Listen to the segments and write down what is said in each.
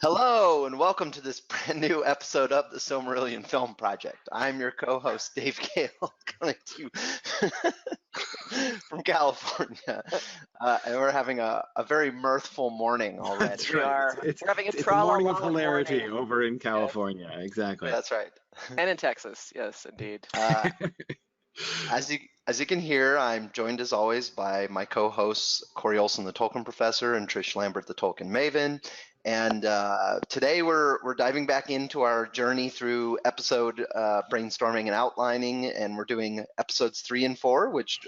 Hello, and welcome to this brand new episode of the Silmarillion Film Project. I'm your co-host, Dave Gale, coming to you from California. And we're having a very mirthful morning already. That's We right. are. It's, We're having a it's a morning of tra-la-la hilarity morning. over in California. Exactly. That's right. And in Texas, yes, indeed. As you can hear, I'm joined as always by my co-hosts, Corey Olson, the Tolkien Professor, and Trish Lambert, the Tolkien Maven. And today we're diving back into our journey through episode brainstorming and outlining, and we're doing episodes 3 and 4, which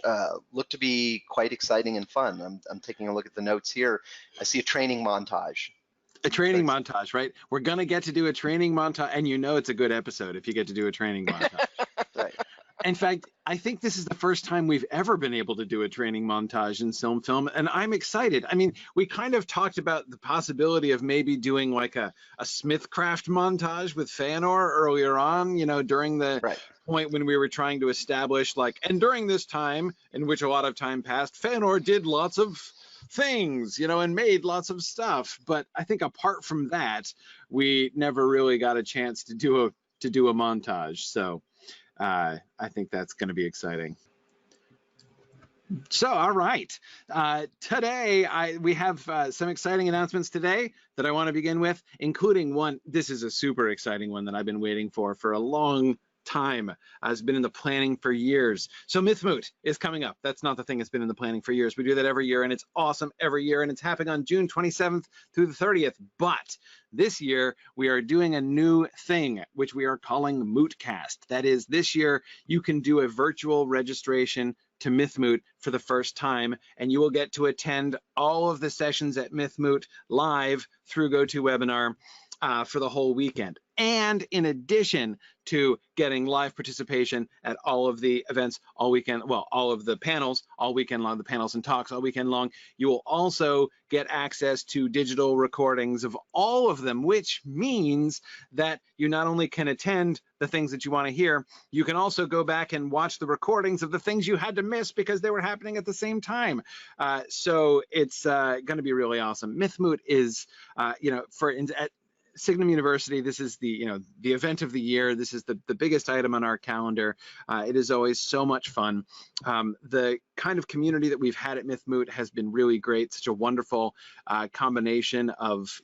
look to be quite exciting and fun. I'm taking a look at the notes here. I see a training montage. A training montage, right? We're going to get to do a training montage, and you know it's a good episode if you get to do a training montage. Right. In fact, I think this is the first time we've ever been able to do a training montage in Film, and I'm excited. I mean, we kind of talked about the possibility of maybe doing like a Smithcraft montage with Feanor earlier on, you know, during the point when we were trying to establish, like, and during this time, in which a lot of time passed, Feanor did lots of things, you know, and made lots of stuff. But I think apart from that, we never really got a chance to do a montage. So I think that's going to be exciting. So, all right. Today, we have some exciting announcements today that I want to begin with, including one. This is a super exciting one that I've been waiting for a long time. It's been in the planning for years. So Mythmoot is coming up. That's not the thing that's been in the planning for years. We do that every year, and it's awesome every year, and it's happening on June 27th through the 30th. But this year, we are doing a new thing, which we are calling Mootcast. That is, this year, you can do a virtual registration to Mythmoot for the first time, and you will get to attend all of the sessions at Mythmoot live through GoToWebinar for the whole weekend. And in addition to getting live participation at all of the events all weekend, well, all of the panels all weekend long, the panels and talks all weekend long, you will also get access to digital recordings of all of them, which means that you not only can attend the things that you want to hear, you can also go back and watch the recordings of the things you had to miss because they were happening at the same time. So it's going to be really awesome. Mythmoot is, at Signum University, this is the event of the year. This is the biggest item on our calendar. It is always so much fun. The kind of community that we've had at Mythmoot has been really great. Such a wonderful combination of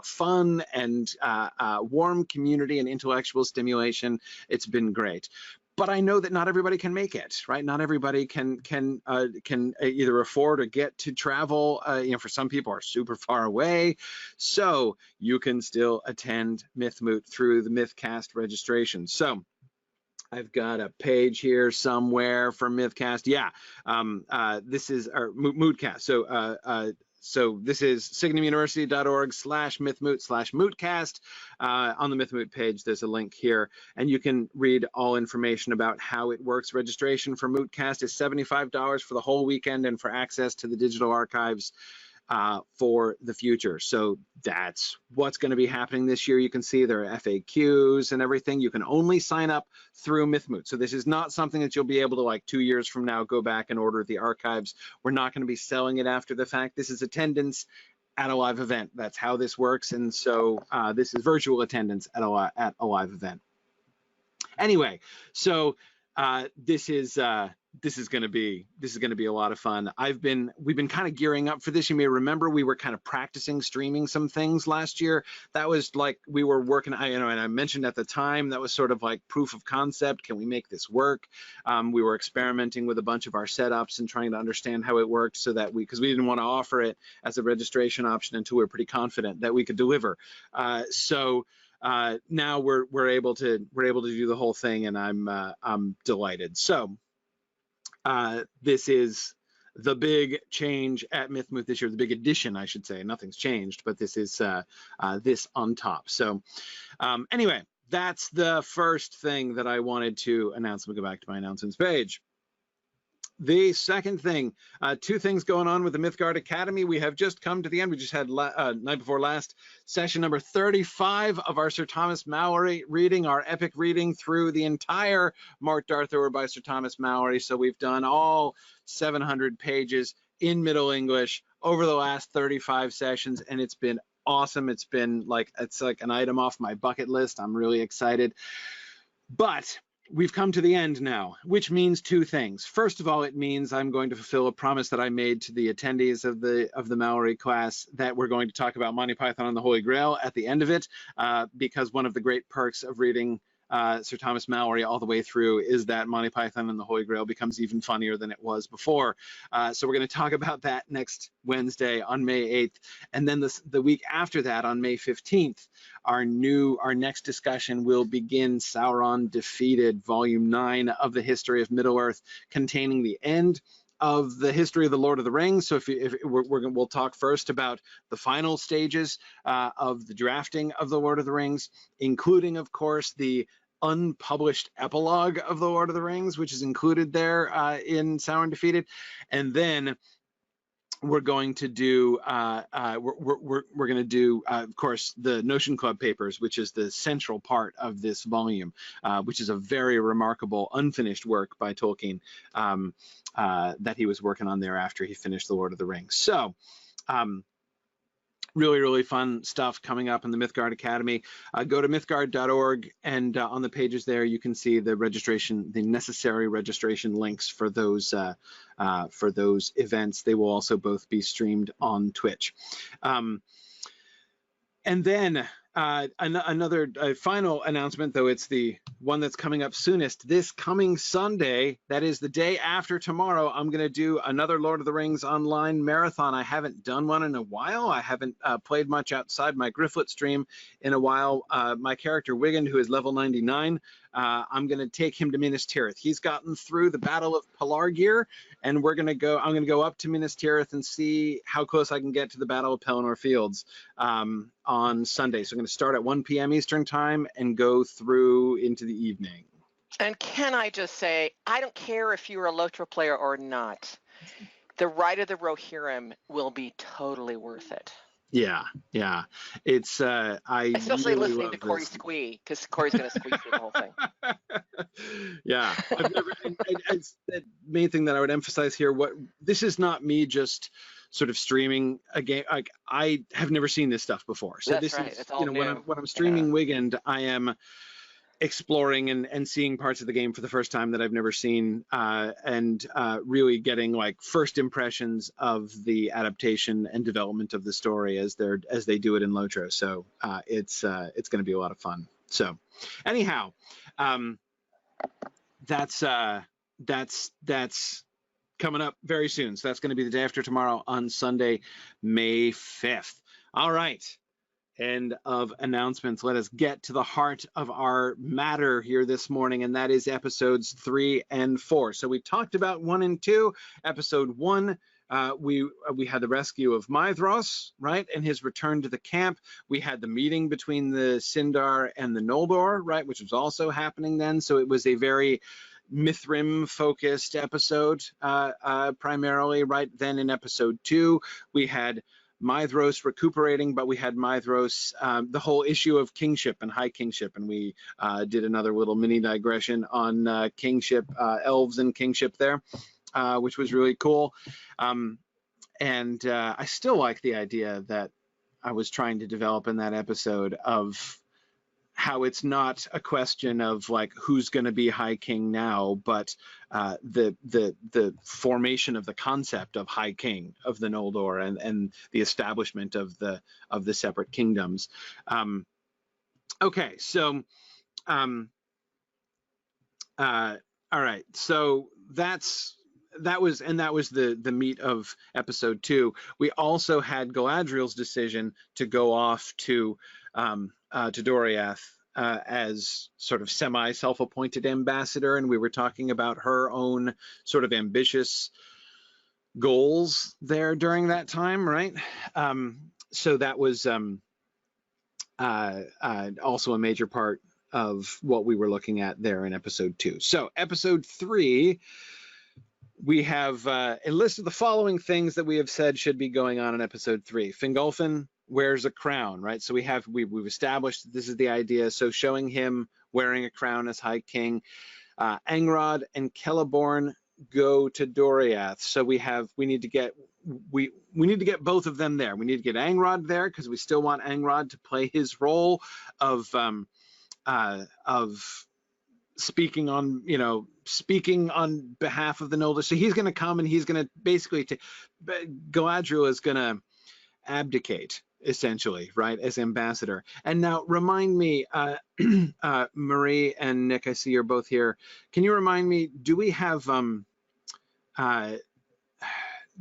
fun and warm community and intellectual stimulation. It's been great. But I know that not everybody can make it, right? Not everybody can either afford or get to travel. For some people are super far away. So you can still attend Mythmoot through the Mythcast registration. So I've got a page here somewhere for Mythcast. Yeah, this is our Mootcast. So this is signumuniversity.org/mythmoot/mootcast. On the Mythmoot page, there's a link here, and you can read all information about how it works. Registration for Mootcast is $75 for the whole weekend and for access to the digital archives for the future. So that's what's going to be happening this year. You can see there are FAQs and everything. You can only sign up through Mythmoot. So this is not something that you'll be able to, like, 2 years from now, go back and order the archives. We're not going to be selling it after the fact. This is attendance at a live event. That's how this works. And so this is virtual attendance at a live event. Anyway, so this is going to be a lot of fun. We've been kind of gearing up for this. You may remember we were kind of practicing streaming some things last year. That was like we were working. And I mentioned at the time that was sort of like proof of concept. Can we make this work? We were experimenting with a bunch of our setups and trying to understand how it worked, so that because we didn't want to offer it as a registration option until we were pretty confident that we could deliver. Now we're able to do the whole thing, and I'm delighted. So. This is the big change at Mythmoot this year, the big addition, I should say. Nothing's changed, but this is this on top. So anyway, that's the first thing that I wanted to announce. We'll go back to my announcements page. The second thing, two things going on with the Mythgard Academy. We have just come to the end. We just had night before last session number 35 of our Sir Thomas Malory reading, our epic reading through the entire Mort Darthur by Sir Thomas Malory. So we've done all 700 pages in Middle English over the last 35 sessions, and it's been awesome. It's like an item off my bucket list. I'm really excited. But we've come to the end now, which means two things. First of all, it means I'm going to fulfill a promise that I made to the attendees of the Mallory class, that we're going to talk about Monty Python and the Holy Grail at the end of it, because one of the great perks of reading Sir Thomas Mallory all the way through is that Monty Python and the Holy Grail becomes even funnier than it was before. So we're going to talk about that next Wednesday on May 8th. And then the week after that, on May 15th, our next discussion will begin Sauron Defeated, Volume 9 of the History of Middle-earth, containing the end of the history of the Lord of the Rings. So we'll talk first about the final stages of the drafting of the Lord of the Rings, including, of course, the unpublished epilogue of the Lord of the Rings, which is included there in Sauron Defeated. And then we're going to do of course, the Notion Club papers, which is the central part of this volume, which is a very remarkable unfinished work by Tolkien that he was working on there after he finished the Lord of the Rings. So really, really fun stuff coming up in the Mythgard Academy. Go to mythgard.org, and on the pages there, you can see the necessary registration links for those events. They will also both be streamed on Twitch. And then another final announcement, though it's the one that's coming up soonest. This coming Sunday, that is the day after tomorrow, I'm going to do another Lord of the Rings online marathon. I haven't done one in a while. I haven't played much outside my Grifflet stream in a while. My character Wiggin, who is level 99, I'm going to take him to Minas Tirith. He's gotten through the Battle of Pelargir, and I'm going to go up to Minas Tirith and see how close I can get to the Battle of Pelennor Fields on Sunday. So I'm going to start at 1 p.m. Eastern time and go through into the evening. And can I just say, I don't care if you're a Lotro player or not. The Ride of the Rohirrim will be totally worth it. Yeah. It's especially really listening to Corey squee, because Corey's going to squeak through the whole thing. Yeah, it's the main thing that I would emphasize here. This is not me just sort of streaming a game. Like, I have never seen this stuff before. So That's right. It's all new. when I'm streaming Wiggin, I am exploring and seeing parts of the game for the first time that I've never seen, and really getting like first impressions of the adaptation and development of the story as they do it in Lotro. So it's going to be a lot of fun. So anyhow, that's coming up very soon. So that's going to be the day after tomorrow on Sunday, May 5th. All right. End of announcements. Let us get to the heart of our matter here this morning, and that is episodes 3 and 4. So we talked about 1 and 2. Episode 1, we had the rescue of Maedhros, right, and his return to the camp. We had the meeting between the Sindar and the Noldor, right, which was also happening then. So it was a very Mithrim focused episode primarily, right? Then in episode 2, we had Maedhros recuperating, but we had Maedhros, the whole issue of kingship and high kingship, and we did another little mini digression on kingship, elves and kingship there, which was really cool. And I still like the idea that I was trying to develop in that episode of how it's not a question of like who's going to be High King now, but the formation of the concept of High King of the Noldor and the establishment of the separate kingdoms. Okay, so all right, so that was the meat of episode 2. We also had Galadriel's decision to go off to Doriath as sort of semi-self-appointed ambassador, and we were talking about her own sort of ambitious goals there during that time, right? So that was also a major part of what we were looking at there in episode 2. So episode 3, we have a list of the following things that we have said should be going on in episode 3. Fingolfin wears a crown, right? So we've established that this is the idea. So showing him wearing a crown as High King. Angrod and Celeborn go to Doriath. So we need to get we need to get both of them there. We need to get Angrod there because we still want Angrod to play his role of speaking on behalf of the Noldor. So he's going to come and he's going to basically Galadriel is going to abdicate essentially, right, as ambassador. And now remind me, Marie and Nick, I see you're both here. Can you remind me, do we have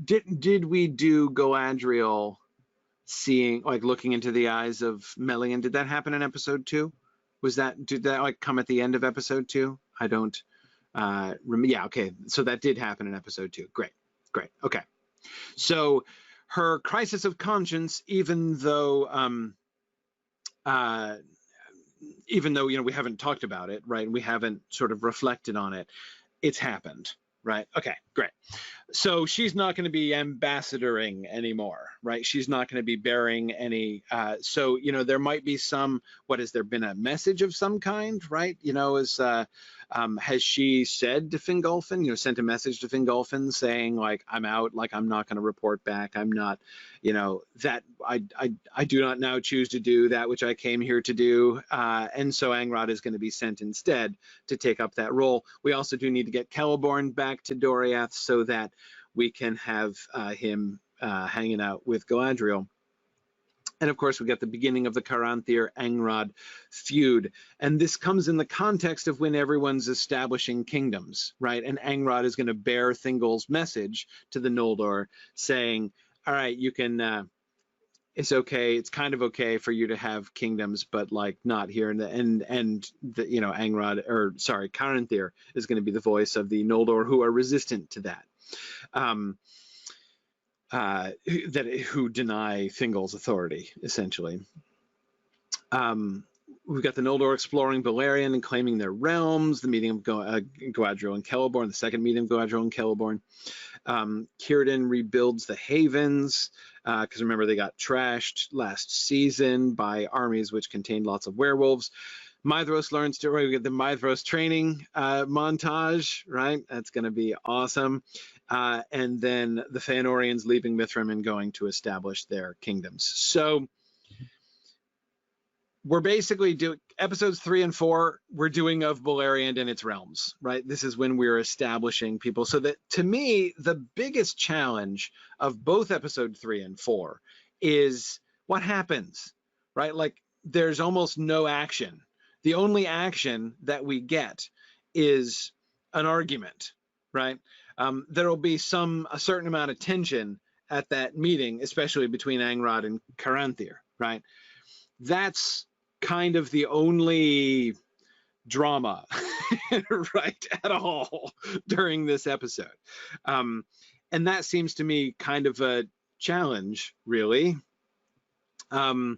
did we do Galadriel seeing, like, looking into the eyes of Melian? Did that happen in episode 2? Did that like come at the end of episode 2? I don't remember. Yeah, okay. So that did happen in episode 2. Great. Okay. So her crisis of conscience, even though we haven't talked about it, right? We haven't sort of reflected on it. It's happened, right? Okay, great. So she's not going to be ambassadoring anymore, right? She's not going to be bearing any. So there might be some. Has there been a message of some kind, right? Has she said to Fingolfin, sent a message to Fingolfin saying, like, I'm out, like, I'm not going to report back. I'm not, that I do not now choose to do that which I came here to do. And so Angrod is going to be sent instead to take up that role. We also do need to get Celeborn back to Doriath so that we can have him hanging out with Galadriel. And of course, we got the beginning of the Caranthir-Angrod feud. And this comes in the context of when everyone's establishing kingdoms, right? And Angrod is going to bear Thingol's message to the Noldor saying, all right, you can, it's okay, it's kind of okay for you to have kingdoms, but like not here. Caranthir is going to be the voice of the Noldor who are resistant to that. Who deny Thingol's authority, essentially. We've got the Noldor exploring Beleriand and claiming their realms, the meeting of Galadriel and Celeborn, the second meeting of Galadriel and Celeborn. Círdan rebuilds the Havens, because remember they got trashed last season by armies which contained lots of werewolves. Maedhros learns to, we get the Maedhros training montage, right? That's going to be awesome. And then the Feanorians leaving Mithrin and going to establish their kingdoms. So we're basically doing episodes 3 and 4, we're doing of Beleriand and its realms, right? This is when we're establishing people. So that, to me, the biggest challenge of both episode 3 and 4 is what happens, right? Like, there's almost no action. The only action that we get is an argument, right? There will be a certain amount of tension at that meeting, especially between Angrod and Caranthir, right? That's kind of the only drama, right, at all during this episode. And that seems to me kind of a challenge, really. But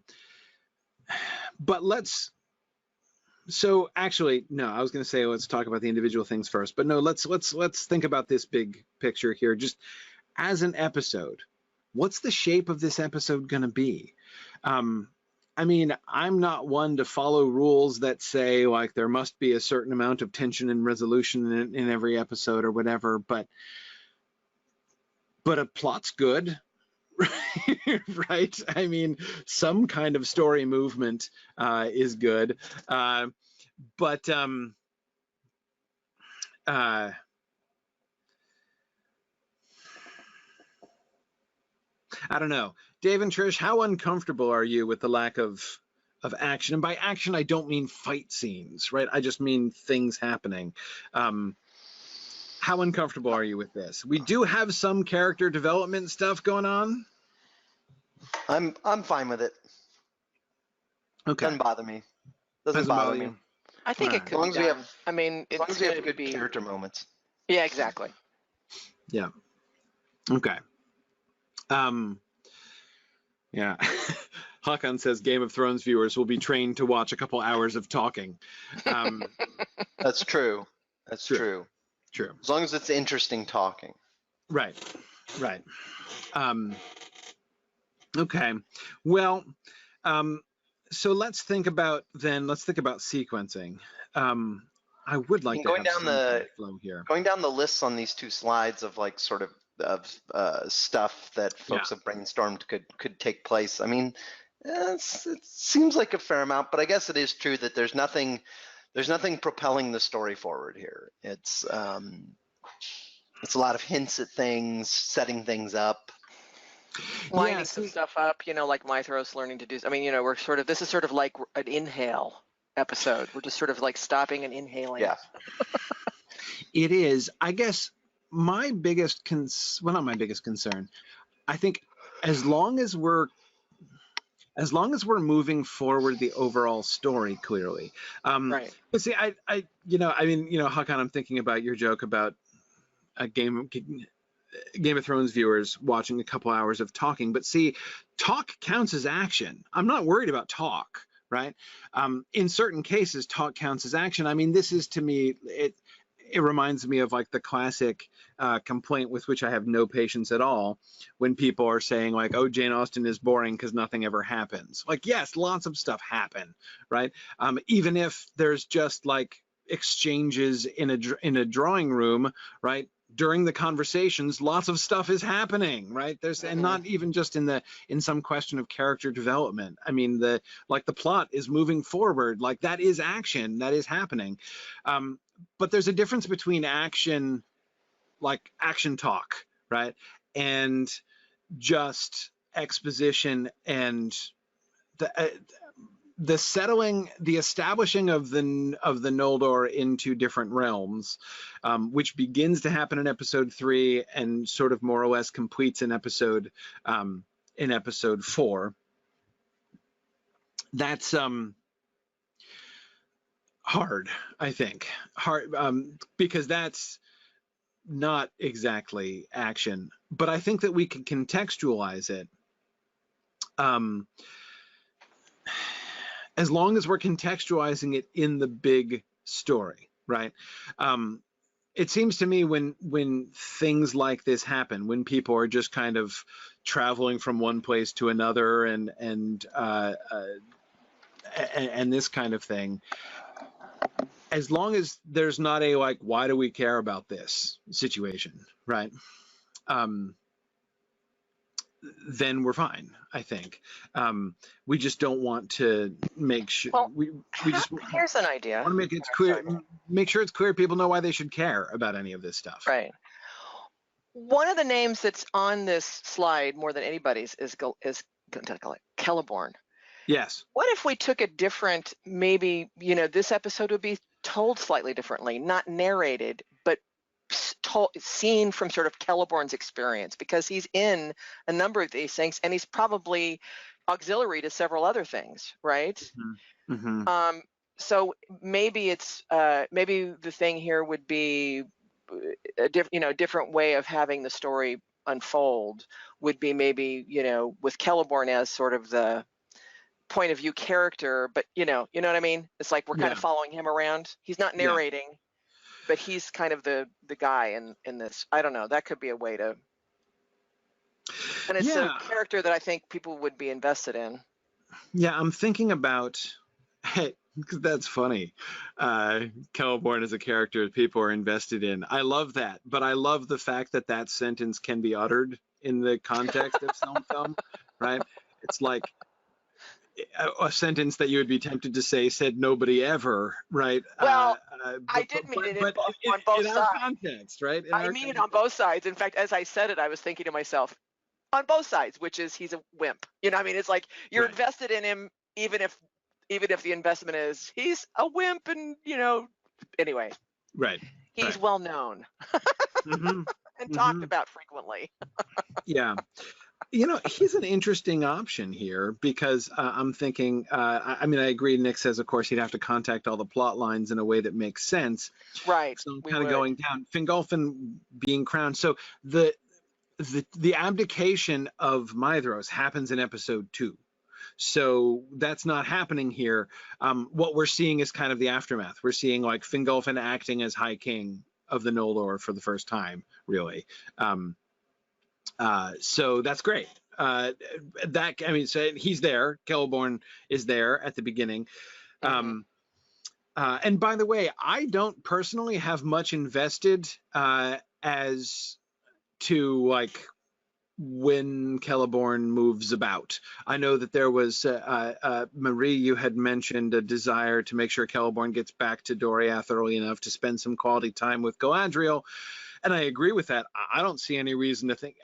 so actually, no, I was going to say, let's talk about the individual things first, but no, let's think about this big picture here. Just as an episode, what's the shape of this episode going to be? I mean, I'm not one to follow rules that say, like, there must be a certain amount of tension and resolution in every episode or whatever, but a plot's good. Right? I mean, some kind of story movement is good, but I don't know. Dave and Trish, how uncomfortable are you with the lack of action? And by action, I don't mean fight scenes, right? I just mean things happening. How uncomfortable are you with this? We do have some character development stuff going on. I'm fine with it. Okay. Doesn't bother me. Doesn't bother me. I think it could be done. I mean, as long as we have good character moments. Yeah, exactly. Yeah. Okay. Yeah. Hakan says Game of Thrones viewers will be trained to watch a couple hours of talking. That's true. That's true. True. As long as it's interesting talking. Right. Okay. Well, so let's think about sequencing. I would like to have some flow here. Going down the lists on these two slides of, like, sort of stuff that folks have brainstormed could take place. I mean, it seems like a fair amount, but I guess it is true that there's nothing propelling the story forward here. It's a lot of hints at things, setting things up, lining some stuff up, like Mithros learning to do. I mean, this is sort of like an inhale episode. We're just sort of like stopping and inhaling. Yeah. It is, I guess, my biggest well, not my biggest concern. I think as long as we're moving forward the overall story clearly. Right. But see, Hakan, I'm thinking about your joke about a Game of Thrones viewers watching a couple hours of talking. But see, talk counts as action. I'm not worried about talk, right? In certain cases, talk counts as action. I mean, this is, to me, it reminds me of like the classic complaint with which I have no patience at all when people are saying like, oh, Jane Austen is boring because nothing ever happens. Like, yes, lots of stuff happen, right? Even if there's just like exchanges in a drawing room, right? During the conversations, lots of stuff is happening, right? And not even just in some question of character development. I mean, the plot is moving forward, like that is action, that is happening. But there's a difference between action, like action talk, right, and just exposition and the establishing of the Noldor into different realms, which begins to happen in episode 3 and sort of more or less completes in episode 4. That's hard, I think. Hard, because that's not exactly action, but I think that we can contextualize it. As long as we're contextualizing it in the big story, right? It seems to me when things like this happen, when people are just kind of traveling from one place to another and this kind of thing, as long as there's not a like, why do we care about this situation, right? Then we're fine, I think. We just don't want to make sure. Well, we just here's an idea. Want to make it clear, make sure it's clear people know why they should care about any of this stuff. Right. One of the names that's on this slide more than anybody's is Celeborn. Yes. What if we took a different, maybe, this episode would be told slightly differently, not narrated, but seen from sort of Celeborn's experience, because he's in a number of these things and he's probably auxiliary to several other things, right? Mm-hmm. So maybe it's maybe the thing here would be a different way of having the story unfold would be maybe with Celeborn as sort of the point of view character, but you know what I mean? It's like we're kind of following him around. He's not narrating, but he's kind of the guy in this. I don't know. That could be a way to. And it's a character that I think people would be invested in. Yeah, I'm thinking about. That's funny. Celeborn is a character people are invested in. I love that, but I love the fact that that sentence can be uttered in the context of some film, right? It's like a sentence that you would be tempted to say said nobody ever, right? Well, I did mean it on both sides. Our context, right? I mean it on both sides. In fact, as I said it, I was thinking to myself, on both sides, which is he's a wimp. You know what I mean? It's like you're invested in him, even if the investment is he's a wimp, and anyway. Right. He's well known and talked about frequently. Yeah. He's an interesting option here because I'm thinking, I agree. Nick says, of course, he'd have to contact all the plot lines in a way that makes sense. Right. So I'm kind of going down. Fingolfin being crowned. So the abdication of Mithros happens in episode 2. So that's not happening here. What we're seeing is kind of the aftermath. We're seeing like Fingolfin acting as High King of the Noldor for the first time, really. So that's great. So he's there. Celeborn is there at the beginning. And by the way, I don't personally have much invested as to like when Celeborn moves about. I know that there was Marie, you had mentioned a desire to make sure Celeborn gets back to Doriath early enough to spend some quality time with Galadriel, and I agree with that. I don't see any reason to think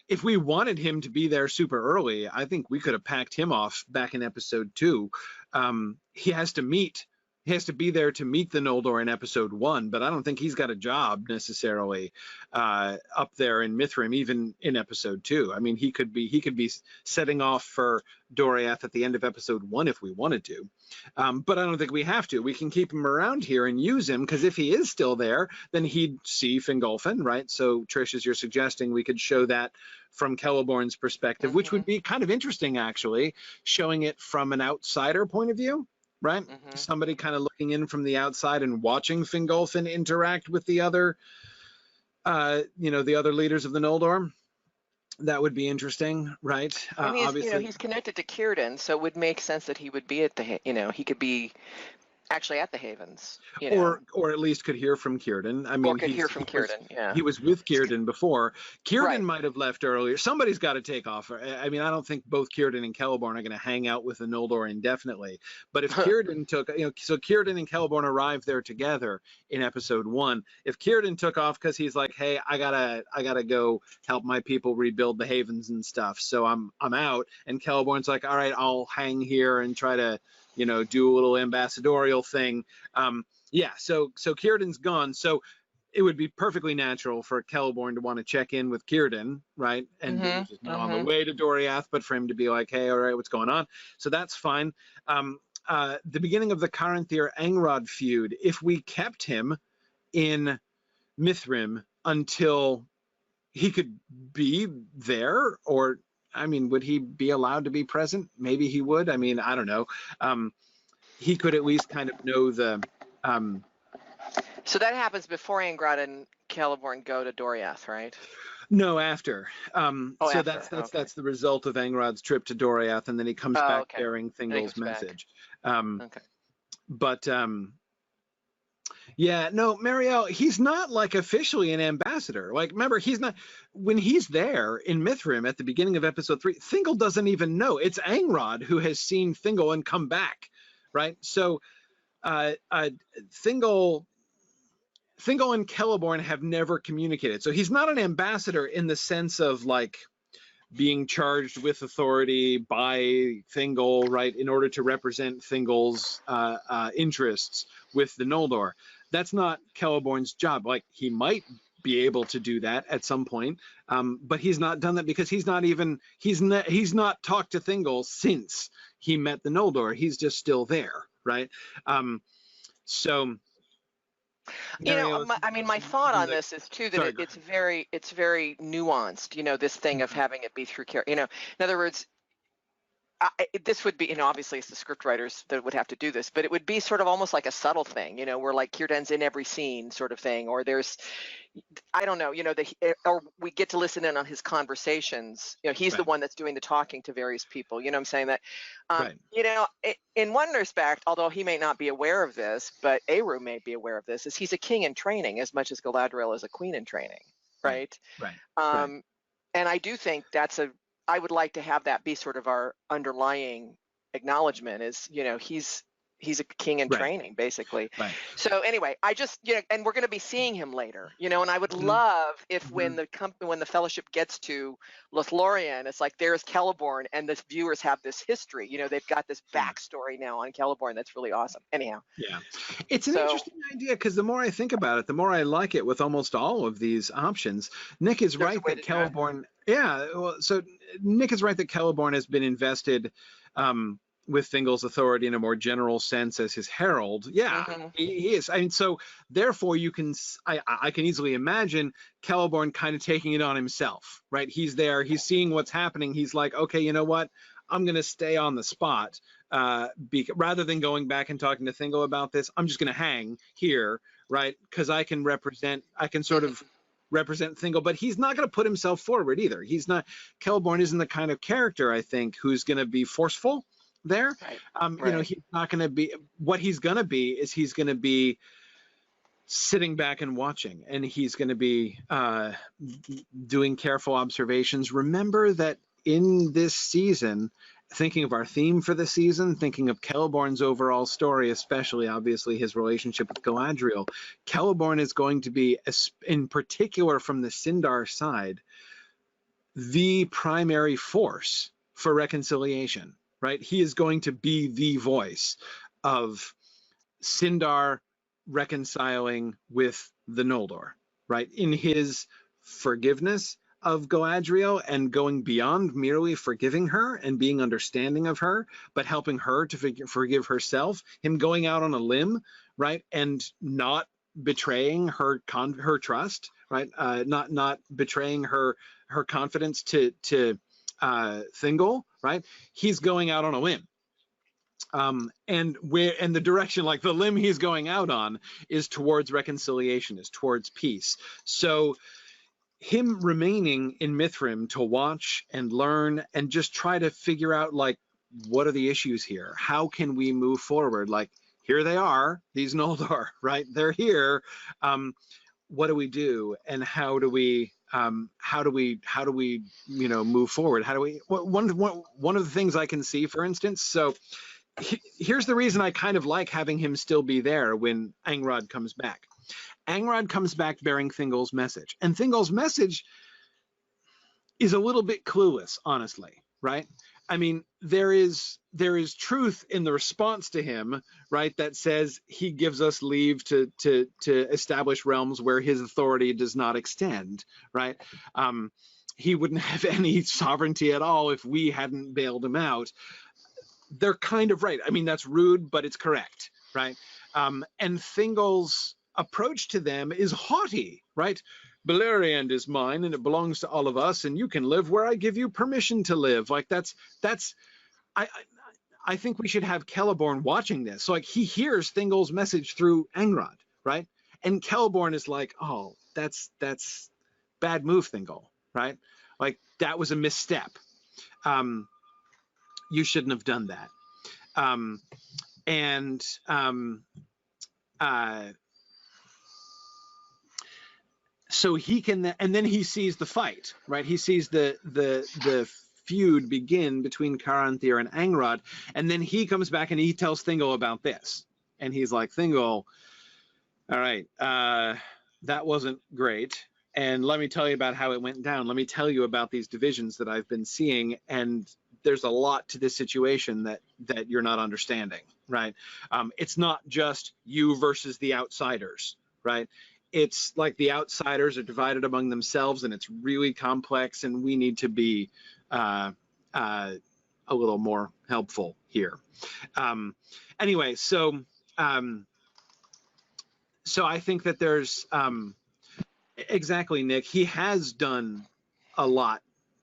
if we wanted him to be there super early, I think we could have packed him off back in episode 2. He has to be there to meet the Noldor in episode 1, but I don't think he's got a job necessarily up there in Mithrim, even in episode 2. I mean, he could be setting off for Doriath at the end of episode 1 if we wanted to, but I don't think we have to. We can keep him around here and use him, because if he is still there, then he'd see Fingolfin, right? So Trish, as you're suggesting, we could show that from Celeborn's perspective, which would be kind of interesting, actually, showing it from an outsider point of view. Right? Somebody kind of looking in from the outside and watching Fingolfin interact with the other, the other leaders of the Noldor. That would be interesting, right? And he's, obviously, he's connected to Círdan, so it would make sense that he would be at the, he could be actually at the Havens, or at least could hear from Círdan. I mean, or could hear from Círdan. Yeah, he was with Círdan before. Círdan might have left earlier. Somebody's got to take off. I mean, I don't think both Círdan and Celeborn are going to hang out with the Noldor indefinitely. But if Círdan took, so Círdan and Celeborn arrived there together in episode 1. If Círdan took off because he's like, hey, I gotta go help my people rebuild the Havens and stuff, so I'm out, and Celeborn's like, all right, I'll hang here and try to do a little ambassadorial thing. So Círdan's gone. So it would be perfectly natural for Celeborn to want to check in with Círdan, right? And he's just not on the way to Doriath, but for him to be like, hey, all right, what's going on? So that's fine. The beginning of the Caranthir-Angrod feud, if we kept him in Mithrim until he could be there, or I mean, would he be allowed to be present? Maybe he would. I mean, I don't know. He could at least kind of know the. So that happens before Angrod and Celeborn go to Doriath, right? No, after. After. That's the result of Angrod's trip to Doriath, and then he comes back carrying Thingol's message. But yeah, no, Marielle, he's not like officially an ambassador. Like, remember, he's not, when he's there in Mithrim at the beginning of episode 3, Thingol doesn't even know. It's Angrod who has seen Thingol and come back, right? So Thingol and Celeborn have never communicated. So he's not an ambassador in the sense of like being charged with authority by Thingol, right, in order to represent Thingol's interests with the Noldor. That's not Celeborn's job. Like, he might be able to do that at some point, but he's not done that because he's not talked to Thingol since he met the Noldor. He's just still there, right? So. I mean, my thought on this is too that it's very nuanced. This thing of having it be through care. In other words, this would be, obviously it's the script writers that would have to do this, but it would be sort of almost like a subtle thing, where like Círdan's in every scene sort of thing, or there's, I don't know, or we get to listen in on his conversations. He's the one that's doing the talking to various people. I'm saying that, in one respect, although he may not be aware of this, but Eru may be aware of this, is he's a king in training as much as Galadriel is a queen in training, right? And I do think I would like to have that be sort of our underlying acknowledgement is, he's a king in training, basically. So anyway, I just, and we're going to be seeing him later, and I would love if when the Fellowship gets to Lothlorien, it's like there's Celeborn and the viewers have this history, they've got this backstory now on Celeborn. That's really awesome. Anyhow. Yeah. It's an interesting idea, because the more I think about it, the more I like it with almost all of these options. Nick is right that Celeborn, so Nick is right that Celeborn has been invested with Thingol's authority in a more general sense as his herald. He is. I mean, so therefore I can easily imagine Celeborn kind of taking it on himself, right? He's there, he's seeing what's happening. He's like, okay, you know what? I'm going to stay on the spot. Rather than going back and talking to Thingol about this, I'm just going to hang here, right? Because I can sort of represent Thingol, but he's not going to put himself forward either. Celeborn isn't the kind of character, I think, who's going to be forceful there. He's not going to be, what he's going to be is he's going to be sitting back and watching, and he's going to be doing careful observations. Remember that in this season, thinking of our theme for the season, thinking of Celeborn's overall story, especially obviously his relationship with Galadriel, Celeborn is going to be, in particular from the Sindar side, the primary force for reconciliation, right? He is going to be the voice of Sindar reconciling with the Noldor, right? In his forgiveness of Galadriel and going beyond merely forgiving her and being understanding of her, but helping her to forgive herself, him going out on a limb, right? And not betraying her trust, right? Not betraying her confidence to Thingol, right? He's going out on a limb. And the direction, like the limb he's going out on, is towards reconciliation, is towards peace. So him remaining in Mithrim to watch and learn and just try to figure out, like, what are the issues here? How can we move forward? Like, here they are, these Noldor, right? They're here. What do we do? And how do we move forward? How do we? One of the things I can see, for instance, so here's the reason I kind of like having him still be there when Angrod comes back. Angrod comes back bearing Thingol's message, and Thingol's message is a little bit clueless, honestly, right? I mean, there is truth in the response to him, right? That says he gives us leave to establish realms where his authority does not extend, right? He wouldn't have any sovereignty at all if we hadn't bailed him out. They're kind of right. I mean, that's rude, but it's correct, right? And Thingol's approach to them is haughty, right? Beleriand is mine and it belongs to all of us, and you can live where I give you permission to live. Like I think we should have Celeborn watching this. So like he hears Thingol's message through Angrod, right? And Celeborn is like, oh, that's bad move, Thingol, right? Like that was a misstep. You shouldn't have done that. So he can, and then he sees the fight, right? He sees the feud begin between Caranthir and Angrod, and then he comes back and he tells Thingol about this, and he's like, Thingol, all right, that wasn't great, and let me tell you about how it went down. Let me tell you about these divisions that I've been seeing, and there's a lot to this situation that you're not understanding, right? It's not just you versus the outsiders, right? It's like the outsiders are divided among themselves, and it's really complex, and we need to be a little more helpful here. Anyway, so I think that there's exactly, Nick. He has done a lot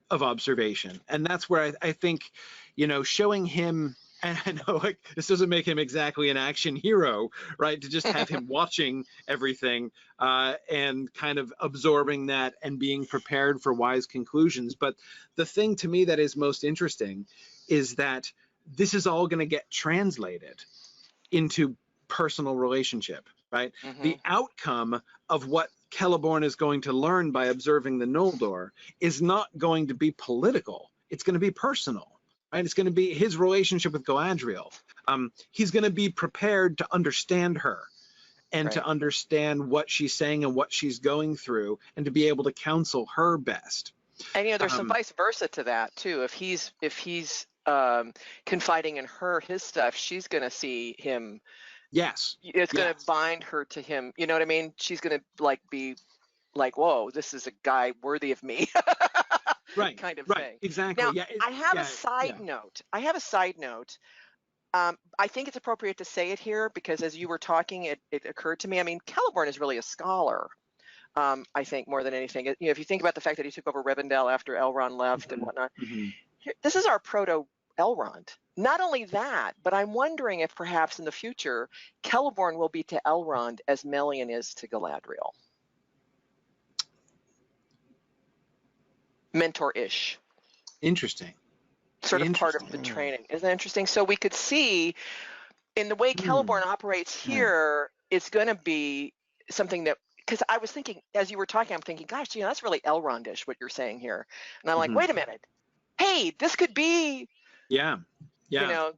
of observation, and that's where I think, showing him. And I know, like, this doesn't make him exactly an action hero, right? To just have him watching everything and kind of absorbing that and being prepared for wise conclusions. But the thing to me that is most interesting is that this is all going to get translated into personal relationship, right? Mm-hmm. The outcome of what Celeborn is going to learn by observing the Noldor is not going to be political. It's going to be personal. Right? It's going to be his relationship with Galadriel. He's going to be prepared to understand her and to understand what she's saying and what she's going through, and to be able to counsel her best. And there's some vice versa to that too. If he's confiding in her his stuff, she's going to see him. Yes. It's going to bind her to him. You know what I mean? She's going to be like, whoa, this is a guy worthy of me. Right, kind of right, thing. Exactly. Now, I have a side note. I think it's appropriate to say it here because as you were talking, it occurred to me. I mean, Celeborn is really a scholar. I think more than anything. If you think about the fact that he took over Rivendell after Elrond left and whatnot, this is our proto Elrond. Not only that, but I'm wondering if perhaps in the future, Celeborn will be to Elrond as Melian is to Galadriel. Mentor-ish. Interesting. Sort of part of the training. Isn't that interesting? So we could see in the way Celeborn operates here, it's going to be something that, because I was thinking as you were talking, I'm thinking, gosh, that's really Elrondish what you're saying here, and I'm like, wait a minute, hey, this could be, yeah, yeah,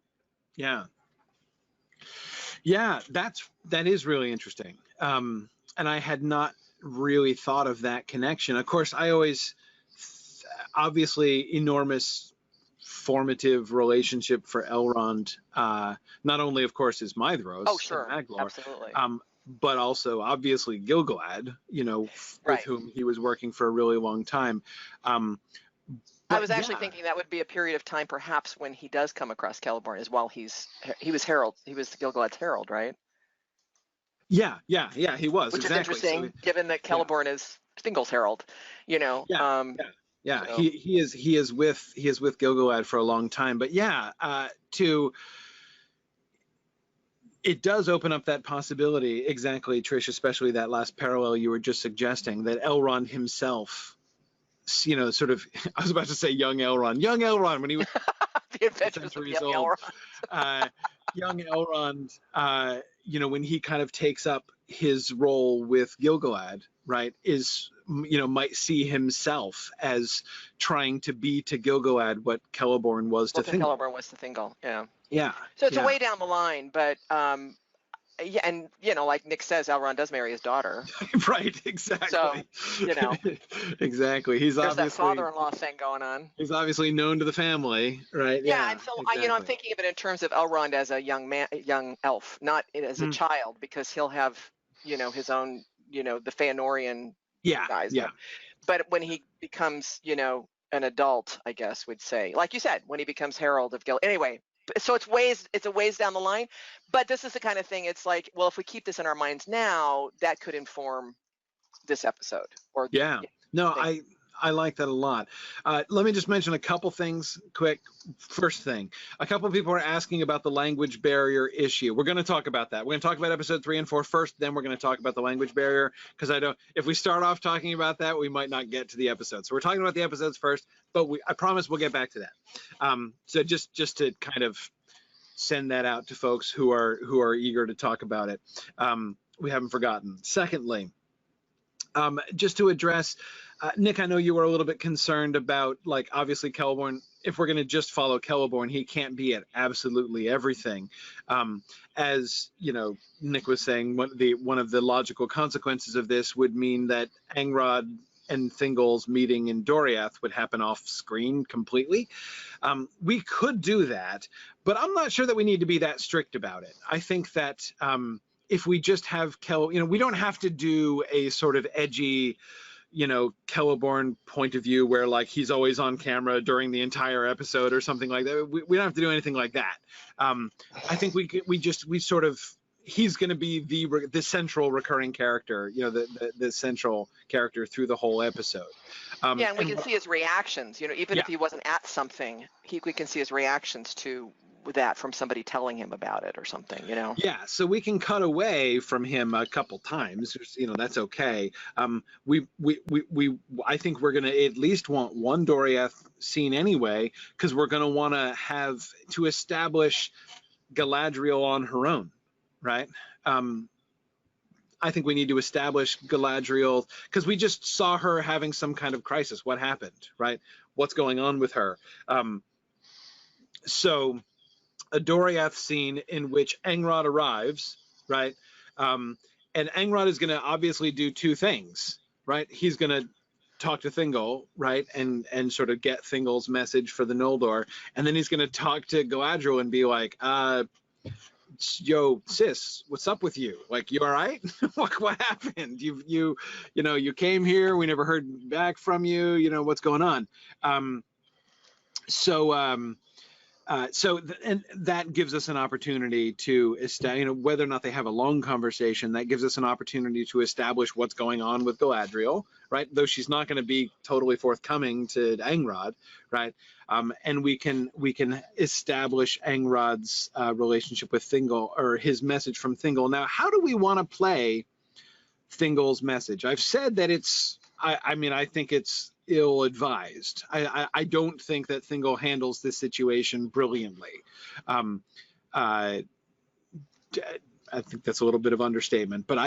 that is really interesting. And I had not really thought of that connection. Of course, I always, obviously, enormous formative relationship for Elrond, not only, of course, is Maedhros, oh sure, Maglor, absolutely, but also obviously Gilgalad, with right. whom he was working for a really long time. I was actually thinking that would be a period of time, perhaps, when he does come across Celeborn, as while he was Herald, he was Gilgalad's herald, right? Yeah, he was. Which exactly. is interesting, given that Celeborn is Thingol's herald, Yeah. So. He is with Gilgalad for a long time, but it does open up that possibility, exactly, Trish, especially that last parallel you were just suggesting, that Elrond himself, sort of, I was about to say young Elrond when he was The Adventures of Young Elrond. Young Elrond, when he kind of takes up his role with Gilgalad, right, might see himself as trying to be to Gilgalad what Celeborn was to Thingol. Celeborn was to Thingol, yeah. Yeah. So it's a way down the line, but yeah, and like Nick says, Elrond does marry his daughter. Right, exactly. So, exactly. There's that father-in-law thing going on. He's obviously known to the family, right? Yeah, and so exactly. I'm thinking of it in terms of Elrond as a young elf, not as a child, because he'll have, his own, the Feanorian guys. Yeah. But when he becomes, an adult, I guess would say, like you said, when he becomes Herald of Gil. Anyway, so it's a ways down the line, but this is the kind of thing. It's like, well, if we keep this in our minds now, that could inform this episode. Or I like that a lot. Let me just mention a couple things quick. First thing, a couple people are asking about the language barrier issue. We're going to talk about that. We're going to talk about episode 3 and 4 first, then we're going to talk about the language barrier, because if we start off talking about that, we might not get to the episode. So we're talking about the episodes first, but I promise we'll get back to that. So just to kind of send that out to folks who are eager to talk about it. We haven't forgotten. Secondly, just to address, Nick, I know you were a little bit concerned about, like, obviously Celeborn, if we're going to just follow Celeborn, he can't be at absolutely everything. As, Nick was saying, one of the logical consequences of this would mean that Angrod and Thingol's meeting in Doriath would happen off screen completely. We could do that, but I'm not sure that we need to be that strict about it. I think that if we just have we don't have to do a sort of edgy, Celeborn point of view where, like, he's always on camera during the entire episode or something like that. We don't have to do anything like that. I think he's going to be the central recurring character, the central character through the whole episode. And we can see his reactions, even if he wasn't at something, we can see his reactions to that from somebody telling him about it or something, Yeah, so we can cut away from him a couple times, that's okay. I think we're going to at least want one Doriath scene anyway, because we're going to want to have to establish Galadriel on her own, right? I think we need to establish Galadriel, because we just saw her having some kind of crisis. What happened, right? What's going on with her? So a Doriath scene in which Angrod arrives, right? And Angrod is going to obviously do two things, right? He's going to talk to Thingol, right? And sort of get Thingol's message for the Noldor. And then he's going to talk to Galadriel and be like, yo, sis, what's up with you? Like, you all right? What happened? You came here, we never heard back from you, what's going on? And that gives us an opportunity to establish, whether or not they have a long conversation, that gives us an opportunity to establish what's going on with Galadriel, right? Though she's not going to be totally forthcoming to Angrod, right? And we can establish Angrod's relationship with Thingol, or his message from Thingol. Now, how do we want to play Thingol's message? I've said that I think it's ill-advised. I don't think that Thingol handles this situation brilliantly. I think that's a little bit of understatement, but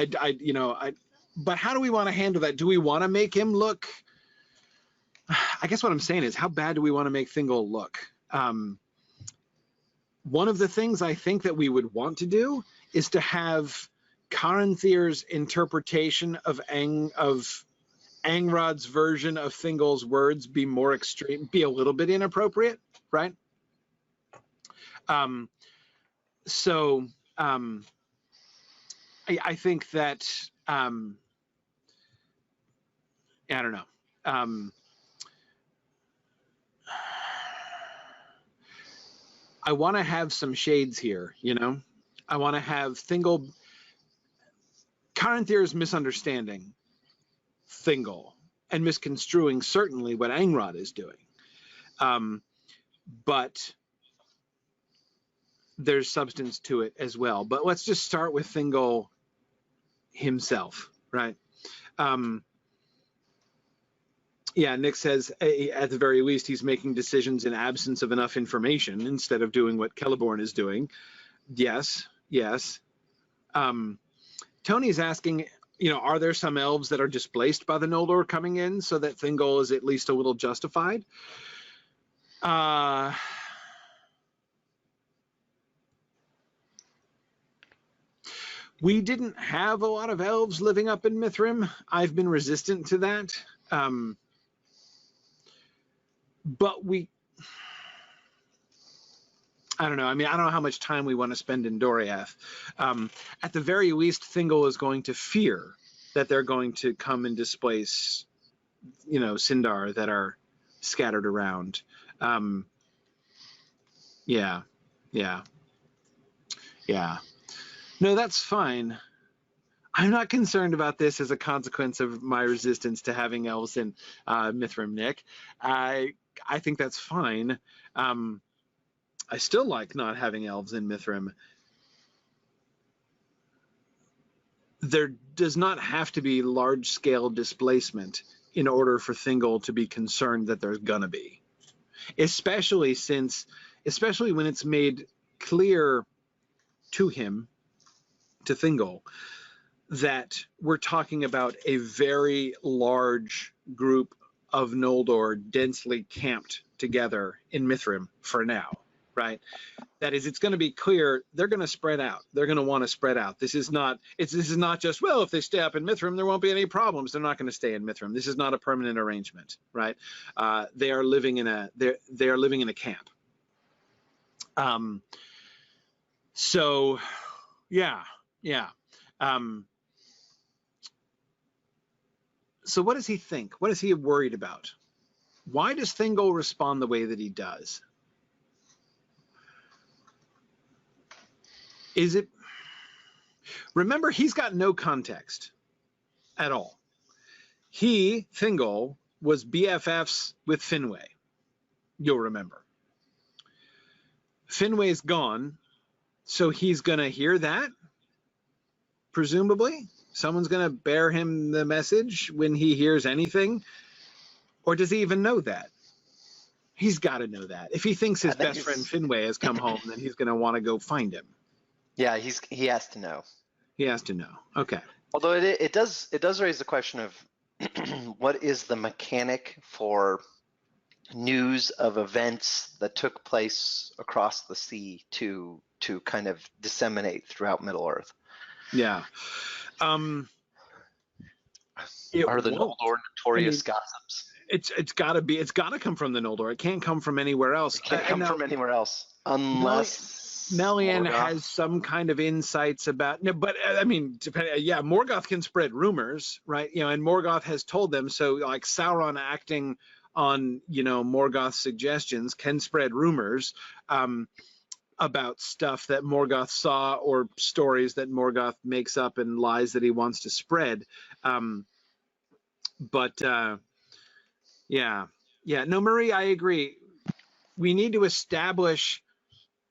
but how do we want to handle that? Do we want to make him look? I guess what I'm saying is, how bad do we want to make Thingol look? One of the things I think that we would want to do is to have Caranthir's interpretation of Angrod's version of Thingol's words be more extreme, be a little bit inappropriate, right? I think that I don't know. I want to have some shades here, you know. I want to have Thingol. Caranthir is misunderstanding Thingol and misconstruing certainly what Angrod is doing, but there's substance to it as well. But let's just start with Thingol himself, right? Yeah, Nick says, at the very least, he's making decisions in absence of enough information instead of doing what Celeborn is doing. Yes, yes. Tony's asking, you know, are there some elves that are displaced by the Noldor coming in so that Thingol is at least a little justified? We didn't have a lot of elves living up in Mithrim. I've been resistant to that. But I don't know. I mean, I don't know how much time we want to spend in Doriath. At the very least, Thingol is going to fear that they're going to come and displace, you know, Sindar that are scattered around. Yeah. No, that's fine. I'm not concerned about this as a consequence of my resistance to having elves in Mithrim, Nick. I think that's fine. I still like not having elves in Mithrim. There does not have to be large-scale displacement in order for Thingol to be concerned that there's gonna be. Especially when it's made clear to him, to Thingol, that we're talking about a very large group of Noldor densely camped together in Mithrim for now, right? That is, it's going to be clear they're going to spread out. They're going to want to spread out. This is not just, well, if they stay up in Mithrim, there won't be any problems. They're not going to stay in Mithrim. This is not a permanent arrangement, right? They are living in a camp. So, yeah. So what does he think? What is he worried about? Why does Thingol respond the way that he does? Is it... Remember, he's got no context at all. He, Thingol, was BFFs with Finwë. You'll remember. Finwë's gone, so he's going to hear that, presumably. Someone's going to bear him the message when he hears anything. Or does he even know that? He's got to know that. If he thinks his best friend Finwë has come home, then he's going to want to go find him. Yeah, he has to know. He has to know. Okay. Although it does raise the question of what is the mechanic for news of events that took place across the sea to kind of disseminate throughout Middle-earth? Yeah. Are the Noldor notorious gossips? It's got to come from the Noldor. It can't come from anywhere else. It can't come from anywhere else unless Melian has some kind of insights about. No, but I mean, Morgoth can spread rumors, right? You know, and Morgoth has told them. So, like Sauron acting on, you know, Morgoth's suggestions can spread rumors about stuff that Morgoth saw or stories that Morgoth makes up and lies that he wants to spread. No, Marie, I agree. We need to establish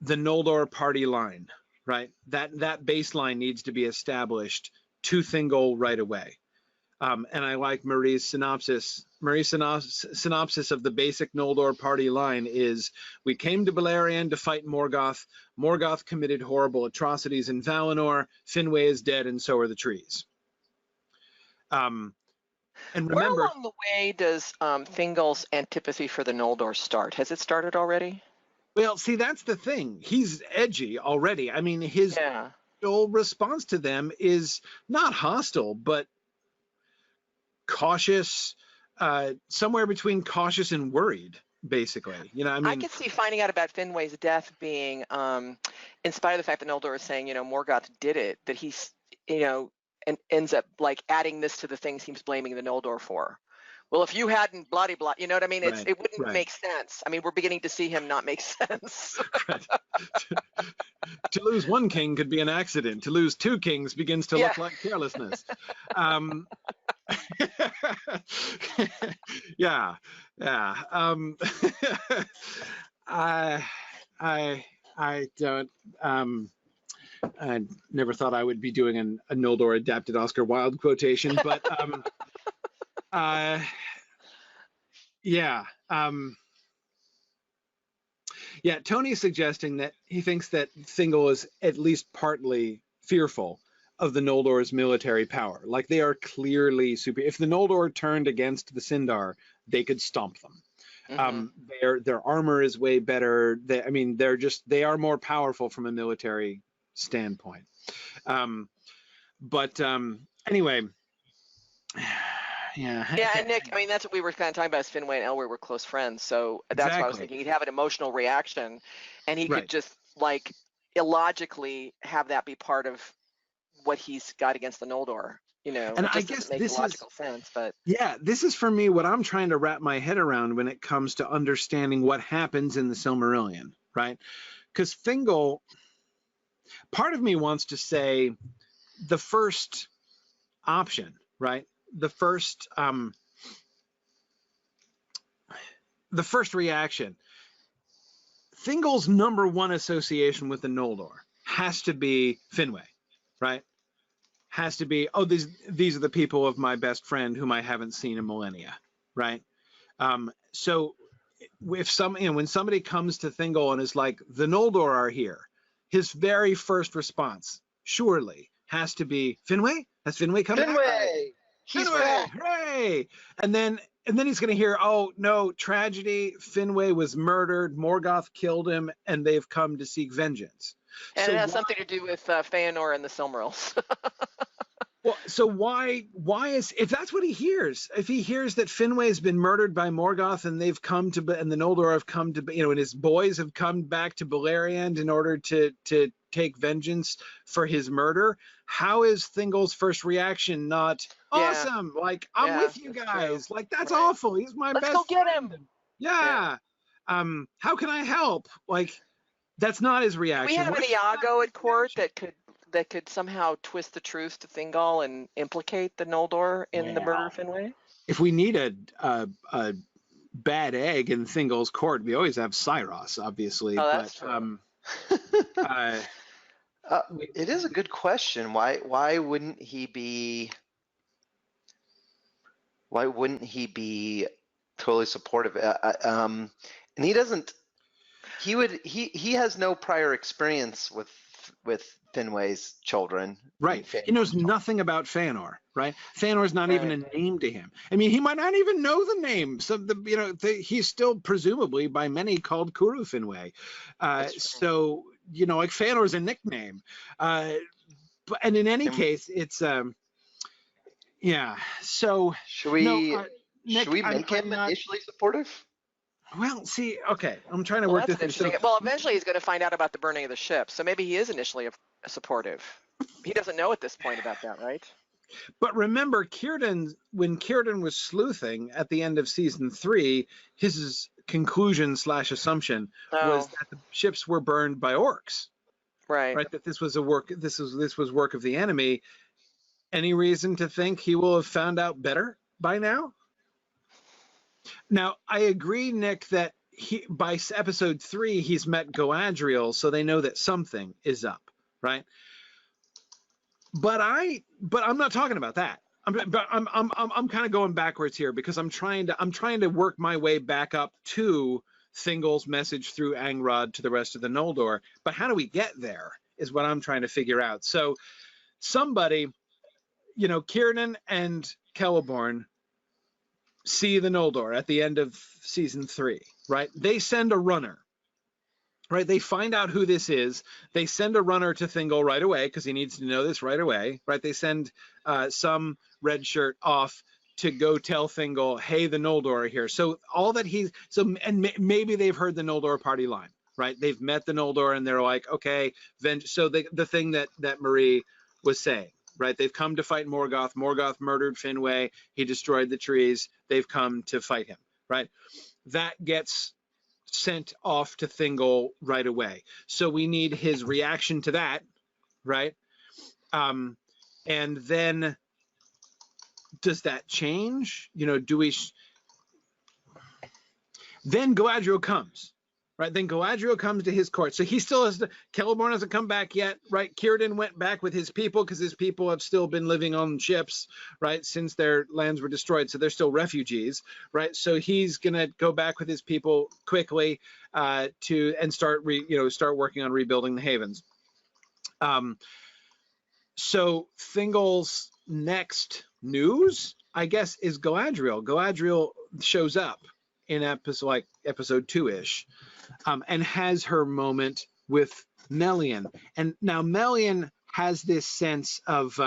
the Noldor party line, right? That baseline needs to be established to Thingol right away. And I like Marie's synopsis. Marie's synopsis of the basic Noldor party line is: we came to Beleriand to fight Morgoth. Morgoth committed horrible atrocities in Valinor. Finwë is dead, and so are the trees. And remember, where along the way does Thingol's antipathy for the Noldor start? Has it started already? Well, see, that's the thing. He's edgy already. I mean, his whole response to them is not hostile, but cautious, somewhere between cautious and worried, basically. You know, I mean, I could see finding out about Finwë's death being, in spite of the fact that Noldor is saying, you know, Morgoth did it, that he's, you know, and ends up like adding this to the things he's blaming the Noldor for. Well, if you hadn't blah blah, you know what I mean? It wouldn't make sense. I mean, we're beginning to see him not make sense. To lose one king could be an accident. To lose two kings begins to look like carelessness. Yeah. I don't. I never thought I would be doing a Noldor adapted Oscar Wilde quotation, but Tony's suggesting that he thinks that Thingol is at least partly fearful of the Noldor's military power. Like, they are clearly superior. If the Noldor turned against the Sindar, they could stomp them. Their armor is way better. They are more powerful from a military standpoint. Anyway. Yeah, and Nick, I mean, that's what we were kind of talking about. As Finwë and Elwë were close friends, so that's why I was thinking he'd have an emotional reaction, and he could just like illogically have that be part of what he's got against the Noldor. You know, and I guess this makes logical sense, but this is for me what I'm trying to wrap my head around when it comes to understanding what happens in the Silmarillion, right? Because Thingol, part of me wants to say the first option, right? The first reaction, Thingol's number one association with the Noldor has to be Finwë, right? Has to be, oh, these are the people of my best friend whom I haven't seen in millennia, right? So if when somebody comes to Thingol and is like, the Noldor are here, his very first response surely has to be, Finwë? Has Finwë come back? He's back. Hooray! And then he's going to hear, oh, no, tragedy. Finwë was murdered. Morgoth killed him, and they've come to seek vengeance. And it has something to do with Feanor and the Silmarils. Well, so why is, if that's what he hears, if he hears that Finwë has been murdered by Morgoth and they've come to, and the Noldor have come to, you know, and his boys have come back to Beleriand in order to take vengeance for his murder, how is Thingol's first reaction not awesome? Like, I'm with you guys. Like, that's awful. He's my best friend. Let's go get him. Yeah. How can I help? Like, that's not his reaction. We have an Iago at court that could somehow twist the truth to Thingol and implicate the Noldor in the murder of Finwë. If we need a bad egg in Thingol's court, we always have Cyros, obviously. Oh, that's true. It is a good question. Why wouldn't he be totally supportive? And he doesn't. He has no prior experience with Finwë's children. Right. He knows nothing about Feanor, right? Feanor's not even a name to him. I mean, he might not even know the name. So he's still presumably by many called Kuru Finwë. So, you know, like Feanor's a nickname. And in any case, it's So should we make him initially supportive? Well, see, okay, I'm trying to work this through. Well, eventually he's going to find out about the burning of the ship, so maybe he is initially supportive. He doesn't know at this point about that, right? But remember, when Círdan was sleuthing at the end of season 3, his conclusion/assumption was that the ships were burned by orcs. Right. That this was work of the enemy. Any reason to think he will have found out better by now? Now, I agree, Nick, that by episode 3, he's met Galadriel, so they know that something is up, right? But I'm not talking about that. I'm kind of going backwards here because I'm trying to work my way back up to Thingol's message through Angrod to the rest of the Noldor. But how do we get there is what I'm trying to figure out. So somebody, you know, Círdan and Celeborn see the Noldor at the end of season 3, right? They send a runner, right? They find out who this is. They send a runner to Thingol right away because he needs to know this right away, right? They send some red shirt off to go tell Thingol, hey, the Noldor are here. So all that maybe they've heard the Noldor party line, right? They've met the Noldor and they're like, okay, so the thing that Marie was saying, right? They've come to fight Morgoth. Morgoth murdered Finwë. He destroyed the trees. They've come to fight him, right? That gets sent off to Thingol right away. So we need his reaction to that, right? And then does that change? You know, then Galadriel comes, right? Then Galadriel comes to his court. So he still has Celeborn hasn't come back yet, right? Círdan went back with his people because his people have still been living on ships, right? Since their lands were destroyed. So they're still refugees, right? So he's going to go back with his people quickly start working on rebuilding the havens. So Thingol's next news, I guess, is Galadriel. Galadriel shows up in episode 2-ish, and has her moment with Melian. And now Melian has this sense of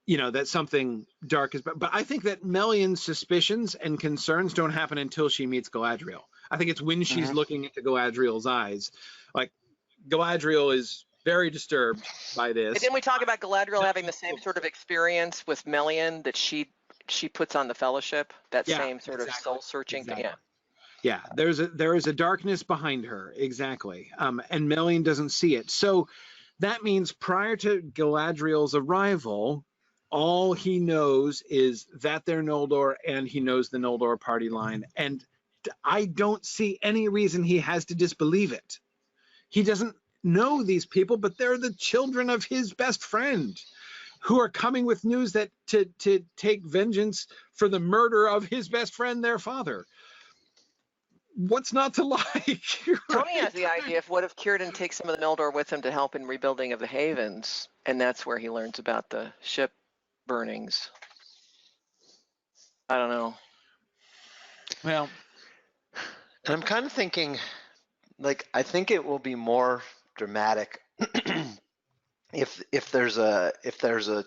you know, that something dark is, but I think that Melian's suspicions and concerns don't happen until she meets Galadriel. I think it's when she's looking into Galadriel's eyes. Like, Galadriel is very disturbed by this. And then we talk about Galadriel having the same sort of experience with Melian that she puts on the Fellowship, that same sort of soul-searching thing. Yeah, there is a darkness behind her, exactly. And Melian doesn't see it. So that means prior to Galadriel's arrival, all he knows is that they're Noldor, and he knows the Noldor party line. And I don't see any reason he has to disbelieve it. He doesn't know these people, but they're the children of his best friend who are coming with news that to take vengeance for the murder of his best friend, their father. What's not to like? Tony has the idea of what if Círdan takes some of the Noldor with him to help in rebuilding of the havens, and that's where he learns about the ship burnings. I don't know. Well, and I'm kind of thinking, like, I think it will be more dramatic if there's a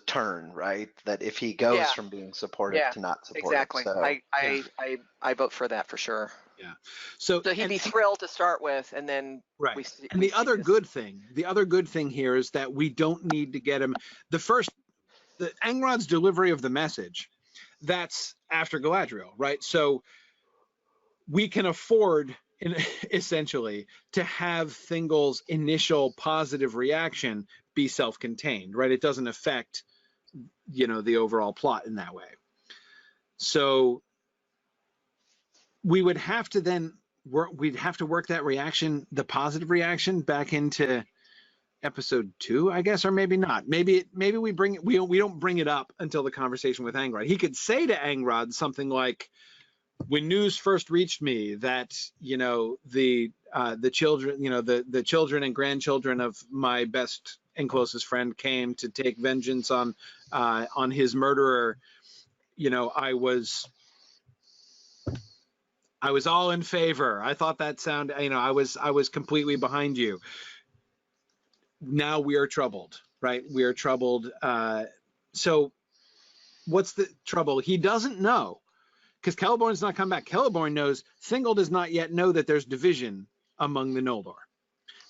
turn, right? That if he goes from being supportive to not supportive. Exactly. So, I vote for that for sure. Yeah. So he'd be thrilled to start with, and then the other good thing here is that we don't need to get him the Angrod's delivery of the message. That's after Galadriel, right? So we can afford, essentially, to have Thingol's initial positive reaction be self-contained, right? It doesn't affect, you know, the overall plot in that way. So we would have to then work that reaction, the positive reaction, back into episode 2, I guess, or maybe not. Maybe we don't bring it up until the conversation with Angrod. He could say to Angrod something like, when news first reached me that, you know, the children, you know, the children and grandchildren of my best and closest friend came to take vengeance on his murderer, you know, I was all in favor. I thought that sound, you know, I was completely behind you. Now we are troubled, right? We are troubled. So what's the trouble? He doesn't know, because Celeborn's not come back. Celeborn knows. Thingol does not yet know that there's division among the Noldor.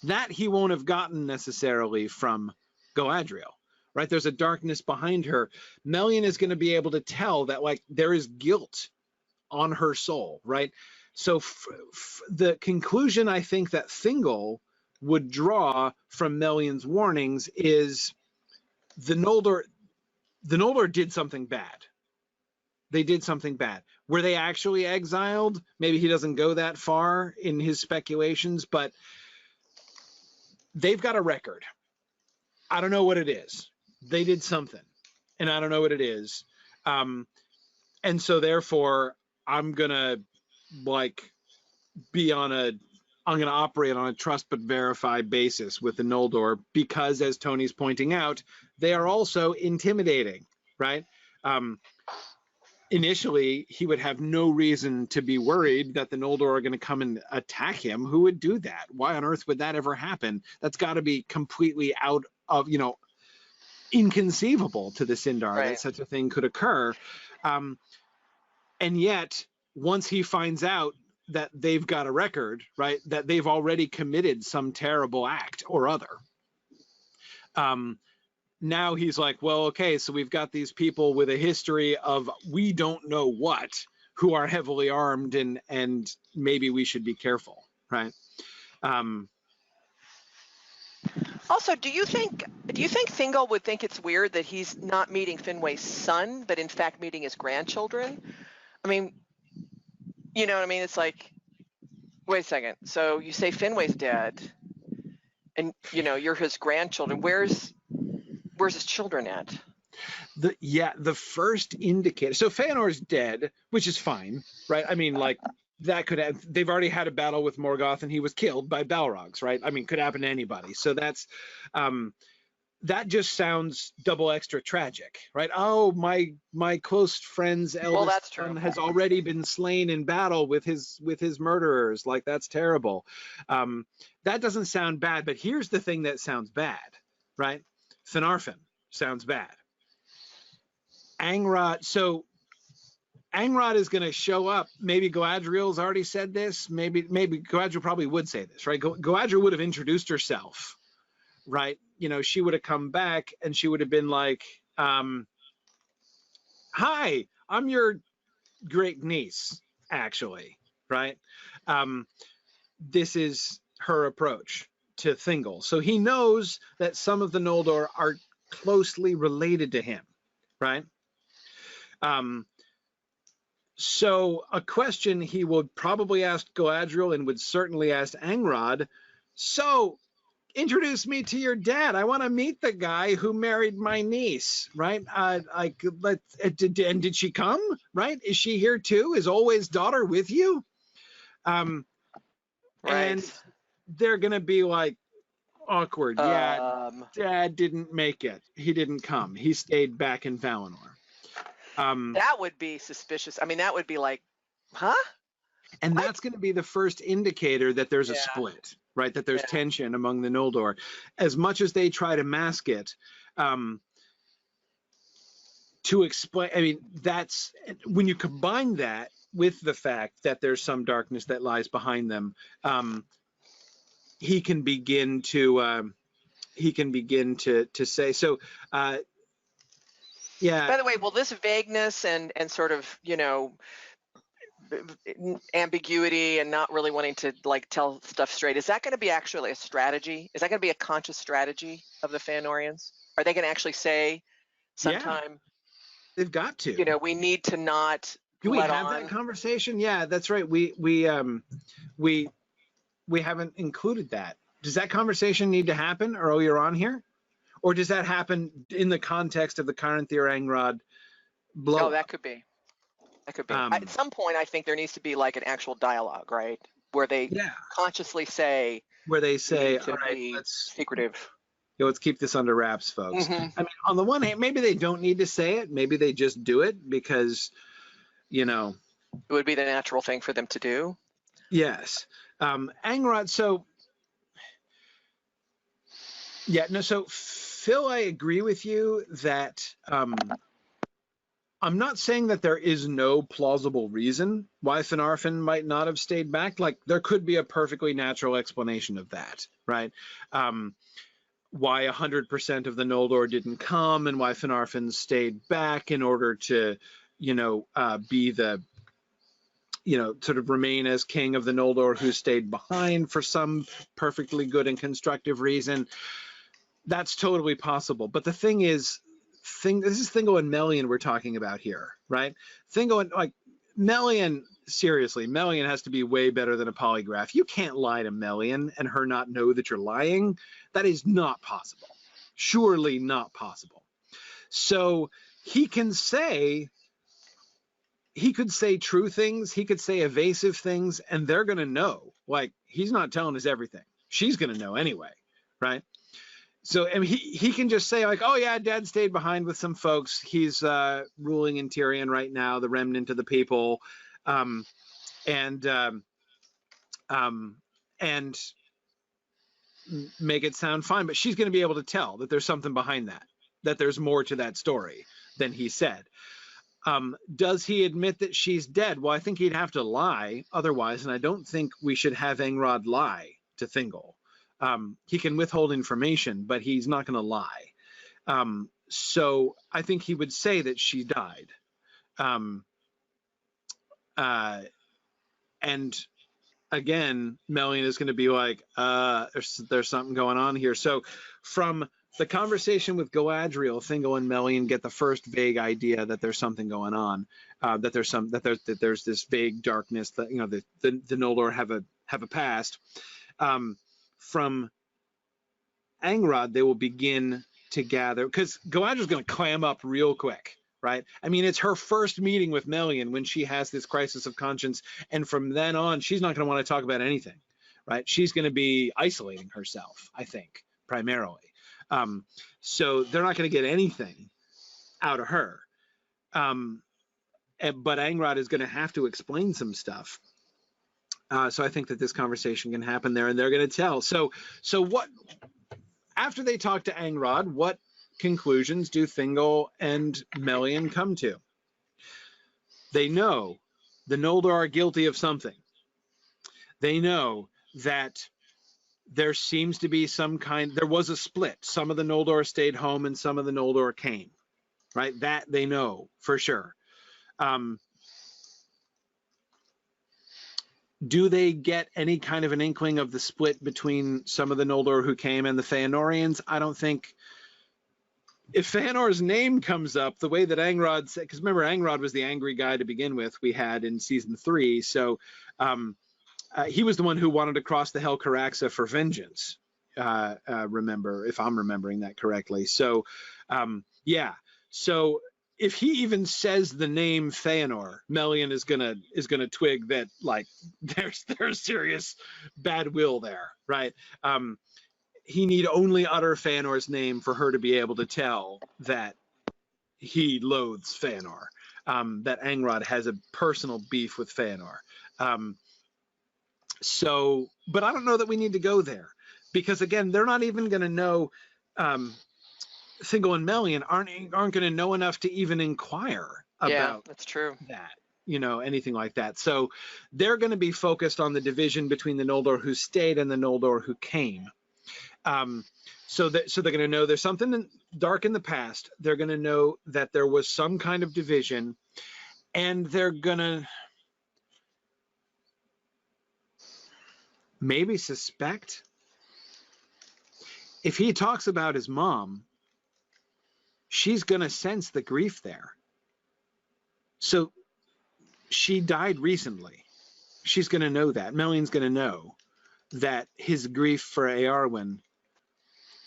That he won't have gotten necessarily from Galadriel, right? There's a darkness behind her. Melian is going to be able to tell that, like, there is guilt on her soul, right? So the conclusion I think that Thingol would draw from Melian's warnings is the Noldor did something bad. They did something bad. Were they actually exiled? Maybe he doesn't go that far in his speculations, but they've got a record. I don't know what it is. They did something, and I don't know what it is. And so therefore, I'm gonna operate on a trust but verify basis with the Noldor, because, as Tony's pointing out, they are also intimidating, right? Initially, he would have no reason to be worried that the Noldor are going to come and attack him. Who would do that? Why on earth would that ever happen? That's got to be completely out of, inconceivable to the Sindar that such a thing could occur. And yet, once he finds out that they've got a record, right, that they've already committed some terrible act or other, now he's like, well, okay, so we've got these people with a history of we don't know what, who are heavily armed, and maybe we should be careful, right? Also, do you think Thingol would think it's weird that he's not meeting Finway's son, but in fact meeting his grandchildren? I mean, you know what I mean? It's like, wait a second. So you say Finway's dead, and you're his grandchildren. Where's his children at? The first indicator. So Feanor's dead, which is fine, right? I mean, like, that could have. They've already had a battle with Morgoth, and he was killed by Balrogs, right? I mean, could happen to anybody. So that's that just sounds double extra tragic, right? Oh, my close friend's eldest son has already been slain in battle with his murderers. Like, that's terrible. That doesn't sound bad, but here's the thing that sounds bad, right? Finarfin sounds bad. Angrod, so Angrod is going to show up. Maybe Galadriel's already said this. Maybe Galadriel probably would say this, right? Galadriel would have introduced herself, right? She would have come back and she would have been like, hi, I'm your great niece, actually, right? This is her approach to Thingol. So he knows that some of the Noldor are closely related to him, right? So a question he would probably ask Galadriel and would certainly ask Angrod, so introduce me to your dad. I want to meet the guy who married my niece, right? Did she come, right? Is she here too? Is Olwe's daughter with you? Right. And they're going to be like, awkward. Yeah, Dad didn't make it. He didn't come. He stayed back in Valinor. That would be suspicious. I mean, that would be like, huh? And that's going to be the first indicator that there's a split, right? That there's tension among the Noldor. As much as they try to mask it, to explain, I mean, that's when you combine that with the fact that there's some darkness that lies behind them, he can begin to say, so, yeah. By the way, will this vagueness and sort of, ambiguity and not really wanting to like tell stuff straight, is that going to be actually a strategy? Is that going to be a conscious strategy of the Fëanorians? Are they going to actually say sometime? Yeah, they've got to. We need to not. Do we have that conversation? Yeah, that's right. We haven't included that. Does that conversation need to happen earlier on here? Or does that happen in the context of the Caranthir Angrod blow? Oh, that could be. That could be. At some point, I think there needs to be like an actual dialogue, right? Where they consciously say. Where they say, all right, let's secretive. Let's keep this under wraps, folks. I mean, on the one hand, maybe they don't need to say it. Maybe they just do it because, it would be the natural thing for them to do. Yes. Angrod, so. Yeah, no, so Phil, I agree with you that I'm not saying that there is no plausible reason why Finarfin might not have stayed back. Like, there could be a perfectly natural explanation of that, right? Why 100% of the Noldor didn't come and why Finarfin stayed back in order to, be the, sort of remain as king of the Noldor who stayed behind for some perfectly good and constructive reason. That's totally possible. But the thing is, this is Thingol and Melian we're talking about here, right? Thingol and Melian, seriously, Melian has to be way better than a polygraph. You can't lie to Melian and her not know that you're lying. That is not possible. Surely not possible. So he could say true things, he could say evasive things, and they're going to know. Like, he's not telling us everything. She's going to know anyway, right? So I mean, he can just say like, oh yeah, Dad stayed behind with some folks. He's ruling in Tyrion right now, the remnant of the people, and make it sound fine. But she's going to be able to tell that there's something behind that, that there's more to that story than he said. Does he admit that she's dead? Well, I think he'd have to lie otherwise, and I don't think we should have Angrod lie to Thingol. He can withhold information, but he's not going to lie. So I think he would say that she died. And again, Melian is going to be like, there's something going on here. So from the conversation with Galadriel, Thingol and Melian get the first vague idea that there's something going on, that there's this vague darkness, that, you know, the Noldor have a past. From Angrod, they will begin to gather, because Galadriel's going to clam up real quick, right? I mean, it's her first meeting with Melian when she has this crisis of conscience, and from then on, she's not going to want to talk about anything, right? She's going to be isolating herself, I think, primarily. So they're not going to get anything out of her. But Angrod is going to have to explain some stuff. So I think that this conversation can happen there, and they're going to tell. So what, after they talk to Angrod, what conclusions do Thingol and Melian come to? They know the Noldor are guilty of something. They know that there seems to be there was a split. Some of the Noldor stayed home and some of the Noldor came, right? That they know for sure. Do they get any kind of an inkling of the split between some of the Noldor who came and the Feanorians? I don't think. If Feanor's name comes up, the way that Angrod said, because remember, Angrod was the angry guy to begin with, we had in season 3. So he was the one who wanted to cross the Helcaraxa for vengeance, remember, if I'm remembering that correctly. So, yeah. So if he even says the name Feanor, Melian is gonna twig that, like, there's serious bad will there, right? He need only utter Feanor's name for her to be able to tell that he loathes Feanor, that Angrod has a personal beef with Feanor. So, but I don't know that we need to go there, because again, they're not even going to know. Thingol and Melian aren't going to know enough to even inquire about that's true. that, you know, anything like that. So they're going to be focused on the division between the Noldor who stayed and the Noldor who came. So they're going to know there's something dark in the past. They're going to know that there was some kind of division, and they're going to maybe suspect. If he talks about his mom, she's going to sense the grief there. So she died recently. She's going to know that. Melian's going to know that his grief for Eowyn,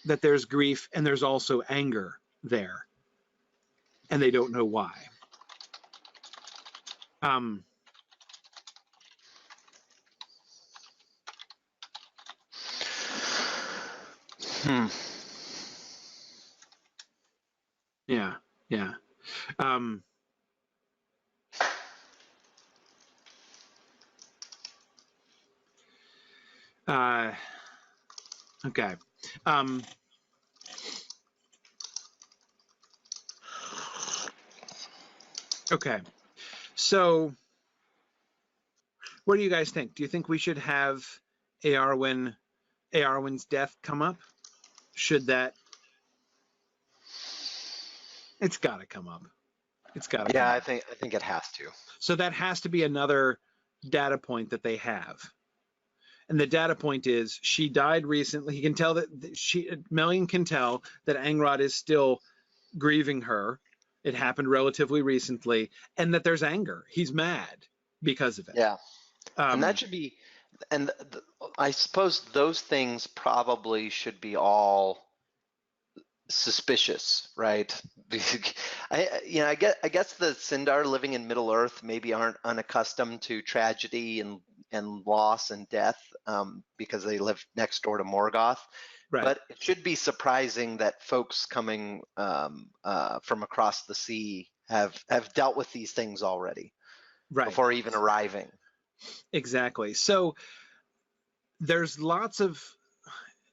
that there's grief and there's also anger there. And they don't know why. Yeah, yeah. Okay. Okay. So, what do you guys think? Do you think we should have Eowyn's death come up? Should that? It's got to come up. It's got to. Yeah, I think it has to. So that has to be another data point that they have. And the data point is she died recently. He can tell that Melian can tell that Angrod is still grieving her, It happened relatively recently, and that there's anger. He's mad because of it. Yeah. And that should be, and I suppose those things probably should be all suspicious, right? I guess the Sindar living in Middle Earth maybe aren't unaccustomed to tragedy and loss and death, because they live next door to Morgoth. Right. But it should be surprising that folks coming from across the sea have dealt with these things already, right, before even arriving. Exactly. So there's lots of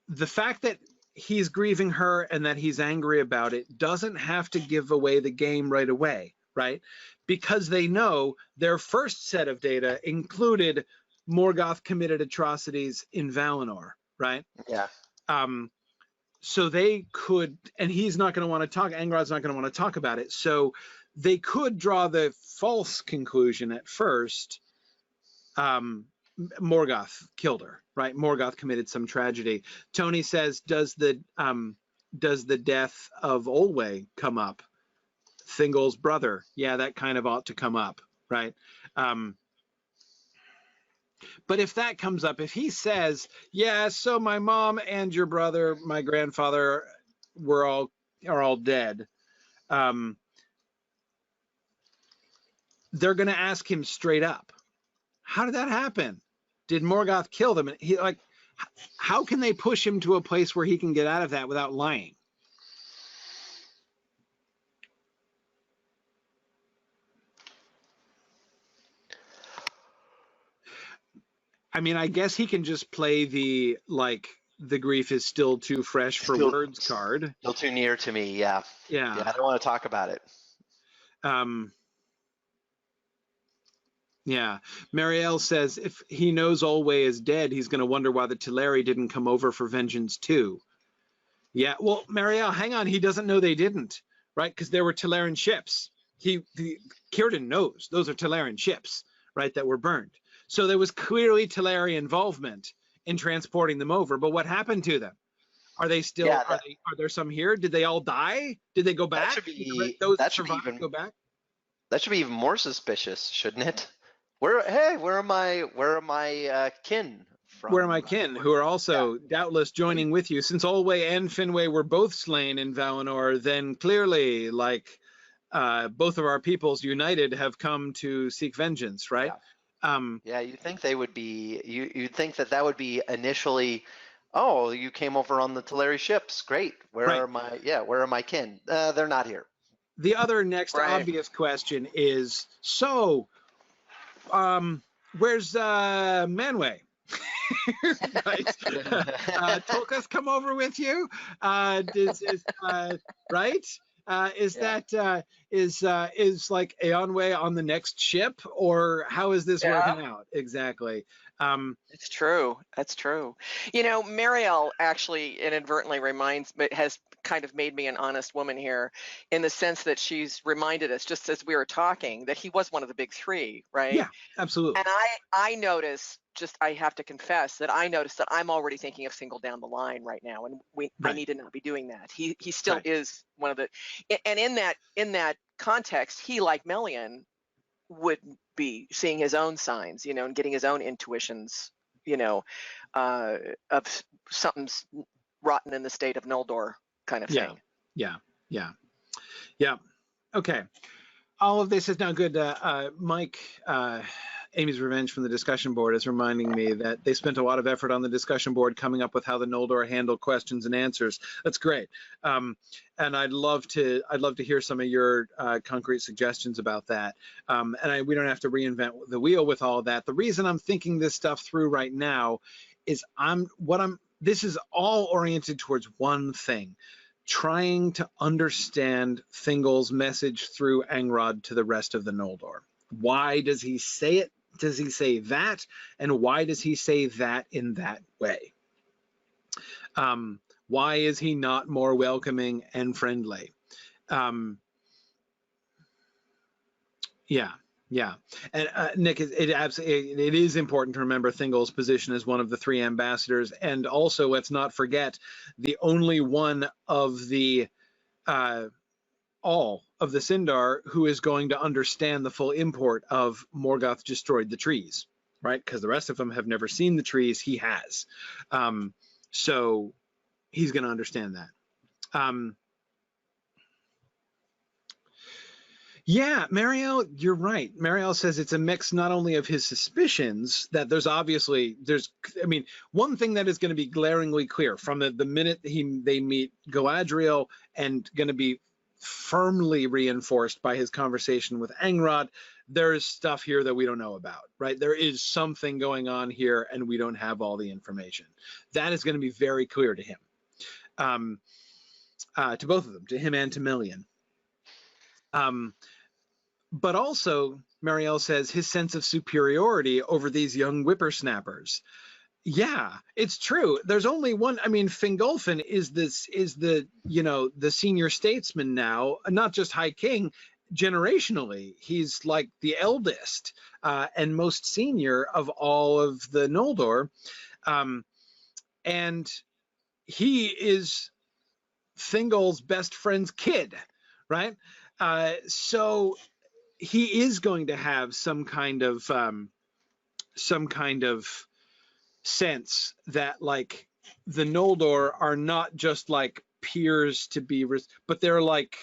the fact that he's grieving her and that he's angry about it doesn't have to give away the game right away, right? Because they know their first set of data included Morgoth committed atrocities in Valinor, right? Yeah. So they could, and he's not going to want to talk, Angrod's not going to want to talk about it. So they could draw the false conclusion at first, Morgoth killed her, right? Morgoth committed some tragedy. Tony says, does the death of Olwe come up? Thingol's brother. Yeah, that kind of ought to come up, right? But if that comes up, if he says, yeah, so my mom and your brother, my grandfather, are all dead, they're going to ask him straight up, how did that happen? Did Morgoth kill them? And he, like, how can they push him to a place where he can get out of that without lying? I mean, I guess he can just play the, like, the grief is still too fresh for words card. Still too near to me, yeah. Yeah. I don't want to talk about it. Yeah. Marielle says, if he knows Olwe is dead, he's going to wonder why the Teleri didn't come over for vengeance too. Yeah, well, Marielle, hang on. He doesn't know they didn't, right? Because there were Teleran ships. Círdan knows those are Teleran ships, right, that were burned. So there was clearly Teleri involvement in transporting them over. But what happened to them? Are they still? Yeah, are there some here? Did they all die? Did they go back? That should be. That should be even go back. That should be even more suspicious, shouldn't it? Where are my kin from? Where are my kin, who are also doubtless joining with you? Since Olwe and Finwë were both slain in Valinor, then clearly, like, both of our peoples united have come to seek vengeance, right? Yeah, you'd think they would be. You'd think that would be initially. Oh, you came over on the Teleri ships. Great. Where are my kin? They're not here. The other next obvious question is, so, where's Manwë? Right. Tolka's come over with you? Right? Is like Eonwë on the next ship, or how is this working out exactly? It's true. That's true. You know, Marielle actually inadvertently has kind of made me an honest woman here, in the sense that she's reminded us, just as we were talking, that he was one of the big three, right? Yeah, absolutely. And I notice, I have to confess that I noticed that I'm already thinking of Single down the line right now, and I need to not be doing that. He still is one of the, and in that context, he, like Melian, would be seeing his own signs, you know, and getting his own intuitions, you know, of something's rotten in the state of Noldor kind of thing. Yeah. Okay. All of this is now good. Mike, Amy's Revenge from the discussion board is reminding me that they spent a lot of effort on the discussion board coming up with how the Noldor handle questions and answers. That's great. And I'd love to hear some of your concrete suggestions about that. We don't have to reinvent the wheel with all of that. The reason I'm thinking this stuff through right now is this is all oriented towards one thing: trying to understand Thingol's message through Angrod to the rest of the Noldor. Why does he say it? Does he say that? And why does he say that in that way? Why is he not more welcoming and friendly? Yeah. And Nick, it is important to remember Thingol's position as one of the three ambassadors, and also let's not forget the only one of the all of the Sindar who is going to understand the full import of Morgoth destroyed the trees, right? Because the rest of them have never seen the trees. He has. So he's going to understand that. Yeah, Marielle, you're right. Marielle says it's a mix not only of his suspicions, that I mean, one thing that is going to be glaringly clear from the minute they meet Galadriel, and going to be firmly reinforced by his conversation with Angrod, there is stuff here that we don't know about, right? There is something going on here and we don't have all the information. That is going to be very clear to him, to both of them, to him and to Million. But also, Marielle says, his sense of superiority over these young whippersnappers. Yeah, it's true. There's only one. I mean, Fingolfin is the senior statesman now, not just High King. Generationally, he's like the eldest and most senior of all of the Noldor, and he is Thingol's best friend's kid, right? So he is going to have some kind of sense that, like, the Noldor are not just like peers to be, but they're like,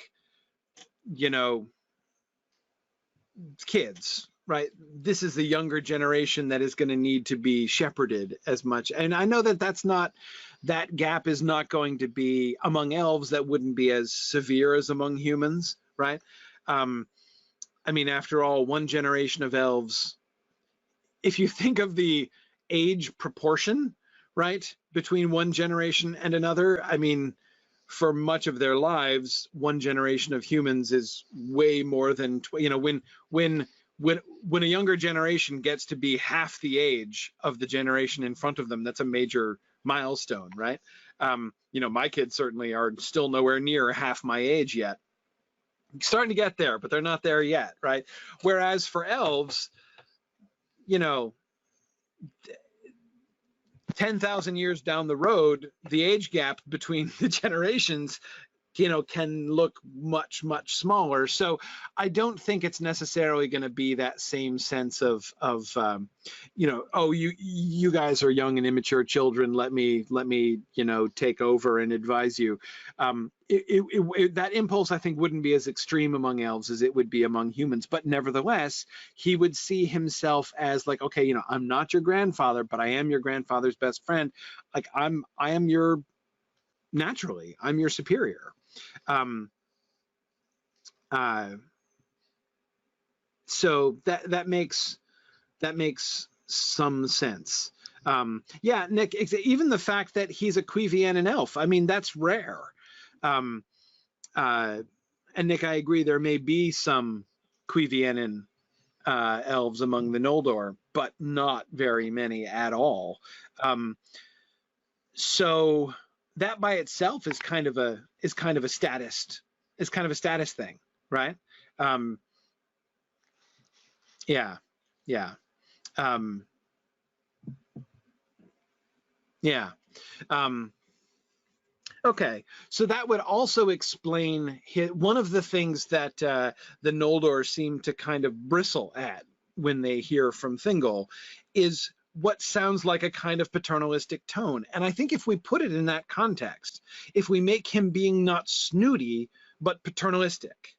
kids, right? This is the younger generation that is going to need to be shepherded as much. And I know that gap is not going to be among elves. That wouldn't be as severe as among humans, right? I mean, after all, one generation of elves, if you think of the age proportion, right, between one generation and another, I mean, for much of their lives, one generation of humans is way more than, when a younger generation gets to be half the age of the generation in front of them, that's a major milestone, right? My kids certainly are still nowhere near half my age yet. Starting to get there, but they're not there yet, right? Whereas for elves, 10,000 years down the road, the age gap between the generations, can look much, much smaller. So I don't think it's necessarily going to be that same sense of oh, you guys are young and immature children. Let me take over and advise you. That impulse, I think, wouldn't be as extreme among elves as it would be among humans. But nevertheless, he would see himself as like, okay, I'm not your grandfather, but I am your grandfather's best friend. Like I'm your superior. So that makes some sense. Yeah, Nick, even the fact that he's a Quevianan elf, I mean, that's rare. And Nick, I agree, there may be some Quevianan elves among the Noldor, but not very many at all. So that by itself is kind of a status thing, right? Yeah. Okay, so that would also explain one of the things that the Noldor seem to kind of bristle at when they hear from Thingol is what sounds like a kind of paternalistic tone. And I think if we put it in that context, if we make him being not snooty, but paternalistic,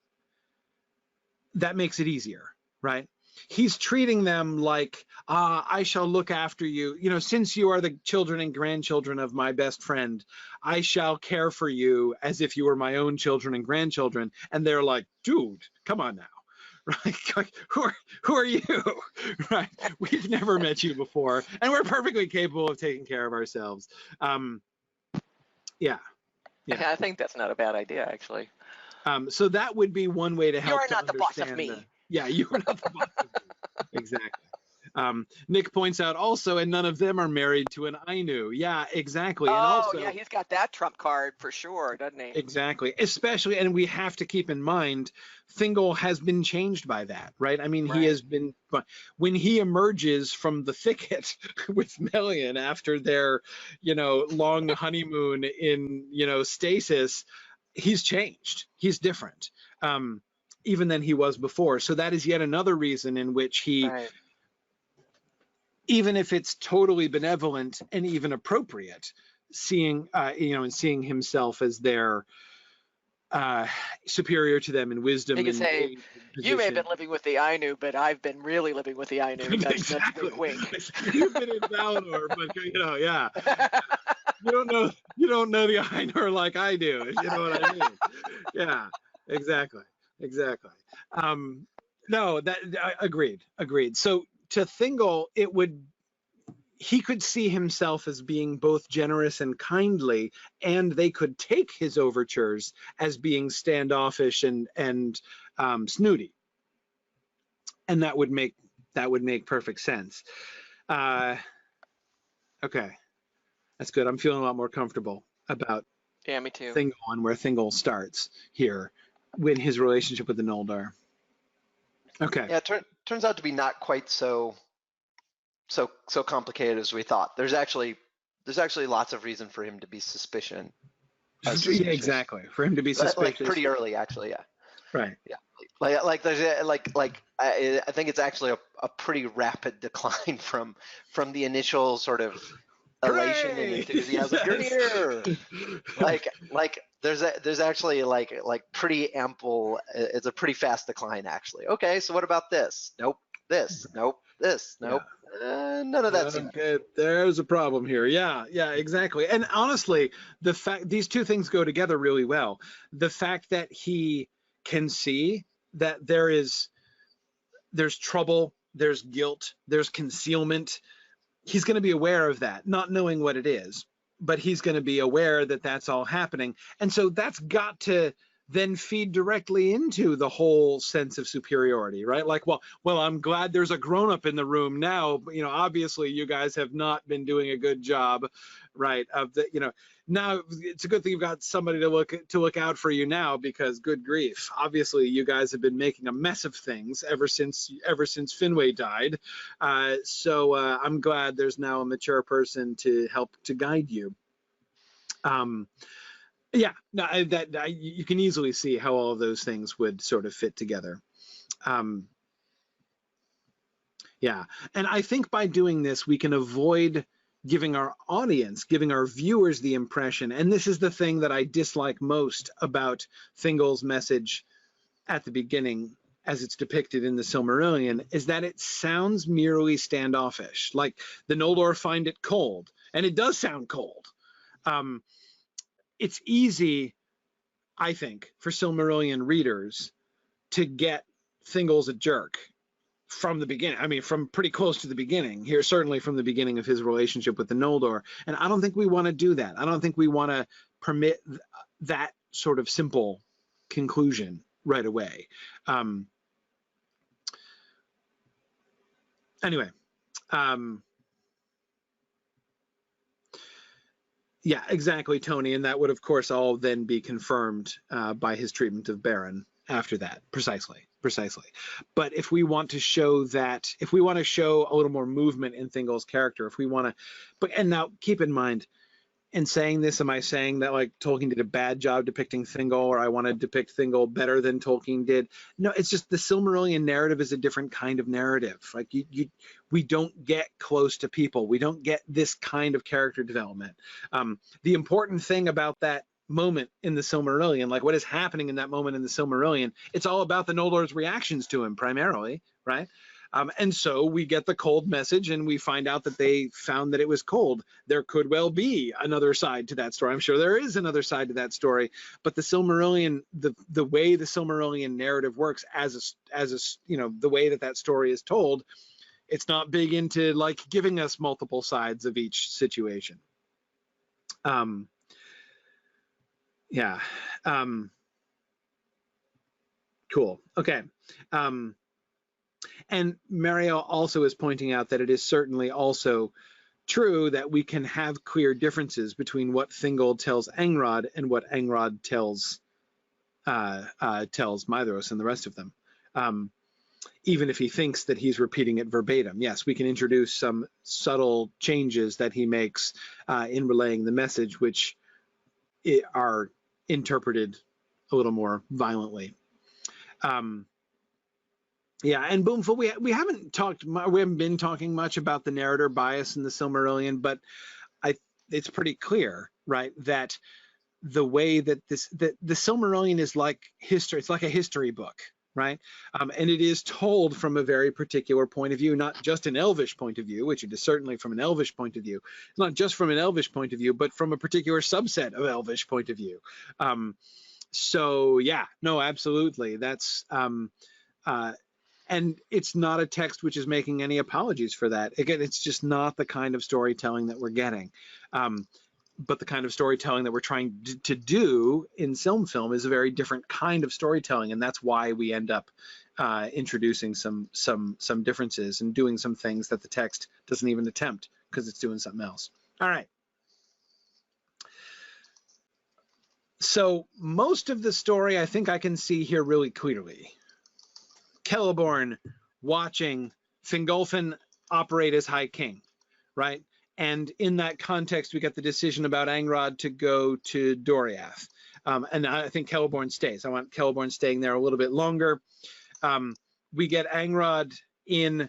that makes it easier, right? He's treating them like, I shall look after you. Since you are the children and grandchildren of my best friend, I shall care for you as if you were my own children and grandchildren. And they're like, dude, come on now. Right? Like, who are you? Right? We've never met you before, and we're perfectly capable of taking care of ourselves. Yeah. I think that's not a bad idea, actually. So that would be one way to help. You're not the boss of me. Yeah, you are not the boss of me. Exactly. Nick points out also, and none of them are married to an Ainu. Yeah, exactly. Oh, and also, yeah, he's got that trump card for sure, doesn't he? Exactly. Especially, and we have to keep in mind, Thingol has been changed by that, right? I mean, Right. He has been, when he emerges from the thicket with Melian after their, long honeymoon in, stasis, he's changed. He's different. even than he was before. So that is yet another reason in which he, Right. even if it's totally benevolent and even appropriate, seeing, and seeing himself as their superior to them in wisdom. He could and say, "You may have been position. living with the Ainu, but I've been really living with the Ainu." That's a big wink. You've been in Valinor, but yeah. You don't know the Ainur like I do. You know what I mean? Yeah, exactly. No, agreed. So to Thingol, he could see himself as being both generous and kindly, and they could take his overtures as being standoffish and snooty, and that would make perfect sense. Okay, that's good. I'm feeling a lot more comfortable about Yeah, me too. Thingol and where Thingol starts here with his relationship with the Noldor. Okay. Yeah, turns out to be not quite so complicated as we thought. There's actually lots of reason for him to be suspicious. Yeah, exactly. For him to be suspicious. Like pretty early, actually. Yeah. Right. Yeah. Like there's I think it's actually a pretty rapid decline from the initial sort of elation and enthusiasm. You're here. Like there's actually like pretty ample. It's a pretty fast decline, actually. Okay, so what about this? Nope. This. Nope. This. Nope. None of that seems. Okay, there's a problem here. Yeah, exactly. And honestly, the fact these two things go together really well. The fact that he can see that there's trouble, there's guilt, there's concealment. He's going to be aware of that, not knowing what it is, but he's going to be aware that that's all happening. And so that's got to then feed directly into the whole sense of superiority, right? Like, well, I'm glad there's a grown-up in the room now. Obviously you guys have not been doing a good job, right? Now it's a good thing you've got somebody to look out for you now, because good grief, obviously you guys have been making a mess of things ever since Finwë died. So I'm glad there's now a mature person to help to guide you. Yeah, no, you can easily see how all of those things would sort of fit together. Yeah, and I think by doing this, we can avoid giving our audience, giving our viewers the impression, and this is the thing that I dislike most about Thingol's message at the beginning, as it's depicted in the Silmarillion, is that it sounds merely standoffish, like the Noldor find it cold, and it does sound cold. It's easy, I think, for Silmarillion readers to get Thingol's a jerk from the beginning. I mean, from pretty close to the beginning here, certainly from the beginning of his relationship with the Noldor. And I don't think we want to do that. I don't think we want to permit that sort of simple conclusion right away. Anyway. Yeah, exactly, Tony. And that would, of course, all then be confirmed by his treatment of Beren after that. Precisely. But if we want to show that, if we want to show a little more movement in Thingol's character, if we want to, and now keep in mind, in saying this, am I saying that like Tolkien did a bad job depicting Thingol, or I want to depict Thingol better than Tolkien did? No, it's just the Silmarillion narrative is a different kind of narrative. Like we don't get close to people. We don't get this kind of character development. The important thing about that moment in the Silmarillion, like what is happening in that moment in the Silmarillion, it's all about the Noldor's reactions to him primarily, right? And so we get the cold message and we find out that they found that it was cold. There could well be another side to that story. I'm sure there is another side to that story, but the Silmarillion, the way the Silmarillion narrative works as the way that story is told, it's not big into like giving us multiple sides of each situation. Yeah. Cool. Okay. And Mario also is pointing out that it is certainly also true that we can have clear differences between what Thingol tells Angrod and what Angrod tells Maedhros and the rest of them. Even if he thinks that he's repeating it verbatim. Yes, we can introduce some subtle changes that he makes in relaying the message, which are interpreted a little more violently. Yeah, and Boomful, we haven't been talking much about the narrator bias in the Silmarillion, but it's pretty clear, right, that the way that the Silmarillion is like history. It's like a history book, right? And it is told from a very particular point of view, not just an Elvish point of view, which it is certainly from an Elvish point of view. It's not just from an Elvish point of view, but from a particular subset of Elvish point of view. So yeah, no, absolutely. That's and it's not a text which is making any apologies for that. Again, it's just not the kind of storytelling that we're getting. But the kind of storytelling that we're trying to do in film is a very different kind of storytelling, and that's why we end up introducing some differences and doing some things that the text doesn't even attempt because it's doing something else. All right. So most of the story I think I can see here really clearly. Celeborn watching Fingolfin operate as High King, right? And in that context, we get the decision about Angrod to go to Doriath. And I think Celeborn stays. I want Celeborn staying there a little bit longer. We get Angrod in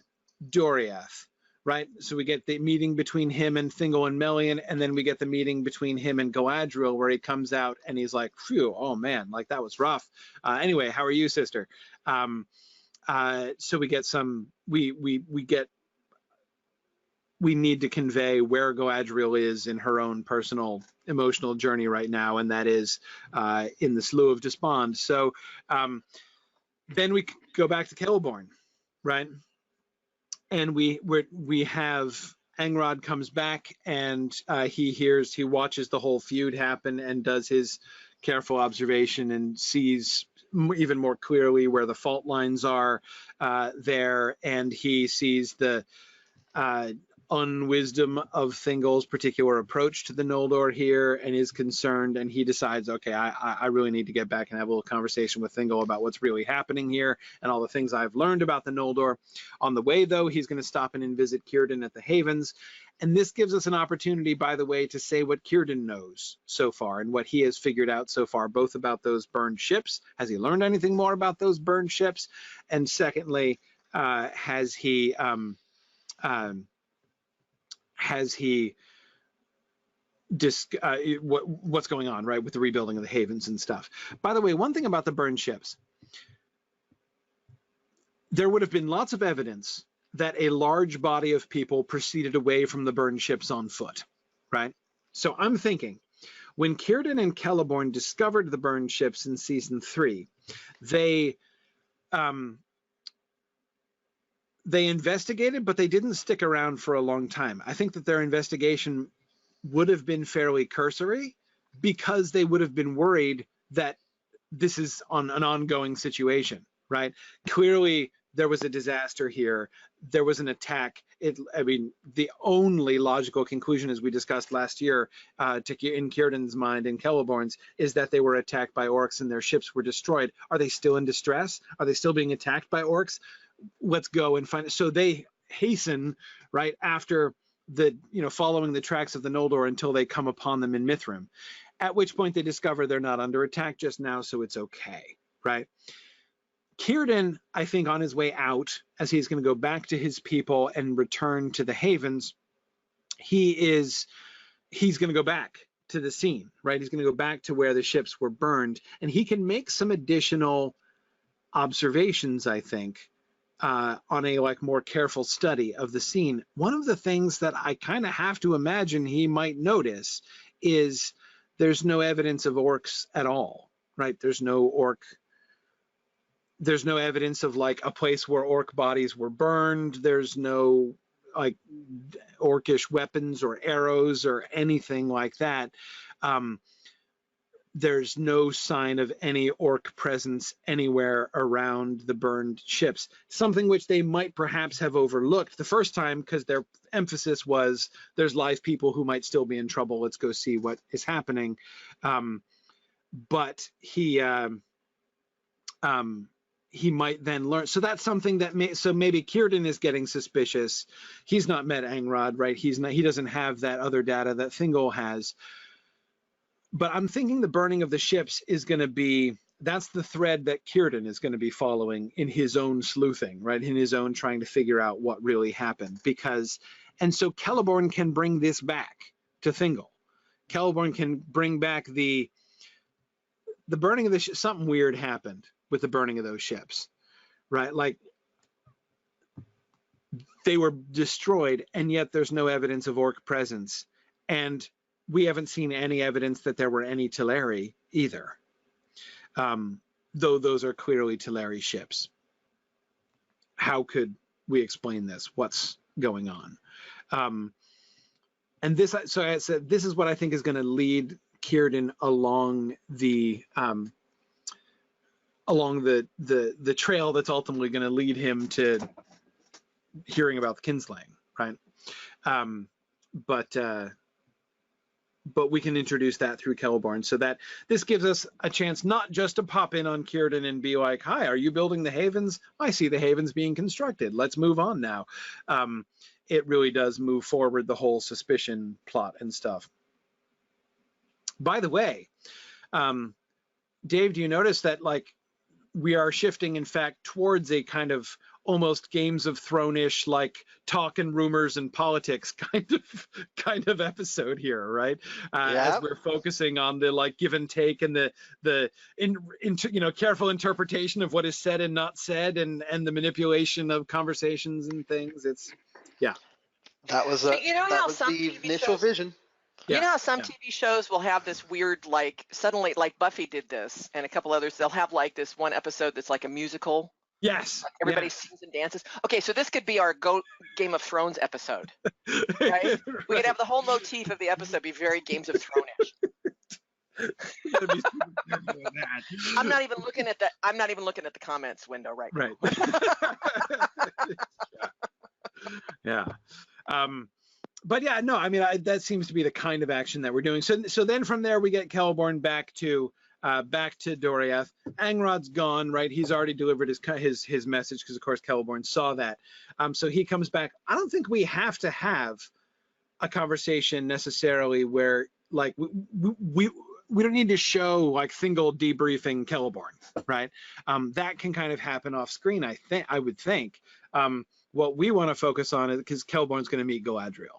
Doriath, right? So we get the meeting between him and Thingol and Melian, and then we get the meeting between him and Galadriel, where he comes out and he's like, phew, oh man, like that was rough. Anyway, how are you, sister? So we get some, we need to convey where Galadriel is in her own personal emotional journey right now, and that is in the Slough of Despond. So then we go back to Celeborn, right? And we have Angrod comes back, and he watches the whole feud happen and does his careful observation and sees even more clearly where the fault lines are there, and he sees the unwisdom of Thingol's particular approach to the Noldor here, and is concerned, and he decides, okay, I really need to get back and have a little conversation with Thingol about what's really happening here and all the things I've learned about the Noldor. On the way, though, he's going to stop in and visit Círdan at the Havens, and this gives us an opportunity, by the way, to say what Círdan knows so far and what he has figured out so far, both about those burned ships. Has he learned anything more about those burned ships? And secondly, has he what's going on, right, with the rebuilding of the Havens and stuff. By the way, one thing about the burned ships, there would have been lots of evidence that a large body of people proceeded away from the burned ships on foot, right? So I'm thinking, when Círdan and Celeborn discovered the burned ships in season 3, they investigated, but they didn't stick around for a long time. I think that their investigation would have been fairly cursory because they would have been worried that this is an ongoing situation, right? Clearly, there was a disaster here. There was an attack. I mean, the only logical conclusion, as we discussed last year, in Círdan's mind and Celeborn's, is that they were attacked by orcs and their ships were destroyed. Are they still in distress? Are they still being attacked by orcs? Let's go and find it. So they hasten right after following the tracks of the Noldor until they come upon them in Mithrim, at which point they discover they're not under attack just now, so it's okay, right? Círdan, I think, on his way out, as he's going to go back to his people and return to the Havens, he's going to go back to the scene, right? He's going to go back to where the ships were burned, and he can make some additional observations, I think, on a more careful study of the scene. One of the things that I kind of have to imagine he might notice is there's no evidence of orcs at all, right? There's no evidence of a place where orc bodies were burned. There's no orcish weapons or arrows or anything like that. There's no sign of any orc presence anywhere around the burned ships, something which they might perhaps have overlooked the first time because their emphasis was there's live people who might still be in trouble. Let's go see what is happening. But he might then learn. So that's something that so maybe Círdan is getting suspicious. He's not met Angrod, right? He doesn't have that other data that Thingol has. But I'm thinking the burning of the ships is going to be that's the thread that Círdan is going to be following in his own sleuthing, right? In his own trying to figure out what really happened. And so Celeborn can bring this back to Thingol. Celeborn can bring back the burning of the something weird happened with the burning of those ships, right? Like they were destroyed, and yet there's no evidence of orc presence, and we haven't seen any evidence that there were any Teleri either, though those are clearly Teleri ships. How could we explain this? What's going on? And this, so I said, this is what I think is going to lead Círdan along the trail that's ultimately going to lead him to hearing about the kinslaying, right? But we can introduce that through Celeborn, so that this gives us a chance not just to pop in on Círdan and be like, hi, are you building the havens? I see the havens being constructed. Let's move on now. It really does move forward the whole suspicion plot and stuff. By the way, Dave, do you notice that like we are shifting, in fact, towards a kind of almost Games of Thrones-ish, like talk and rumors and politics kind of episode here, right? As we're focusing on the like give and take and the careful interpretation of what is said and not said, and the manipulation of conversations and things. It's that was the initial vision. You know how some TV shows will have this weird, like, suddenly, like Buffy did this, and a couple others, they'll have like this one episode that's like a musical. Yes. Like everybody sings and dances. Okay, so this could be our Game of Thrones episode, right? We could have the whole motif of the episode be very Games of Thrones-ish. I'm not even looking at the comments window right now. Yeah. But yeah, no, I mean, that seems to be the kind of action that we're doing. So then from there we get Celeborn back to Doriath. Angrod's gone, right? He's already delivered his message, because of course Celeborn saw that. So he comes back. I don't think we have to have a conversation necessarily where like we don't need to show like Thingol debriefing Celeborn, right? That can kind of happen off screen, I would think. What we want to focus on is because Celeborn's going to meet Galadriel.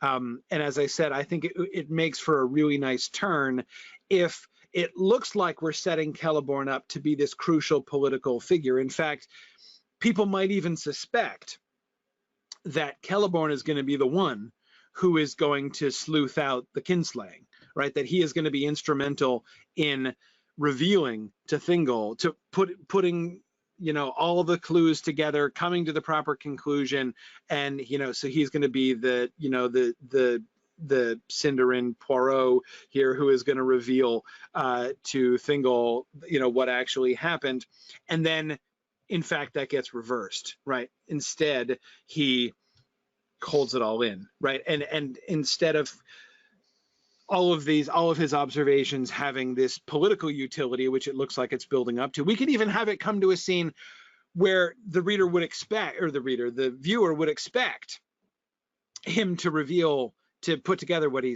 And as I said, I think it makes for a really nice turn if it looks like we're setting Celeborn up to be this crucial political figure. In fact, people might even suspect that Celeborn is going to be the one who is going to sleuth out the kinslaying, right? That he is going to be instrumental in revealing to Thingol, to putting all of the clues together, coming to the proper conclusion, and so he's going to be the Sindarin Poirot here, who is going to reveal to Thingol what actually happened. And then in fact that gets reversed, right? Instead he holds it all in, right? And instead of all of his observations having this political utility, which it looks like it's building up to, we could even have it come to a scene where the reader would expect, or the viewer would expect him to reveal, to put together what he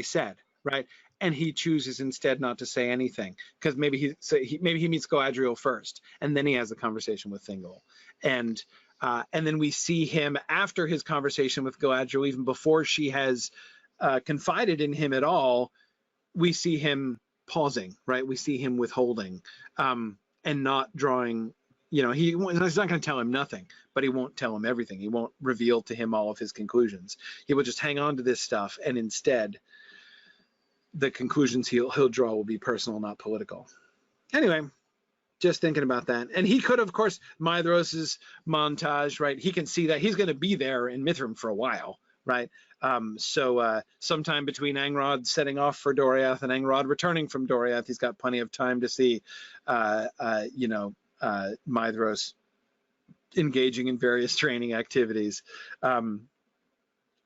said, right? And he chooses instead not to say anything, because maybe he meets Galadriel first, and then he has a conversation with Thingol, and then we see him after his conversation with Galadriel, even before she has confided in him at all. We see him pausing, right? We see him withholding, and not drawing. He's not going to tell him nothing, but he won't tell him everything. He won't reveal to him all of his conclusions. He will just hang on to this stuff, and instead, the conclusions he'll draw will be personal, not political. Anyway, just thinking about that. And he could, of course, Maedhros's montage, right? He can see that he's going to be there in Mithrin for a while, right? So sometime between Angrod setting off for Doriath and Angrod returning from Doriath, he's got plenty of time to see, Maedhros engaging in various training activities. And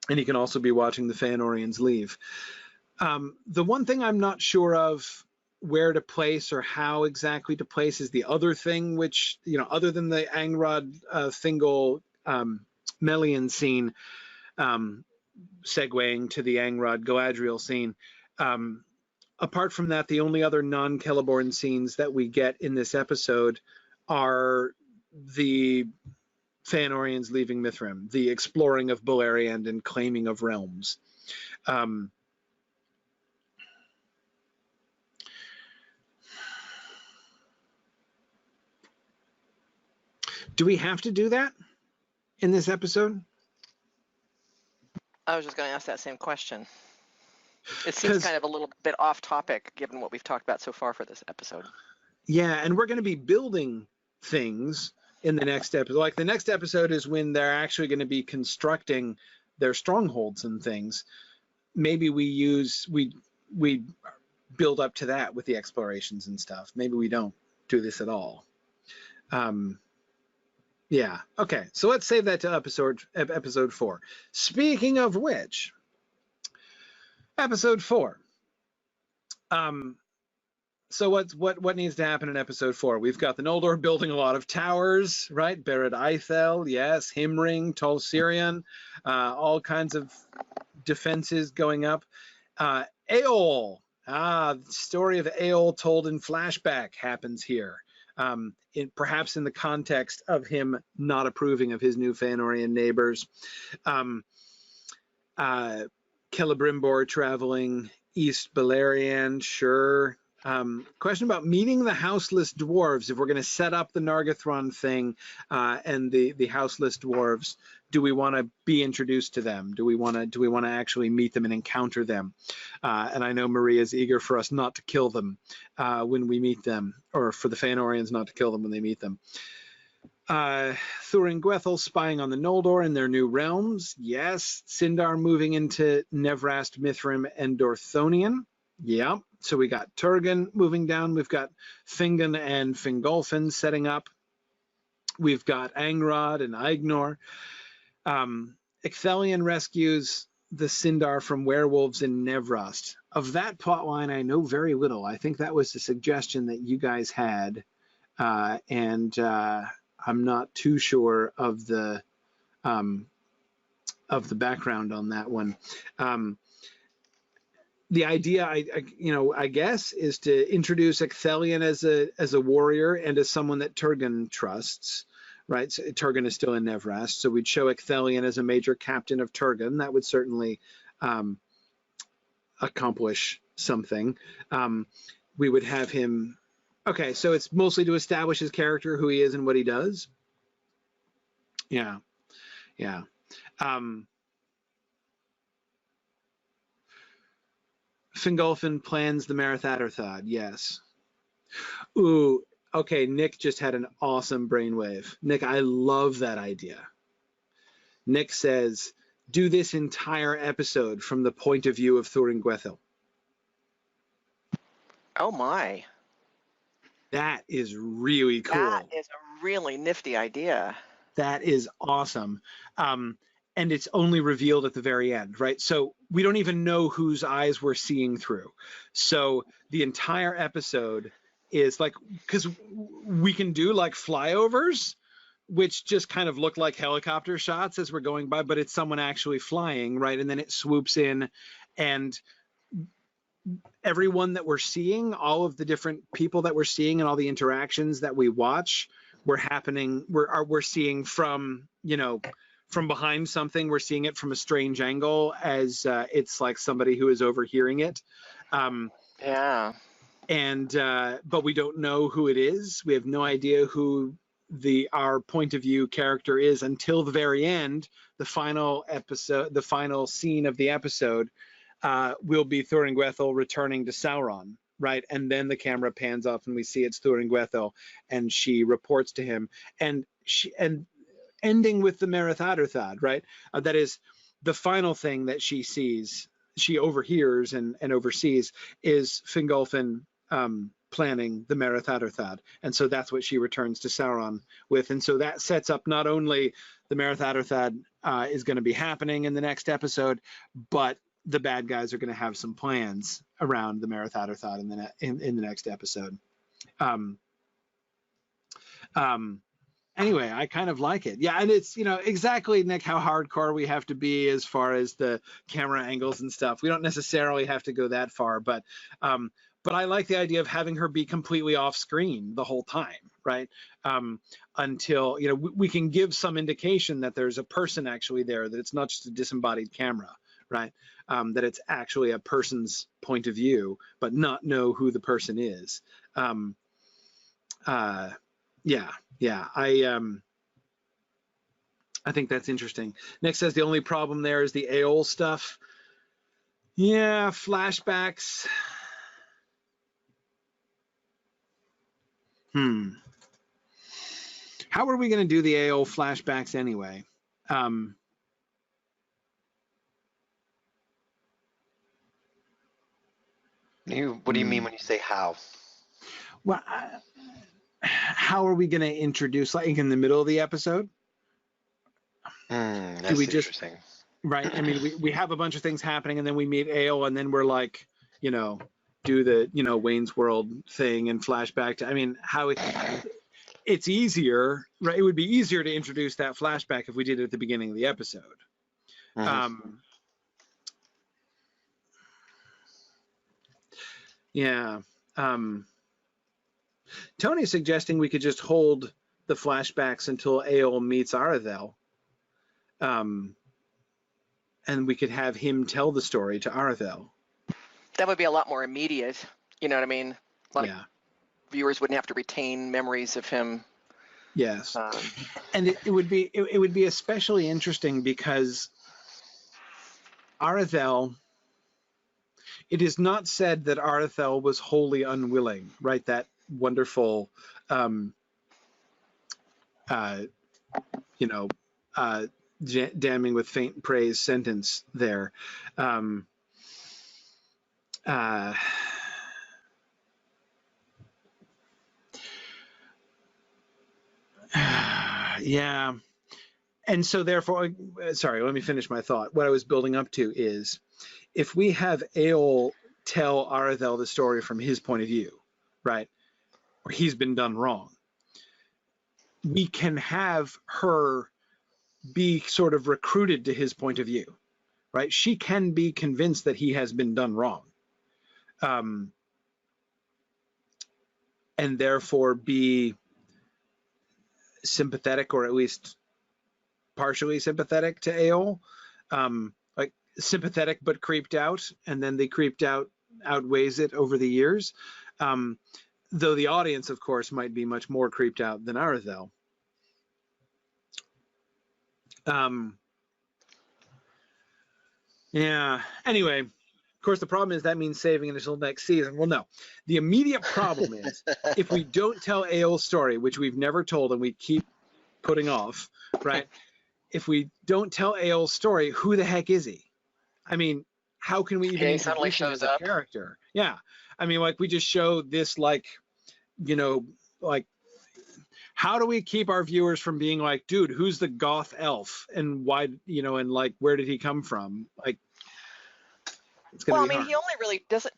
he can also be watching the Feanorians leave. The one thing I'm not sure of where to place or how exactly to place is the other thing, which, other than the Angrod Thingol Melian scene, segueing to the Angrod Galadriel scene, apart from that, the only other non-Celeborn scenes that we get in this episode are the Feanorians leaving Mithrim, the exploring of Beleriand and claiming of realms. Do we have to do that in this episode? I was just going to ask that same question. It seems kind of a little bit off topic given what we've talked about so far for this episode. Yeah, and we're going to be building things in the next episode. Like the next episode is when they're actually going to be constructing their strongholds and things. Maybe we build up to that with the explorations and stuff. Maybe we don't do this at all. Yeah. Okay. So let's save that to episode 4. Speaking of which, episode 4. So what needs to happen in episode 4? We've got the Noldor building a lot of towers, right? Barad Eithel, yes, Himring, Tol Sirion, all kinds of defenses going up. Eol, the story of Eol told in flashback happens here. Perhaps in the context of him not approving of his new Feanorian neighbors. Celebrimbor traveling East Beleriand, sure. Question about meeting the houseless dwarves. If we're going to set up the Nargothrond thing and the houseless dwarves, do we want to be introduced to them? Do we want to actually meet them and encounter them? And I know Maria is eager for us not to kill them when we meet them, or for the Feanorians not to kill them when they meet them. Thurin-Gwethel spying on the Noldor in their new realms. Yes. Sindar moving into Nevrast, Mithrim, and Dorthonion. Yeah. So we got Turgon moving down. We've got Fingon and Fingolfin setting up. We've got Angrod and Aignor. Ecthelion rescues the Sindar from werewolves in Nevrast. Of that plotline, I know very little. I think that was the suggestion that you guys had, and I'm not too sure of the background on that one. The idea, I guess, is to introduce Ecthelion as a warrior and as someone that Turgon trusts, right? So Turgon is still in Nevrast, so we'd show Ecthelion as a major captain of Turgon. That would certainly accomplish something. We would have him. Okay, so it's mostly to establish his character, who he is, and what he does. Yeah. Fingolfin plans the Merith Atherthad, yes. Ooh, okay, Nick just had an awesome brainwave. Nick, I love that idea. Nick says, do this entire episode from the point of view of Thurin-Gwethel. Oh my. That is really cool. That is a really nifty idea. That is awesome. And it's only revealed at the very end, right? So we don't even know whose eyes we're seeing through. So the entire episode is like, because we can do like flyovers, which just kind of look like helicopter shots as we're going by, but it's someone actually flying, right? And then it swoops in, and everyone that we're seeing, all of the different people that we're seeing and all the interactions that we watch, we're seeing from, from behind something. We're seeing it from a strange angle, as it's like somebody who is overhearing it. Yeah. And but we don't know who it is. We have no idea who our point of view character is until the very end. The final episode, the final scene of the episode, will be Thurin-Gwethel returning to Sauron, right? And then the camera pans off and we see it's Thurin-Gwethel, and she reports to him, and ending with the Merith Atherthad, right? That is the final thing that she sees, she overhears and oversees, is Fingolfin planning the Merith Atherthad. And so that's what she returns to Sauron with. And so that sets up not only the Merith Atherthad is going to be happening in the next episode, but the bad guys are going to have some plans around the Merith Atherthad in the next episode. anyway, I kind of like it. Yeah, and it's, exactly, Nick, how hardcore we have to be as far as the camera angles and stuff. We don't necessarily have to go that far, but I like the idea of having her be completely off screen the whole time, right? Until, we can give some indication that there's a person actually there, that it's not just a disembodied camera, right? That it's actually a person's point of view, but not know who the person is. Yeah, I think that's interesting. Nick says the only problem there is the AOL stuff. Yeah, flashbacks. How are we going to do the AOL flashbacks anyway? What do you mean when you say how? Well, how are we going to introduce, like, in the middle of the episode? That's do we interesting. Right? I mean, we have a bunch of things happening, and then we meet AOL, and then we're like, do the, Wayne's World thing and flashback to, I mean, it's easier, right? It would be easier to introduce that flashback if we did it at the beginning of the episode. Yeah. Tony's suggesting we could just hold the flashbacks until AOL meets Arathel. And we could have him tell the story to Arathel. That would be a lot more immediate. You know what I mean? Like, yeah. Viewers wouldn't have to retain memories of him. Yes. And it would be especially interesting because Arathel, it is not said that Arathel was wholly unwilling, right? That wonderful, damning with faint praise sentence there. Yeah. And so therefore, sorry, let me finish my thought. What I was building up to is, if we have AOL tell Arathel the story from his point of view, right, or he's been done wrong, we can have her be sort of recruited to his point of view, right? She can be convinced that he has been done wrong, and therefore be sympathetic, or at least partially sympathetic to AOL, like sympathetic but creeped out, and then the creeped out outweighs it over the years, though the audience, of course, might be much more creeped out than Arathel. Yeah. Anyway, of course, the problem is that means saving it until next season. Well, no. The immediate problem is if we don't tell AOL's story, which we've never told and we keep putting off, right? If we don't tell AOL's story, who the heck is he? I mean, how can we even introduce him as a character? Yeah. I mean, like, we just show this, like, how do we keep our viewers from being like, dude, who's the goth elf, and why, and like, where did he come from? Like, it's gonna be hard. He only really doesn't.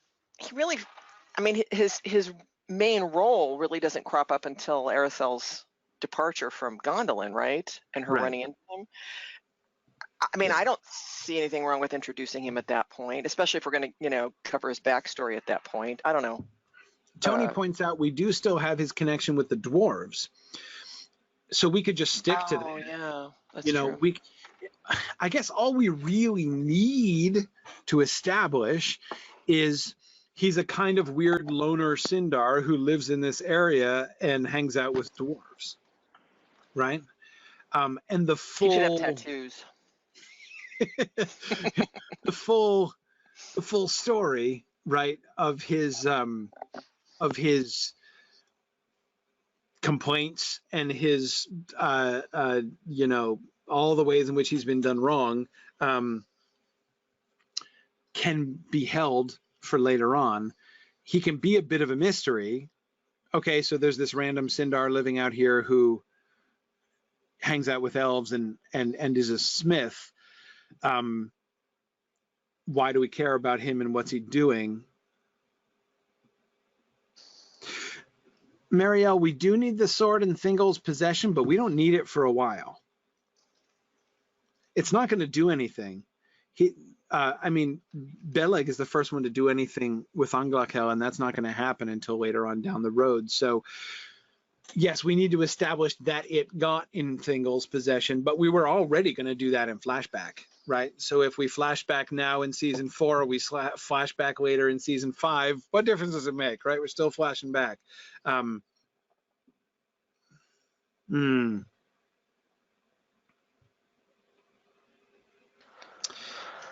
His main role really doesn't crop up until Arathel's departure from Gondolin, right? And her running into him. I mean, I don't see anything wrong with introducing him at that point, especially if we're going to, cover his backstory at that point. I don't know. Tony points out we do still have his connection with the dwarves, so we could just stick to that. Yeah, that's true. I guess all we really need to establish is he's a kind of weird loner Sindar who lives in this area and hangs out with dwarves, right? And the full, he should have tattoos. the full story, right, of his complaints and his all the ways in which he's been done wrong, can be held for later on. He can be a bit of a mystery. Okay, so there's this random Sindar living out here who hangs out with elves and is a smith. Why do we care about him and what's he doing? Marielle, we do need the sword in Thingol's possession, but we don't need it for a while. It's not going to do anything. I mean, Beleg is the first one to do anything with Anglakel, and that's not going to happen until later on down the road. So, yes, we need to establish that it got in Thingol's possession, but we were already going to do that in flashback, right? So if we flashback now in season 4, or we flashback later in season 5, what difference does it make, right? We're still flashing back.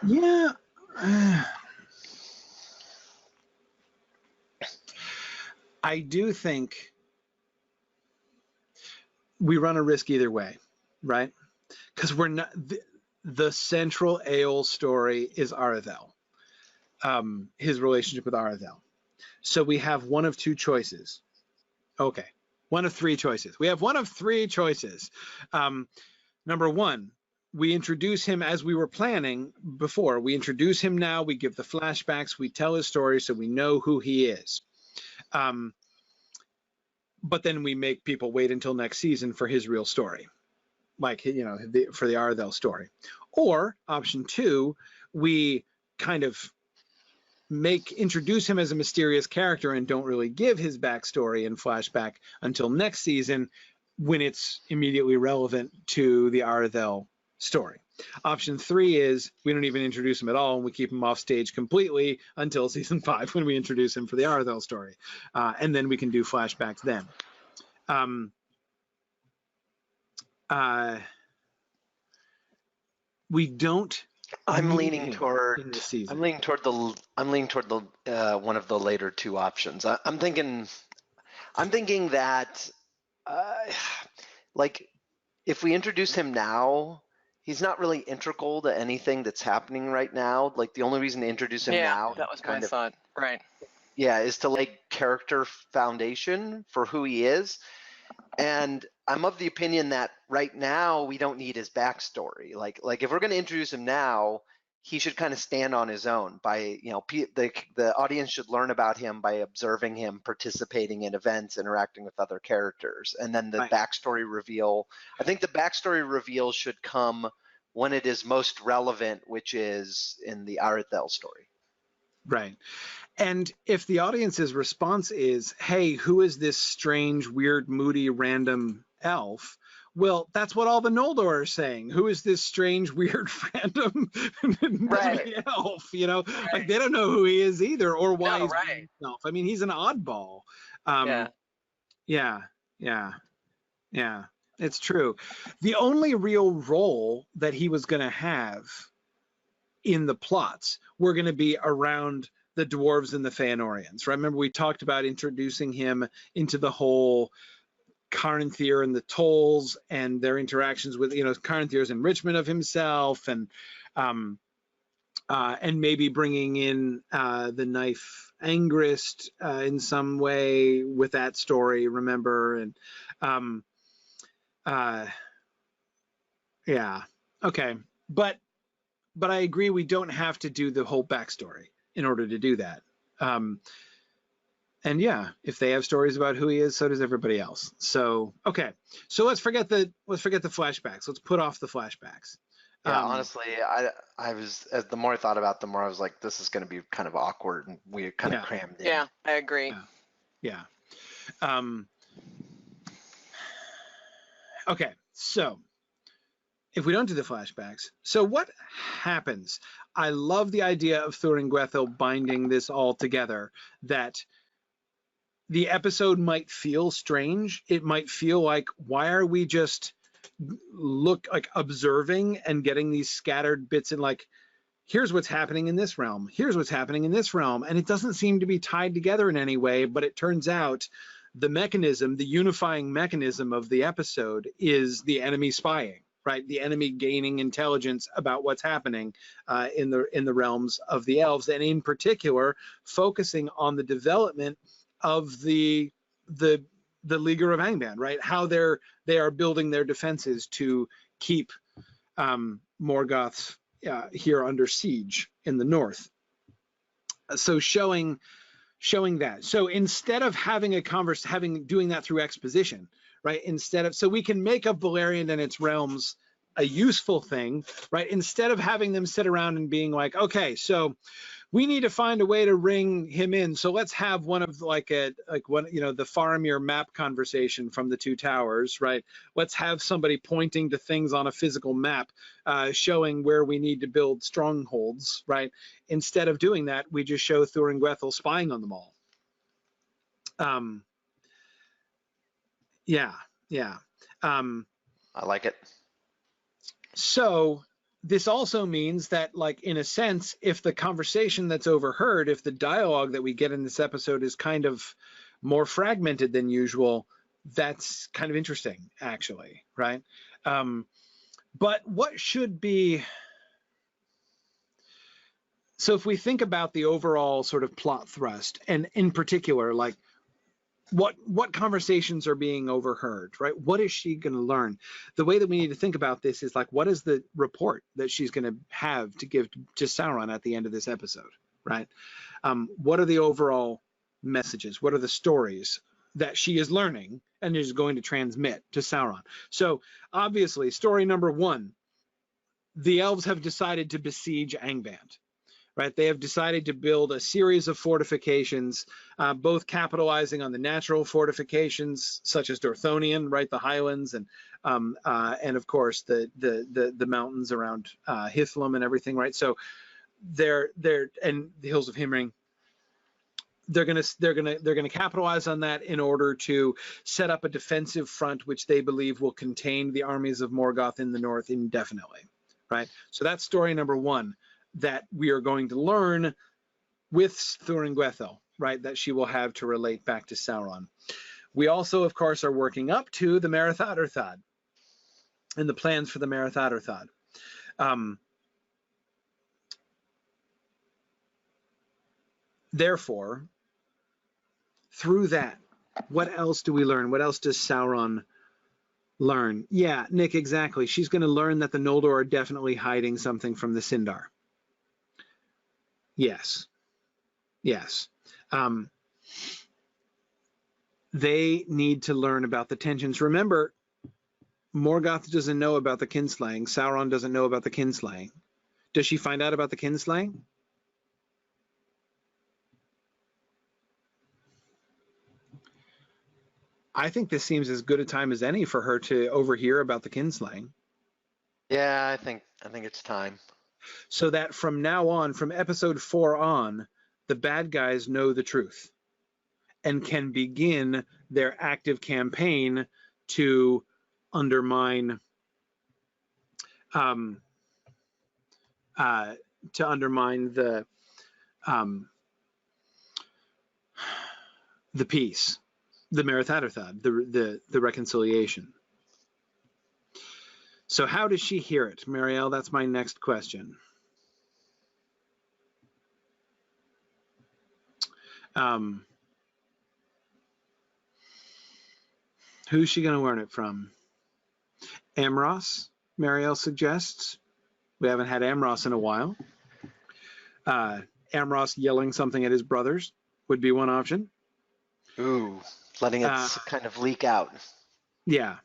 Yeah. I do think we run a risk either way, right? Because we're not the central Aeol story is Arathel, his relationship with Arathel. So we have one of two choices. Okay, one of three choices. We have one of three choices. Number one, we introduce him as we were planning before. We introduce him now, we give the flashbacks, we tell his story so we know who he is. But then we make people wait until next season for his real story, like, you know, for the Arathel story. Or option 2, we kind of introduce him as a mysterious character and don't really give his backstory and flashback until next season when it's immediately relevant to the Arathel story. Option 3 is we don't even introduce him at all and we keep him off stage completely until season 5 when we introduce him for the Arathel story. And then we can do flashbacks then. We don't. I'm leaning toward the one of the later two options. I'm thinking that like if we introduce him now, he's not really integral to anything that's happening right now. Like the only reason to introduce him now, that was my thought, right? Yeah, is to lay character foundation for who he is. And I'm of the opinion that right now we don't need his backstory. Like if we're going to introduce him now, he should kind of stand on his own. By, you know, the audience should learn about him by observing him, participating in events, interacting with other characters, and then the backstory reveal. I think the backstory reveal should come when it is most relevant, which is in the Arathel story. Right. And if the audience's response is, hey, who is this strange, weird, moody, random elf? Well, that's what all the Noldor are saying. Who is this strange, weird, random elf? You know, like they don't know who he is either, or why he's being himself. I mean, he's an oddball. Yeah. It's true. The only real role that he was going to have in the plots were going to be around the dwarves and the Feanorians. Remember, we talked about introducing him into the whole Caranthir and the Tolls and their interactions with, you know, Caranthir's enrichment of himself, and maybe bringing in the knife Angrist in some way with that story. Remember, and yeah, okay, but I agree we don't have to do the whole backstory in order to do that. And yeah, if they have stories about who he is, so does everybody else. So okay, so let's forget the flashbacks. Let's put off the flashbacks. Yeah, honestly, I was, as the more I thought about it, the more I was like, this is going to be kind of awkward and we kind of crammed in. Yeah, I agree. Yeah. Okay, so if we don't do the flashbacks, so what happens? I love the idea of Thuringwethil binding this all together, that the episode might feel strange. It might feel like, why are we just observing and getting these scattered bits and like, here's what's happening in this realm, here's what's happening in this realm, and it doesn't seem to be tied together in any way, but it turns out the mechanism, the unifying mechanism of the episode is the enemy spying, right? The enemy gaining intelligence about what's happening in the realms of the elves, and in particular, focusing on the development of the Leaguer of Angband, right? How they are building their defenses to keep Morgoth's here under siege in the north. So showing showing that. So instead of having doing that through exposition, right? So we can make of Valerian and its realms a useful thing, right? Instead of having them sit around and being like, okay, so we need to find a way to ring him in. So let's have one of the Faramir map conversation from the Two Towers, right? Let's have somebody pointing to things on a physical map, showing where we need to build strongholds, right? Instead of doing that, we just show Thuringwethel spying on them all. I like it. So this also means that, like, in a sense, if the conversation that's overheard, if the dialogue that we get in this episode is kind of more fragmented than usual, that's kind of interesting, actually, right? But what should be... So if we think about the overall sort of plot thrust, and in particular, like, what conversations are being overheard, right? What is she going to learn? The way that we need to think about this is, like, what is the report that she's going to have to give to Sauron at the end of this episode, right? What are the overall messages? What are the stories that she is learning and is going to transmit to Sauron? So obviously, story number one, the elves have decided to besiege Angband. Right, they have decided to build a series of fortifications, both capitalizing on the natural fortifications such as Dorthonion, right, the highlands, and of course the mountains around Hithlum and everything, right. So they're and the hills of Himring. They're gonna capitalize on that in order to set up a defensive front, which they believe will contain the armies of Morgoth in the north indefinitely, right. So that's story number one that we are going to learn with Thuringwethel, right, that she will have to relate back to Sauron. We also, of course, are working up to the Marath Adurthad and the plans for the Marath Adurthad. Therefore, through that, what else do we learn? What else does Sauron learn? Yeah, Nick, exactly. She's going to learn that the Noldor are definitely hiding something from the Sindar. Yes. They need to learn about the tensions. Remember, Morgoth doesn't know about the kinslaying. Sauron doesn't know about the kinslaying. Does she find out about the kinslaying? I think this seems as good a time as any for her to overhear about the kinslaying. Yeah, I think it's time. So that from now on, from episode 4 on, the bad guys know the truth and can begin their active campaign to undermine the peace, the Marath Adurthad, the reconciliation. So how does she hear it, Marielle? That's my next question. Who's she going to learn it from? Amros, Marielle suggests. We haven't had Amros in a while. Amros yelling something at his brothers would be one option. Ooh, letting it kind of leak out. Yeah.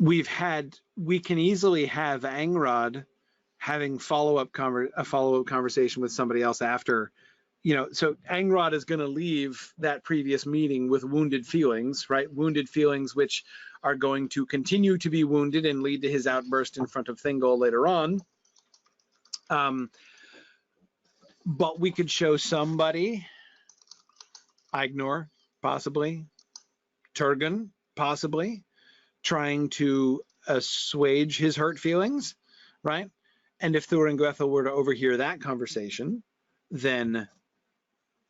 We can easily have Angrod having a follow-up conversation with somebody else after, so Angrod is going to leave that previous meeting with wounded feelings, right? Wounded feelings which are going to continue to be wounded and lead to his outburst in front of Thingol later on. But we could show somebody, Ignor, possibly, Turgon, possibly, trying to assuage his hurt feelings, right? And if Thuringwethel were to overhear that conversation, then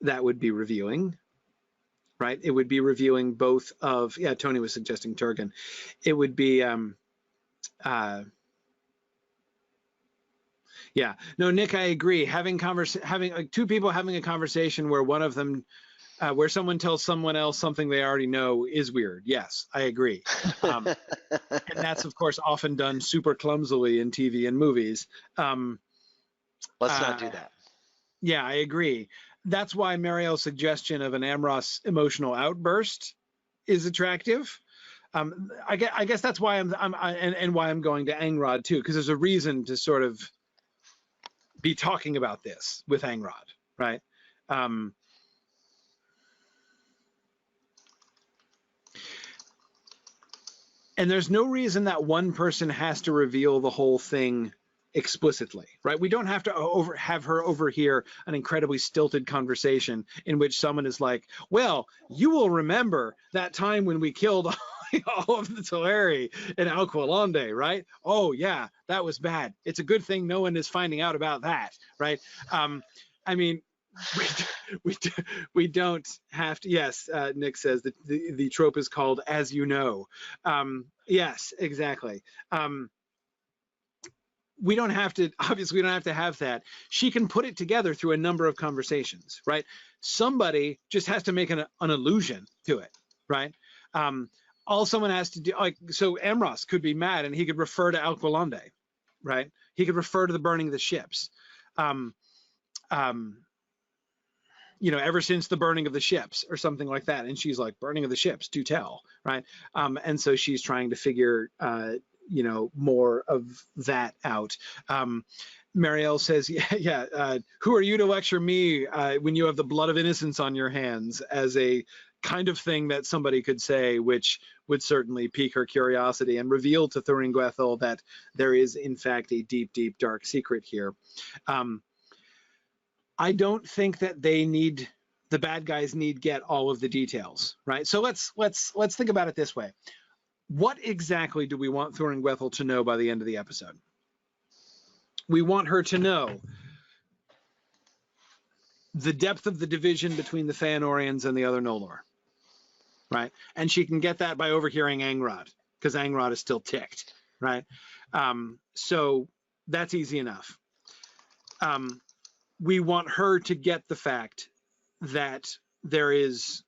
that would be revealing, right? It would be revealing both of, yeah, Tony was suggesting Turgon. It would be, yeah, no, Nick, I agree. Having two people having a conversation where one of them Where someone tells someone else something they already know is weird. Yes, I agree. And that's, of course, often done super clumsily in TV and movies. Let's not do that. Yeah, I agree. That's why Mariel's suggestion of an Amros emotional outburst is attractive. I guess that's why and why I'm going to Angrod too, because there's a reason to sort of be talking about this with Angrod, right? And there's no reason that one person has to reveal the whole thing explicitly, right? We don't have to have her overhear an incredibly stilted conversation in which someone is like, well, you will remember that time when we killed all of the Teleri in Alqualonde, right? Oh yeah, that was bad. It's a good thing no one is finding out about that, right? I mean, we don't have to. Yes, Nick says that the trope is called "as you know." Yes, exactly. We don't have to. Obviously, we don't have to have that. She can put it together through a number of conversations, right? Somebody just has to make an allusion to it, right? All someone has to do, like, so Amros could be mad and he could refer to Alqualonde, right? He could refer to the burning of the ships. You know, ever since the burning of the ships or something like that. And she's like, burning of the ships, do tell, right? And so she's trying to figure, you know, more of that out. Marielle says, who are you to lecture me when you have the blood of innocence on your hands, as a kind of thing that somebody could say, which would certainly pique her curiosity and reveal to Thuringwethil that there is, in fact, a deep, deep, dark secret here. I don't think that the bad guys need get all of the details, right? So let's think about it this way. What exactly do we want Thuringwethil to know by the end of the episode? We want her to know the depth of the division between the Feanorians and the other Noldor, right? And she can get that by overhearing Angrod, because Angrod is still ticked, right? So that's easy enough. We want her to get the fact that there is,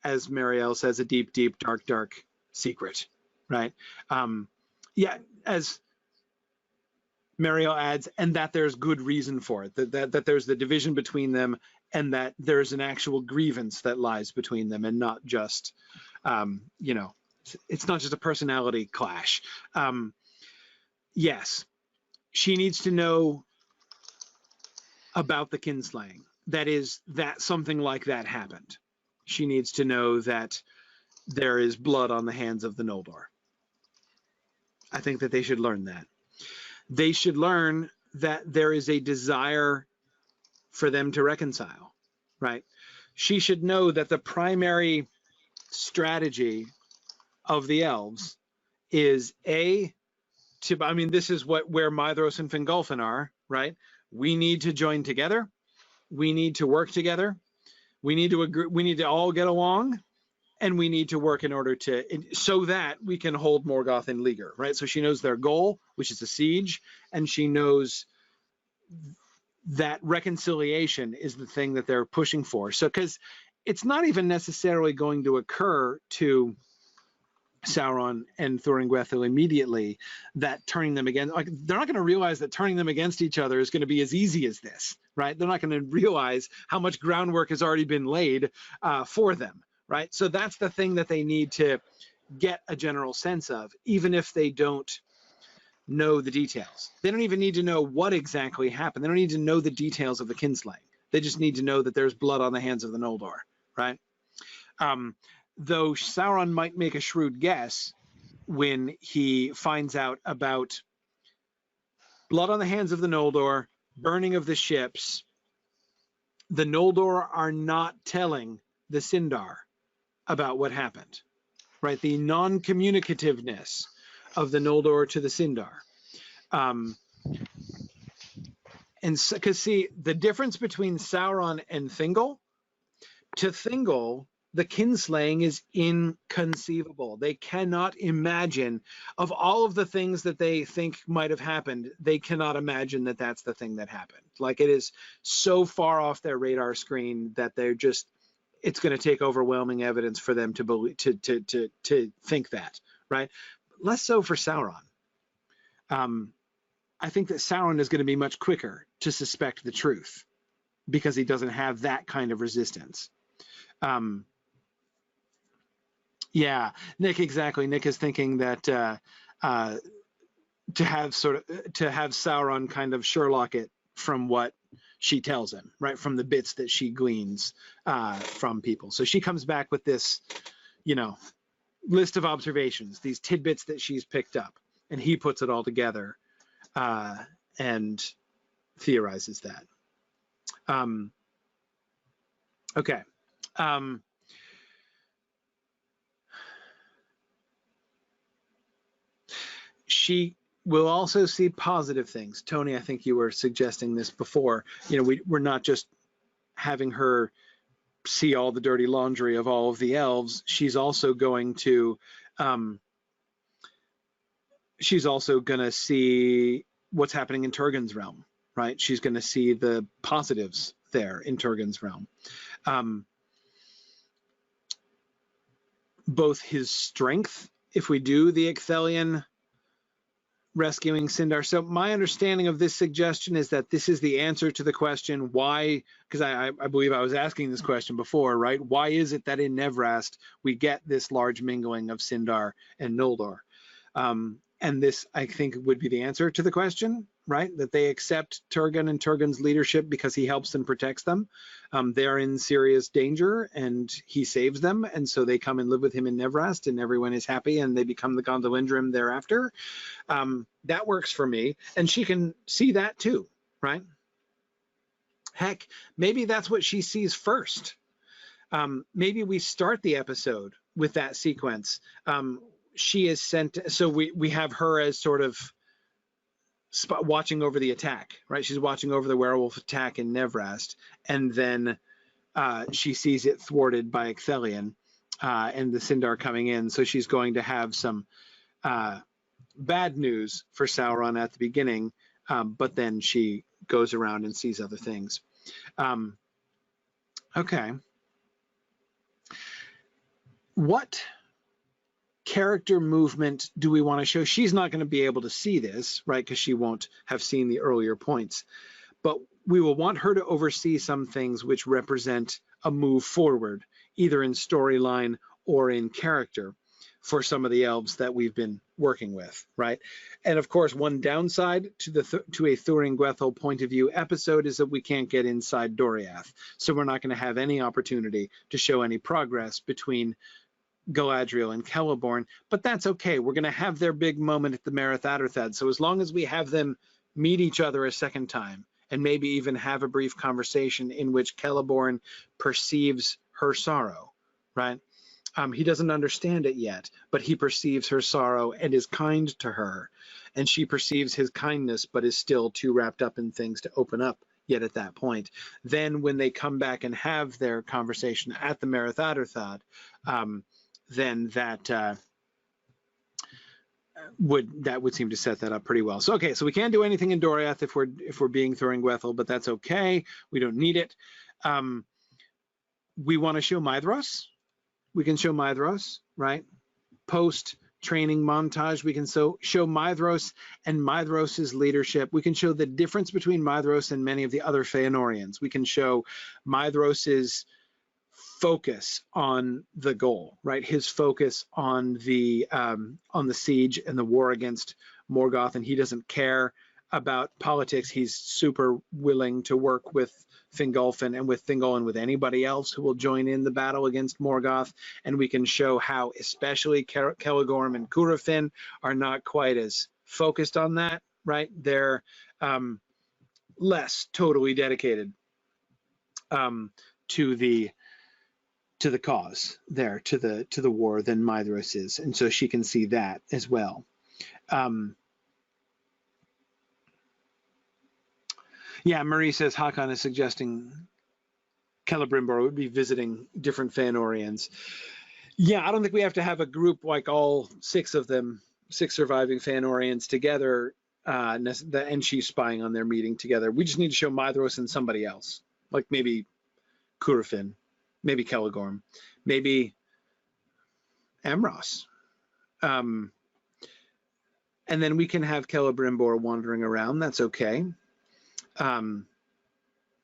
as Marielle says, a deep, deep, dark, dark secret, right? Yeah, as Marielle adds, and that there's good reason for it, that there's the division between them, and that there's an actual grievance that lies between them, and not just, you know, it's not just a personality clash. Yes, she needs to know about the kinslaying. That is, that something like that happened. She needs to know that there is blood on the hands of the Noldor. I think that they should learn that. They should learn that there is a desire for them to reconcile, right? She should know that the primary strategy of the elves is I mean, this is where Maedhros and Fingolfin are, right? We need to join together. We need to work together. We need to agree. We need to all get along, and we need to work in order to, so that we can hold Morgoth in leaguer, right? So she knows their goal, which is a siege, and she knows that reconciliation is the thing that they're pushing for. So, because it's not even necessarily going to occur to Sauron and Thuringwethil immediately that turning them against, like, they're not going to realize that turning them against each other is going to be as easy as this, right? They're not going to realize how much groundwork has already been laid for them, right? So that's the thing that they need to get a general sense of, even if they don't know the details. They don't even need to know what exactly happened. They don't need to know the details of the kinslaying. They just need to know that there's blood on the hands of the Noldor, right? Though Sauron might make a shrewd guess when he finds out about blood on the hands of the Noldor, burning of the ships. The Noldor are not telling the Sindar about what happened, right? The non-communicativeness of the Noldor to the Sindar. And so, because see, the difference between Sauron and Thingol, to Thingol, the kinslaying is inconceivable. They cannot imagine, of all of the things that they think might have happened, they cannot imagine that that's the thing that happened. Like, it is so far off their radar screen that they're just, it's going to take overwhelming evidence for them to believe, to think that, right? Less so for Sauron. I think that Sauron is going to be much quicker to suspect the truth because he doesn't have that kind of resistance. Yeah, Nick, exactly. Nick is thinking that to have Sauron kind of Sherlock it from what she tells him, right? From the bits that she gleans from people. So she comes back with this, list of observations, these tidbits that she's picked up, and he puts it all together and theorizes that. Okay. She will also see positive things. Tony, I think you were suggesting this before. We're not just having her see all the dirty laundry of all of the elves. She's also going to see what's happening in Turgon's realm, right? She's going to see the positives there in Turgon's realm. Both his strength, if we do the Icthelion rescuing Sindar. So my understanding of this suggestion is that this is the answer to the question why, because I believe I was asking this question before, right? Why is it that in Nevrast we get this large mingling of Sindar and Noldor? And this, I think, would be the answer to the question, right? That they accept Turgon and Turgon's leadership because he helps and protects them. They're in serious danger and he saves them. And so they come and live with him in Nevrast and everyone is happy and they become the Gondolindrim thereafter. That works for me. And she can see that too, right? Heck, maybe that's what she sees first. Maybe we start the episode with that sequence. She is sent, so we have her as sort of watching over the attack, right? She's watching over the werewolf attack in Nevrast, and then she sees it thwarted by Icthelion and the Sindar coming in. So she's going to have some bad news for Sauron at the beginning, but then she goes around and sees other things. Okay. What character movement do we want to show? She's not going to be able to see this, right? Because she won't have seen the earlier points. But we will want her to oversee some things which represent a move forward, either in storyline or in character for some of the elves that we've been working with, right? And of course, one downside to a Thurin-Gwethel point of view episode is that we can't get inside Doriath. So we're not going to have any opportunity to show any progress between Galadriel and Celeborn, but that's okay. We're going to have their big moment at the Merith Atherthad. So as long as we have them meet each other a second time and maybe even have a brief conversation in which Celeborn perceives her sorrow, right? He doesn't understand it yet, but he perceives her sorrow and is kind to her. And she perceives his kindness, but is still too wrapped up in things to open up yet at that point. Then when they come back and have their conversation at the Merith Atherthad, then that would seem to set that up pretty well. So okay, so we can't do anything in Doriath if we're being Thurin-Gwethel, but that's okay. We don't need it. We want to show Maedhros. We can show Maedhros, right? Post training montage, we can show Maedhros and Maedhros' leadership. We can show the difference between Maedhros and many of the other Feanorians. We can show Maedhros' focus on the goal, right? His focus on the siege and the war against Morgoth, and he doesn't care about politics. He's super willing to work with Fingolfin and with Thingol and with anybody else who will join in the battle against Morgoth. And we can show how especially Celegorm and Curufin are not quite as focused on that, right? They're less totally dedicated to the cause there, to the war than Maedhros is, and so she can see that as well. Yeah, Marie says Haakon is suggesting Celebrimbor would be visiting different Feanorians. Yeah, I don't think we have to have a group like all 6 of them, 6 surviving Feanorians together, and she's spying on their meeting together. We just need to show Maedhros and somebody else, like maybe Curufin maybe Celegorm, maybe Amros. And then we can have Celebrimbor wandering around. That's okay.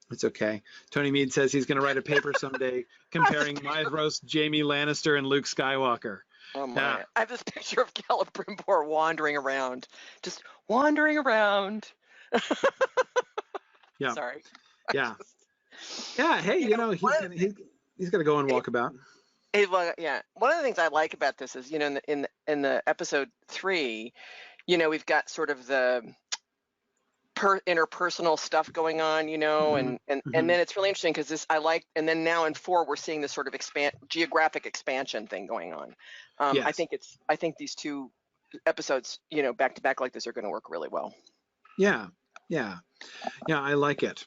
It's okay. Tony Mead says he's going to write a paper someday comparing Maedhros, Jaime Lannister, and Luke Skywalker. Oh my! I have this picture of Celebrimbor wandering around, just wandering around. Yeah. Sorry. Yeah. Yeah. Hey, you know, he's got to go and walk about. Well, yeah. One of the things I like about this is, you know, in the episode 3, you know, we've got sort of the interpersonal stuff going on, you know, and then it's really interesting because this I like, and then now in 4 we're seeing this sort of geographic expansion thing going on. Yes. I think these 2 episodes, you know, back to back like this are going to work really well. Yeah, yeah, yeah. I like it.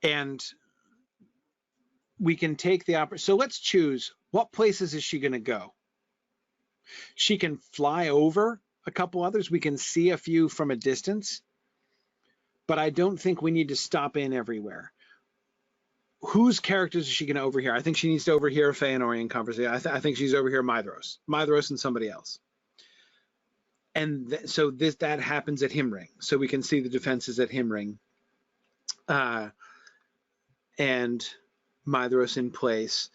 And we can take the opportunity. So let's choose, what places is she going to go? She can fly over a couple others. We can see a few from a distance, but I don't think we need to stop in everywhere. Whose characters is she going to overhear? I think she needs to overhear a Feanorian conversation. I think she's overhear Maedhros and somebody else. And so that happens at Himring. So we can see the defenses at Himring. And Maedhros in place.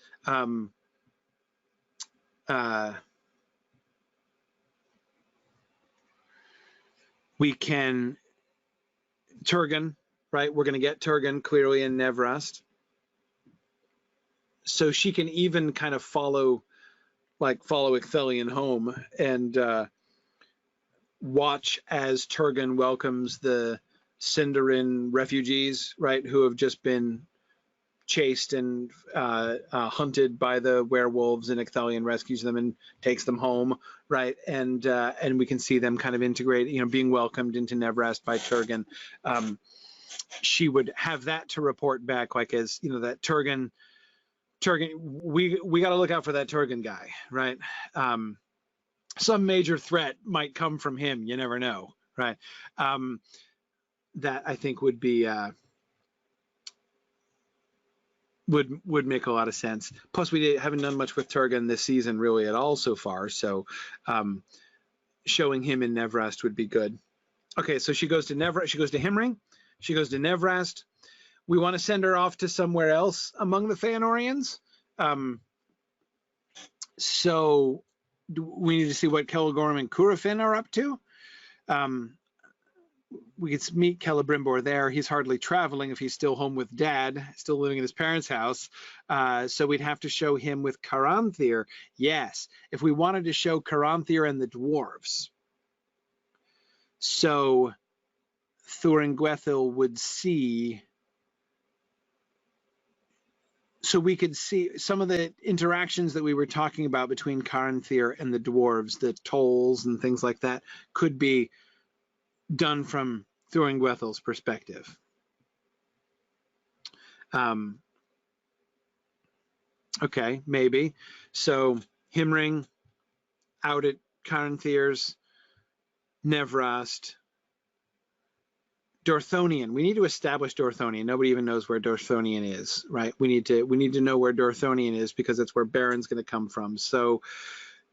We can Turgon, right? We're going to get Turgon clearly in Nevrast. So she can even kind of follow Ithilien home and watch as Turgon welcomes the Sindarin refugees, right, who have just been chased and hunted by the werewolves, and Ithilien rescues them and takes them home, right? And we can see them kind of integrate, you know, being welcomed into Nevrast by Turgon. She would have that to report back, like, as you know, that Turgon, we got to look out for that Turgon guy, right? Some major threat might come from him. You never know, right? That I think would be would make a lot of sense. Plus, we haven't done much with Turgon this season really at all so far, so showing him in Nevrast would be good. Okay, so she goes to Nevrast. She goes to Himring. She goes to Nevrast. We want to send her off to somewhere else among the Feanorians. So we need to see what Celegorm and Curufin are up to. We could meet Celebrimbor there. He's hardly traveling if he's still home with Dad, still living in his parents' house. So we'd have to show him with Caranthir. Yes, if we wanted to show Caranthir and the dwarves. So Thuringwethil would see. So we could see some of the interactions that we were talking about between Caranthir and the dwarves, the tolls and things like that, could be done from Thuringwethil's perspective. Okay, maybe. So Himring out at Caranthir's, Nevrast, Dorthonion. We need to establish Dorthonion. Nobody even knows where Dorthonion is, right? We need to know where Dorthonion is because that's where Baron's going to come from. So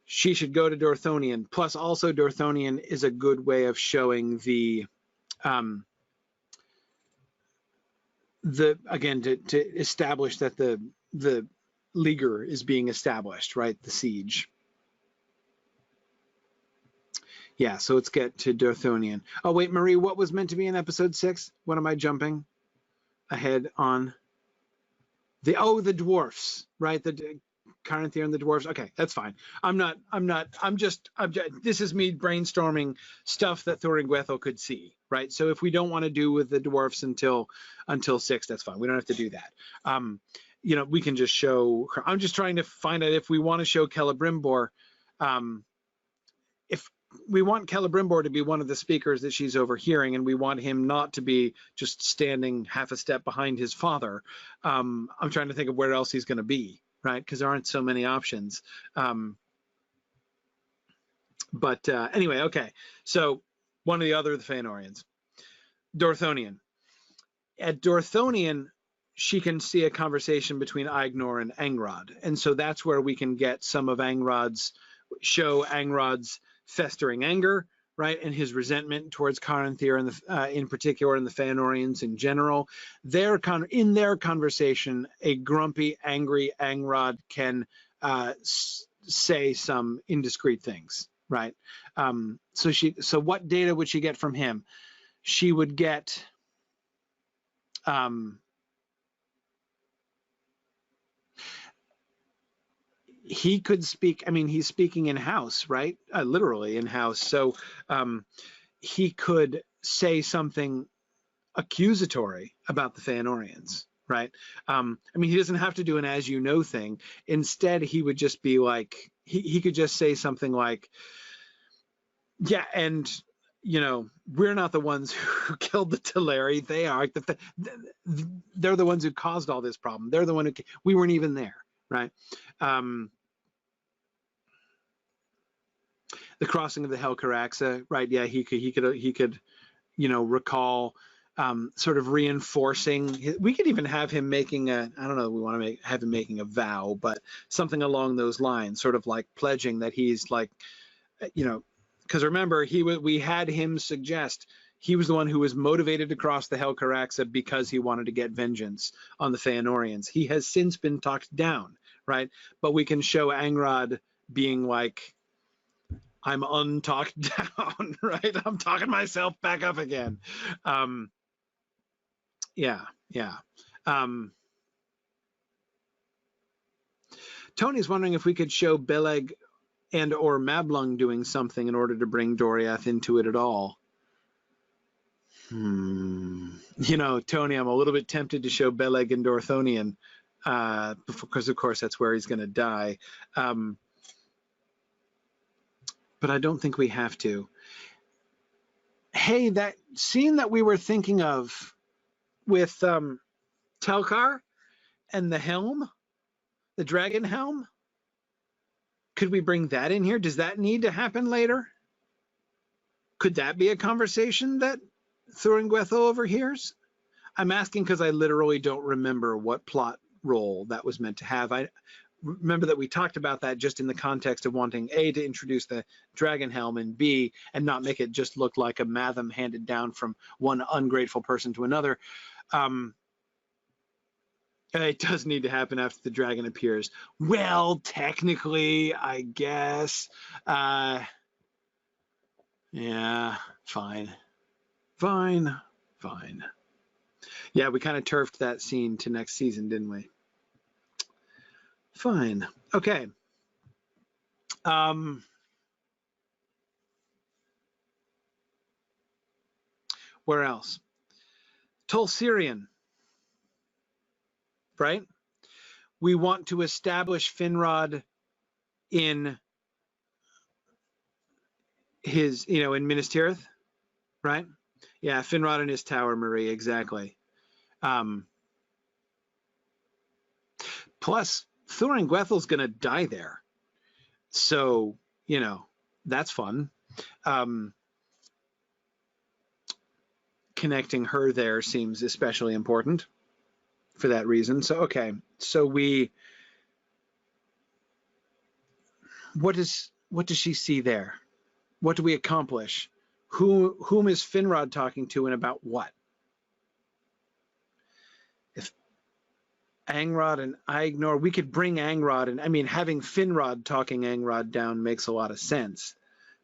she should go to Dorthonion. Plus, also Dorthonion is a good way of showing the again to establish that the leaguer is being established, right? The siege. Yeah, so let's get to Dorthonion. Oh, wait, Marie, what was meant to be in episode 6? What am I jumping ahead on? The dwarfs, right? The Caranthir and the dwarfs. Okay, that's fine. I'm just, this is me brainstorming stuff that Thuringwethil could see, right? So if we don't want to do with the dwarfs until 6, that's fine. We don't have to do that. You know, we can just show her. I'm just trying to find out if we want to show Celebrimbor, if we want Celebrimbor to be one of the speakers that she's overhearing, and we want him not to be just standing half a step behind his father. I'm trying to think of where else he's going to be, right? Because there aren't so many options. But anyway, okay. So one of the other of the Feanorians. Dorthonion. At Dorthonion, she can see a conversation between Aignor and Angrod. And so that's where we can get some of Angrod's festering anger, right? And his resentment towards Caranthir and in particular, and the Feanorians in general. In their conversation, a grumpy, angry Angrod can say some indiscreet things, right? So what data would she get from him? She would get he could speak. I mean, he's speaking in house, right? Literally in house. So he could say something accusatory about the Feanorians, right? I mean, he doesn't have to do an as you know thing. Instead, he would just be like, he could just say something like, yeah, and you know, we're not the ones who killed the Teleri. They are. They're the ones who caused all this problem. They're the one who, we weren't even there, right? The crossing of the Helcaraxa, right? Yeah, he could, you know, recall sort of reinforcing. We could even have him making a, I don't know, we want to have him making a vow, but something along those lines, sort of like pledging that he's like, you know, because remember, we had him suggest he was the one who was motivated to cross the Helcaraxa because he wanted to get vengeance on the Feanorians. He has since been talked down, right? But we can show Angrod being like, I'm untalked down, right? I'm talking myself back up again. Yeah. Tony's wondering if we could show Beleg and or Mablung doing something in order to bring Doriath into it at all. You know, Tony, I'm a little bit tempted to show Beleg and Dorthonion because, of course, that's where he's going to die. But I don't think we have to. Hey, that scene that we were thinking of with Telkar and the helm, the dragon helm, could we bring that in here? Does that need to happen later? Could that be a conversation that Thuringwethel overhears? I'm asking because I literally don't remember what plot role that was meant to have. I remember that we talked about that just in the context of wanting A, to introduce the dragon helm, and B, and not make it just look like a Matham handed down from one ungrateful person to another. It does need to happen after the dragon appears. Well, technically, I guess. Yeah, fine. Yeah, we kind of turfed that scene to next season, didn't we? Fine. Okay. Where else? Tolsirian. Right? We want to establish Finrod in his, you know, in Minas Tirith, right? Yeah, Finrod in his tower, Marie, exactly. Plus, Thuringwethel's going to die there. So, you know, that's fun. Connecting her there seems especially important for that reason. So, okay. So what does she see there? What do we accomplish? Whom is Finrod talking to and about what? If Angrod and Aignor, we could bring Angrod, and I mean, having Finrod talking Angrod down makes a lot of sense.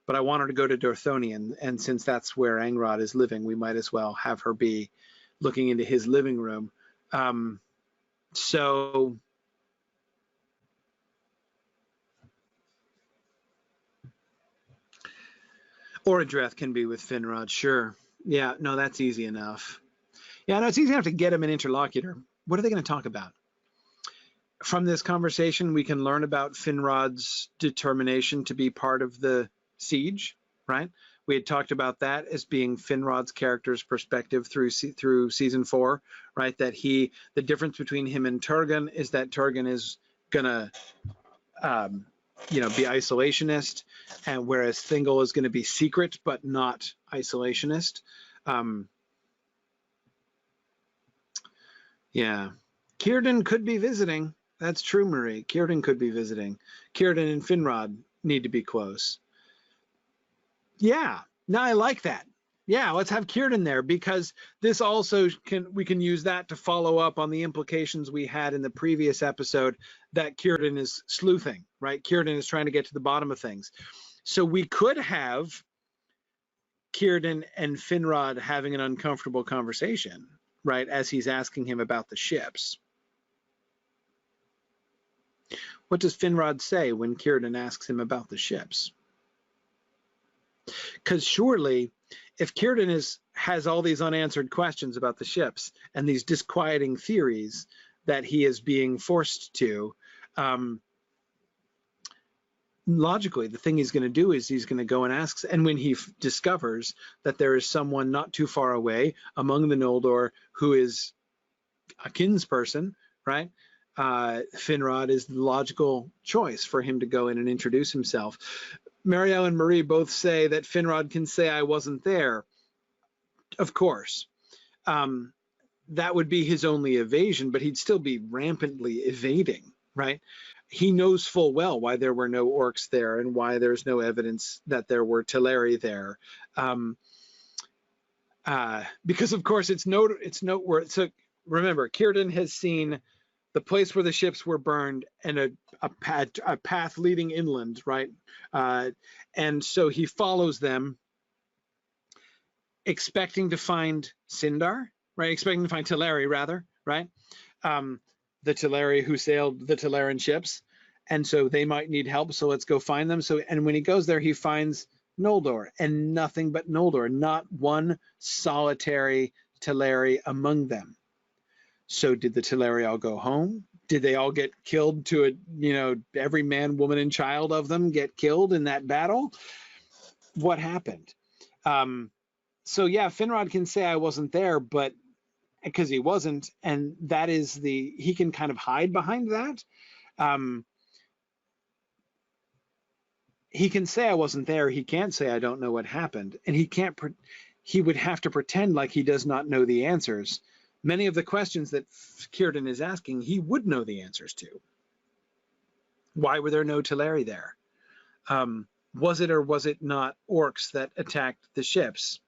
But I want her to go to Dorthonion, and since that's where Angrod is living, we might as well have her be looking into his living room. So Orodreth can be with Finrod, sure. Yeah, no, that's easy enough. Yeah, no, it's easy enough to get him an interlocutor. What are they going to talk about? From this conversation, we can learn about Finrod's determination to be part of the siege, right? We had talked about that as being Finrod's character's perspective through season 4, right? That the difference between him and Turgon is that Turgon is gonna be isolationist, and whereas Thingol is going to be secret but not isolationist. Yeah, Círdan could be visiting. That's true, Marie. Círdan could be visiting. Círdan and Finrod need to be close. Yeah, no, I like that. Yeah, let's have Círdan there, because this also we can use that to follow up on the implications we had in the previous episode that Círdan is sleuthing, right? Círdan is trying to get to the bottom of things. So we could have Círdan and Finrod having an uncomfortable conversation, right, as he's asking him about the ships. What does Finrod say when Círdan asks him about the ships? Because surely, if Círdan has all these unanswered questions about the ships and these disquieting theories that he is being forced to, logically, the thing he's going to do is he's going to go and ask, and when he discovers that there is someone not too far away among the Noldor who is a kinsperson, right? Finrod is the logical choice for him to go in and introduce himself. Marielle and Marie both say that Finrod can say, "I wasn't there." Of course. That would be his only evasion, but he'd still be rampantly evading, right? He knows full well why there were no orcs there and why there's no evidence that there were Teleri there. Because of course it's noteworthy. So remember, Círdan has seen the place where the ships were burned and a path leading inland, right? And so he follows them, expecting to find Sindar, right? Expecting to find Teleri, rather, right? The Teleri who sailed the Teleran ships, and so they might need help. So let's go find them. So, and when he goes there, he finds Noldor and nothing but Noldor, not one solitary Teleri among them. So did the Teleri all go home? Did they all get killed every man, woman, and child of them get killed in that battle? What happened? So yeah, Finrod can say, "I wasn't there," but because he wasn't, and that is he can kind of hide behind that. He can say, "I wasn't there." He can't say, "I don't know what happened," and he would have to pretend like he does not know the answers. Many of the questions that Círdan is asking, he would know the answers to. Why were there no Teleri there? Was it or was it not orcs that attacked the ships?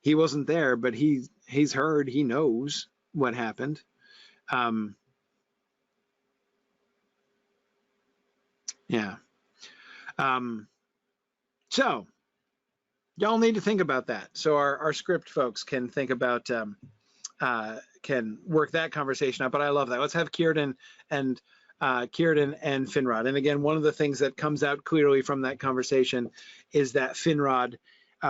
He wasn't there, but he's heard, he knows what happened. Yeah. So y'all need to think about that. So our script folks can think about, can work that conversation out. But I love that. Let's have Círdan and Finrod. And again, one of the things that comes out clearly from that conversation is that Finrod,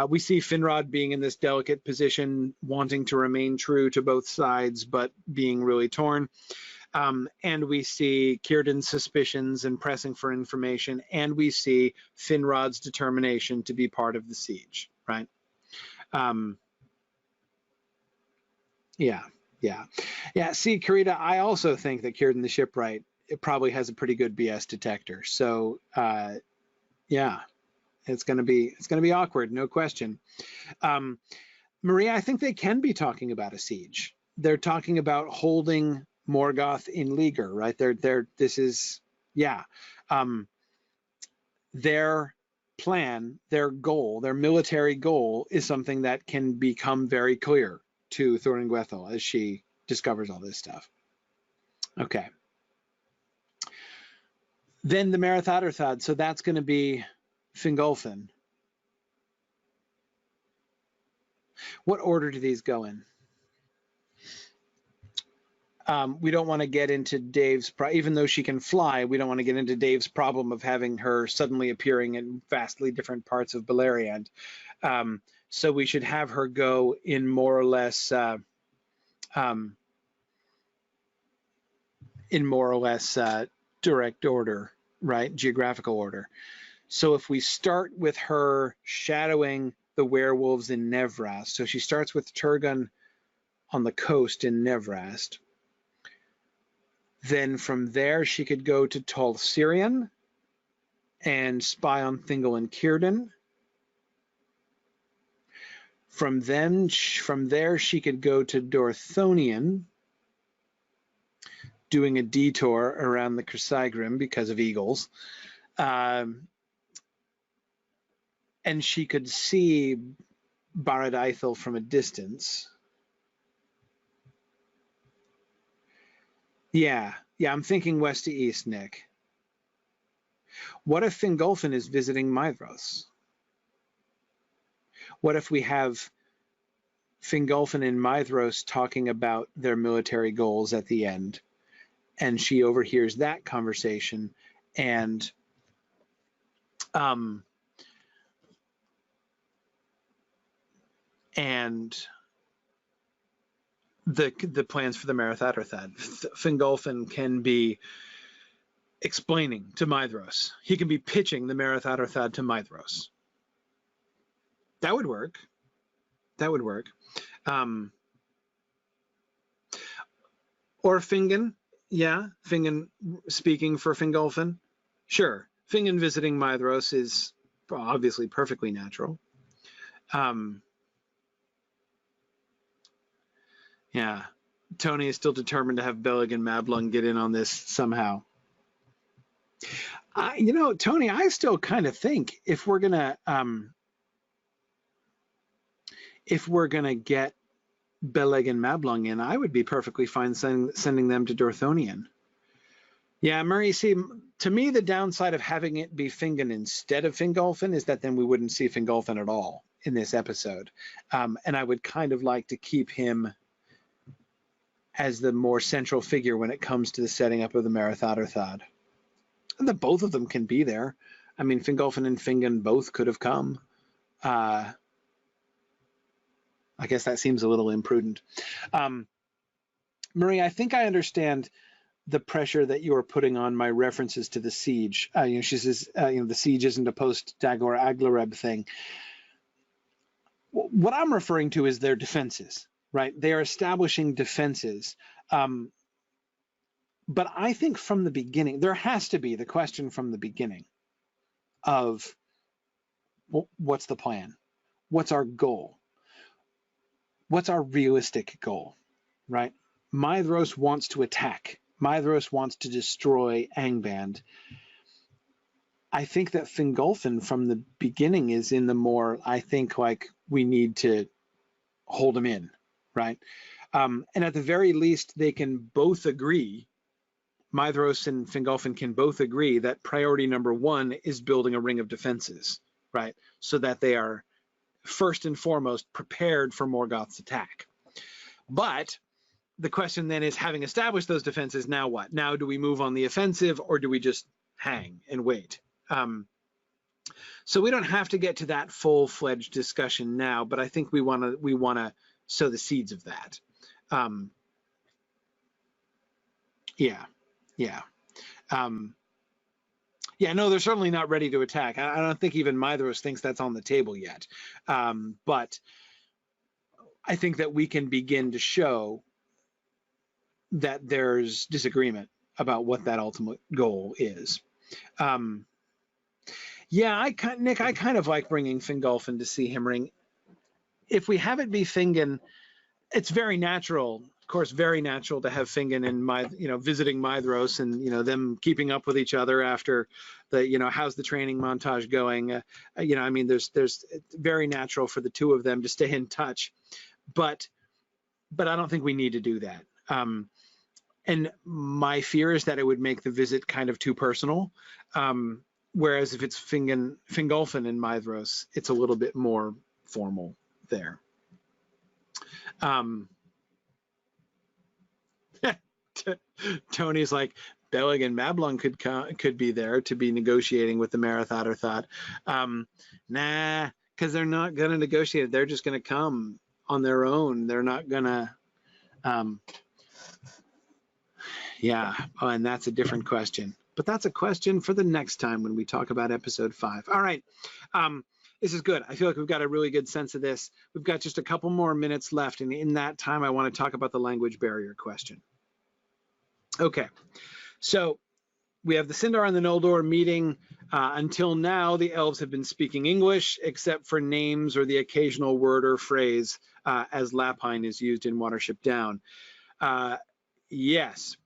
we see Finrod being in this delicate position, wanting to remain true to both sides, but being really torn. And we see Círdan's suspicions and pressing for information, and we see Finrod's determination to be part of the siege, right? Yeah. See, Karita, I also think that Círdan the Shipwright, it probably has a pretty good BS detector. So, yeah, it's gonna be awkward, no question. Maria, I think they can be talking about a siege. They're talking about holding Morgoth in leaguer, right? Their plan, their goal, their military goal is something that can become very clear to Thuringwethil as she discovers all this stuff. Okay. Then the Merethaderthad, so that's going to be Fingolfin. What order do these go in? We don't want to get into Dave's, even though she can fly, we don't want to get into Dave's problem of having her suddenly appearing in vastly different parts of Beleriand. So we should have her go in more or less direct order, right? Geographical order. So if we start with her shadowing the werewolves in Nevrast, so she starts with Turgon on the coast in Nevrast. Then from there she could go to Tol Sirion, and spy on Thingol and Círdan. From there, she could go to Dorthonion, doing a detour around the Chrysaegrim because of eagles. And she could see Barad Eithel from a distance. Yeah, I'm thinking west to east, Nick. What if Fingolfin is visiting Maedhros? What if we have Fingolfin and Maedhros talking about their military goals at the end, and she overhears that conversation, and the plans for the Marath Atherthad. Fingolfin can be explaining to Maedhros. He can be pitching the Marath Atherthad to Maedhros. That would work. That would work. Or Fingon. Yeah, Fingon speaking for Fingolfin. Sure. Fingon visiting Maedhros is obviously perfectly natural. Yeah. Tony is still determined to have Beleg and Mablung get in on this somehow. Tony, I still kind of think if we're gonna get Beleg and Mablung in, I would be perfectly fine sending them to Dorthonion. Yeah, Murray, see, to me, the downside of having it be Fingon instead of Fingolfin is that then we wouldn't see Fingolfin at all in this episode. And I would kind of like to keep him as the more central figure when it comes to the setting up of the Marath Atherthad. And that both of them can be there. I mean, Fingolfin and Fingon both could have come. I guess that seems a little imprudent. Marie, I think I understand the pressure that you are putting on my references to the siege. She says, the siege isn't a post-Dagor Aglareb thing. What I'm referring to is their defenses, right? They are establishing defenses. But I think from the beginning, there has to be the question from the beginning of, well, what's the plan? What's our goal? What's our realistic goal, right? Maedhros wants to attack. Maedhros wants to destroy Angband. I think that Fingolfin from the beginning is in the more, I think, like, we need to hold him in, right? And at the very least, they can both agree, Maedhros and Fingolfin can both agree that priority number one is building a ring of defenses, right? So that they are first and foremost prepared for Morgoth's attack. But the question then is, having established those defenses, now what? Now do we move on the offensive, or do we just hang and wait? So we don't have to get to that full-fledged discussion now, but I think we want to sow the seeds of that. No, they're certainly not ready to attack. I don't think even Maedhros thinks that's on the table yet. But I think that we can begin to show that there's disagreement about what that ultimate goal is. Nick, I kind of like bringing Fingolfin to see him ring. If we have it be Fingon, it's very natural, of course, very natural to have Fingon and visiting Maedhros and them keeping up with each other after the how's the training montage going. There's it's very natural for the two of them to stay in touch, but I don't think we need to do that. And my fear is that it would make the visit kind of too personal. Whereas if it's Fingolfin and Maedhros, it's a little bit more formal there. Tony's like, Beleg and Mablung could be there to be negotiating with the Marath Atherthad. Nah, because they're not going to negotiate. They're just going to come on their own. They're not going to. And that's a different question. But that's a question for the next time when we talk about episode 5. All right. This is good. I feel like we've got a really good sense of this. We've got just a couple more minutes left. And in that time, I want to talk about the language barrier question. Okay. So we have the Sindar and the Noldor meeting. Until now, the elves have been speaking English, except for names or the occasional word or phrase, as Lapine is used in Watership Down. Yes.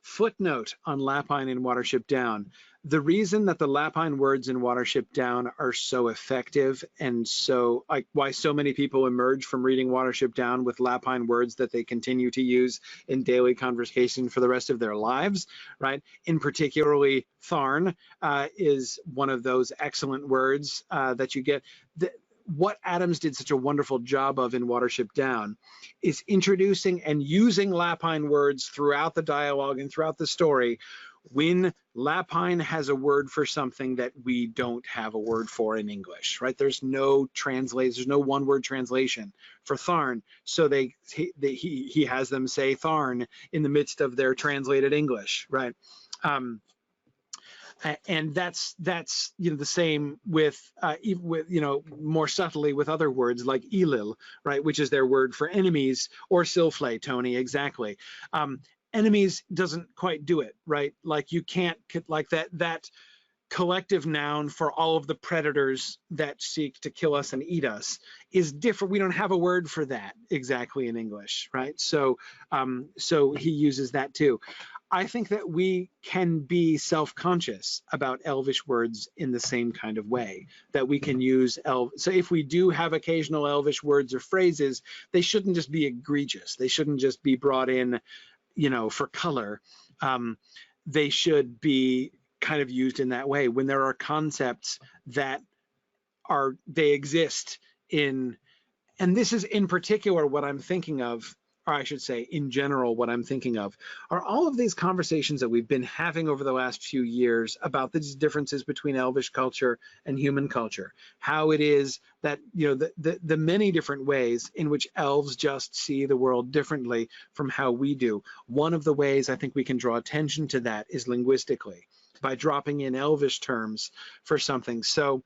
Footnote on Lapine in Watership Down. The reason that the Lapine words in Watership Down are so effective, and so like why so many people emerge from reading Watership Down with Lapine words that they continue to use in daily conversation for the rest of their lives, right? In particularly Tharn is one of those excellent words that you get. What Adams did such a wonderful job of in Watership Down is introducing and using Lapine words throughout the dialogue and throughout the story when Lapine has a word for something that we don't have a word for in English, right? There's no one word translation for Tharn, so he has them say Tharn in the midst of their translated English, right? And that's the same with more subtly with other words like Elil, right, which is their word for enemies, or Silflay, Tony, exactly. Enemies doesn't quite do it, right? Like you can't, like that collective noun for all of the predators that seek to kill us and eat us is different. We don't have a word for that exactly in English, right? So he uses that too. I think that we can be self-conscious about Elvish words in the same kind of way, that we can use so if we do have occasional Elvish words or phrases, they shouldn't just be egregious. They shouldn't just be brought in, for color. They should be kind of used in that way when there are concepts that they exist in, and this is in particular what I'm thinking of, or I should say in general what I'm thinking of, are all of these conversations that we've been having over the last few years about the differences between Elvish culture and human culture, how it is that the many different ways in which elves just see the world differently from how we do. One of the ways I think we can draw attention to that is linguistically, by dropping in Elvish terms for something. So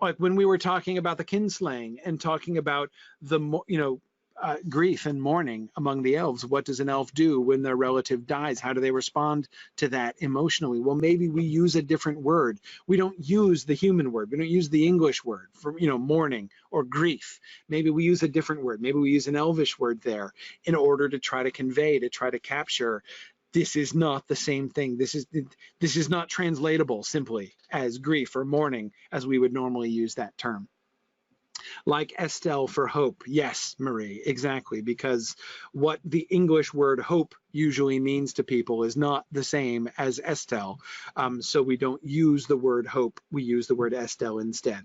like when we were talking about the kinslaying and talking about the grief and mourning among the elves, what does an elf do when their relative dies? How do they respond to that emotionally? Well, maybe we use a different word. We don't use the human word. We don't use the English word for mourning or grief. Maybe we use a different word. Maybe we use an Elvish word there in order to try to convey, to try to capture, this is not the same thing. This is not translatable simply as grief or mourning as we would normally use that term. Like Estelle for hope. Yes, Marie, exactly, because what the English word hope usually means to people is not the same as Estelle. So we don't use the word hope, we use the word Estelle instead.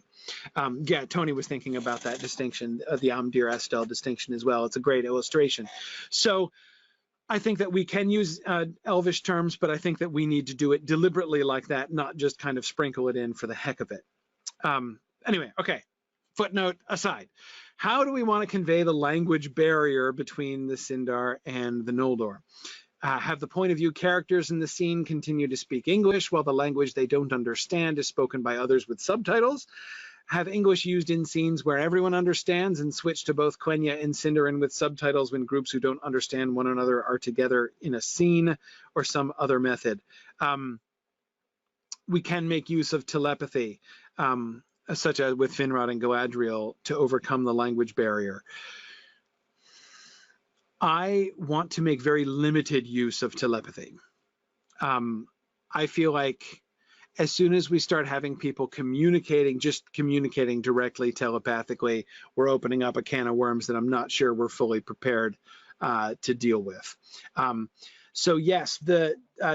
Yeah, Tony was thinking about that distinction, the Amdir Estelle distinction as well. It's a great illustration. So I think that we can use Elvish terms, but I think that we need to do it deliberately like that, not just kind of sprinkle it in for the heck of it. Anyway, okay. Footnote aside, how do we want to convey the language barrier between the Sindar and the Noldor? Have the point of view characters in the scene continue to speak English while the language they don't understand is spoken by others with subtitles? Have English used in scenes where everyone understands and switch to both Quenya and Sindarin with subtitles when groups who don't understand one another are together in a scene, or some other method? We can make use of telepathy, such as with Finrod and Galadriel, to overcome the language barrier. I want to make very limited use of telepathy. I feel like as soon as we start having people just communicating directly telepathically, we're opening up a can of worms that I'm not sure we're fully prepared to deal with. So yes,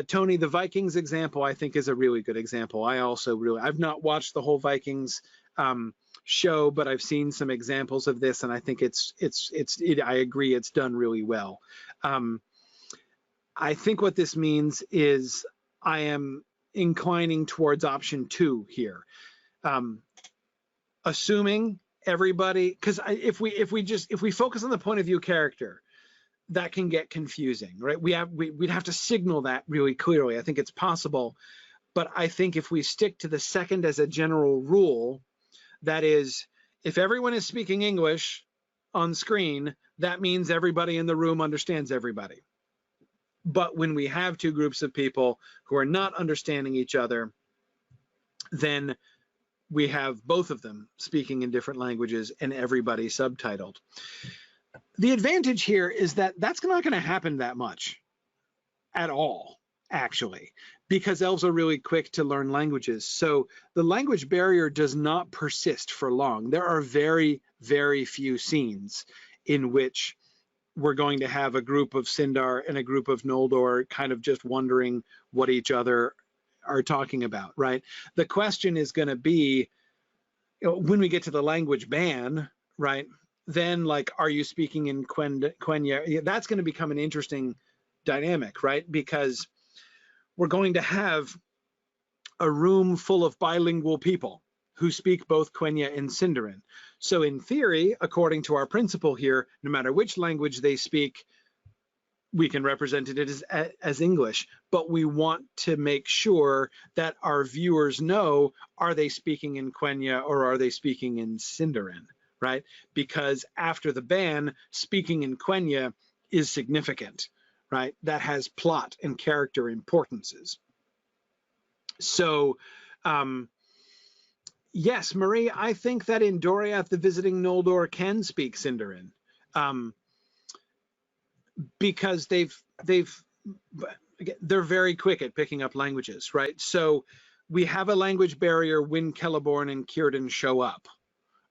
Tony, the Vikings example I think is a really good example. I've not watched the whole Vikings show, but I've seen some examples of this, and I think I agree, it's done really well. I think what this means is I am inclining towards option 2 here, assuming everybody, because if we focus on the point of view character, that can get confusing, right? We'd have to signal that really clearly. I think it's possible, but I think if we stick to the second as a general rule, that is, if everyone is speaking English on screen, that means everybody in the room understands everybody. But when we have two groups of people who are not understanding each other, then we have both of them speaking in different languages and everybody subtitled. The advantage here is that that's not going to happen that much at all, actually, because elves are really quick to learn languages. So the language barrier does not persist for long. There are very, very few scenes in which we're going to have a group of Sindar and a group of Noldor kind of just wondering what each other are talking about, right? The question is going to be, when we get to the language ban, right, then like, are you speaking in Quenya? That's going to become an interesting dynamic, right? Because we're going to have a room full of bilingual people who speak both Quenya and Sindarin. So in theory, according to our principle here, no matter which language they speak, we can represent it as English, but we want to make sure that our viewers know, are they speaking in Quenya or are they speaking in Sindarin, right? Because after the ban, speaking in Quenya is significant, right? That has plot and character importances. So, yes, Marie, I think that in Doriath, the visiting Noldor can speak Sindarin. Because they're very quick at picking up languages, right? So we have a language barrier when Celeborn and Círdan show up,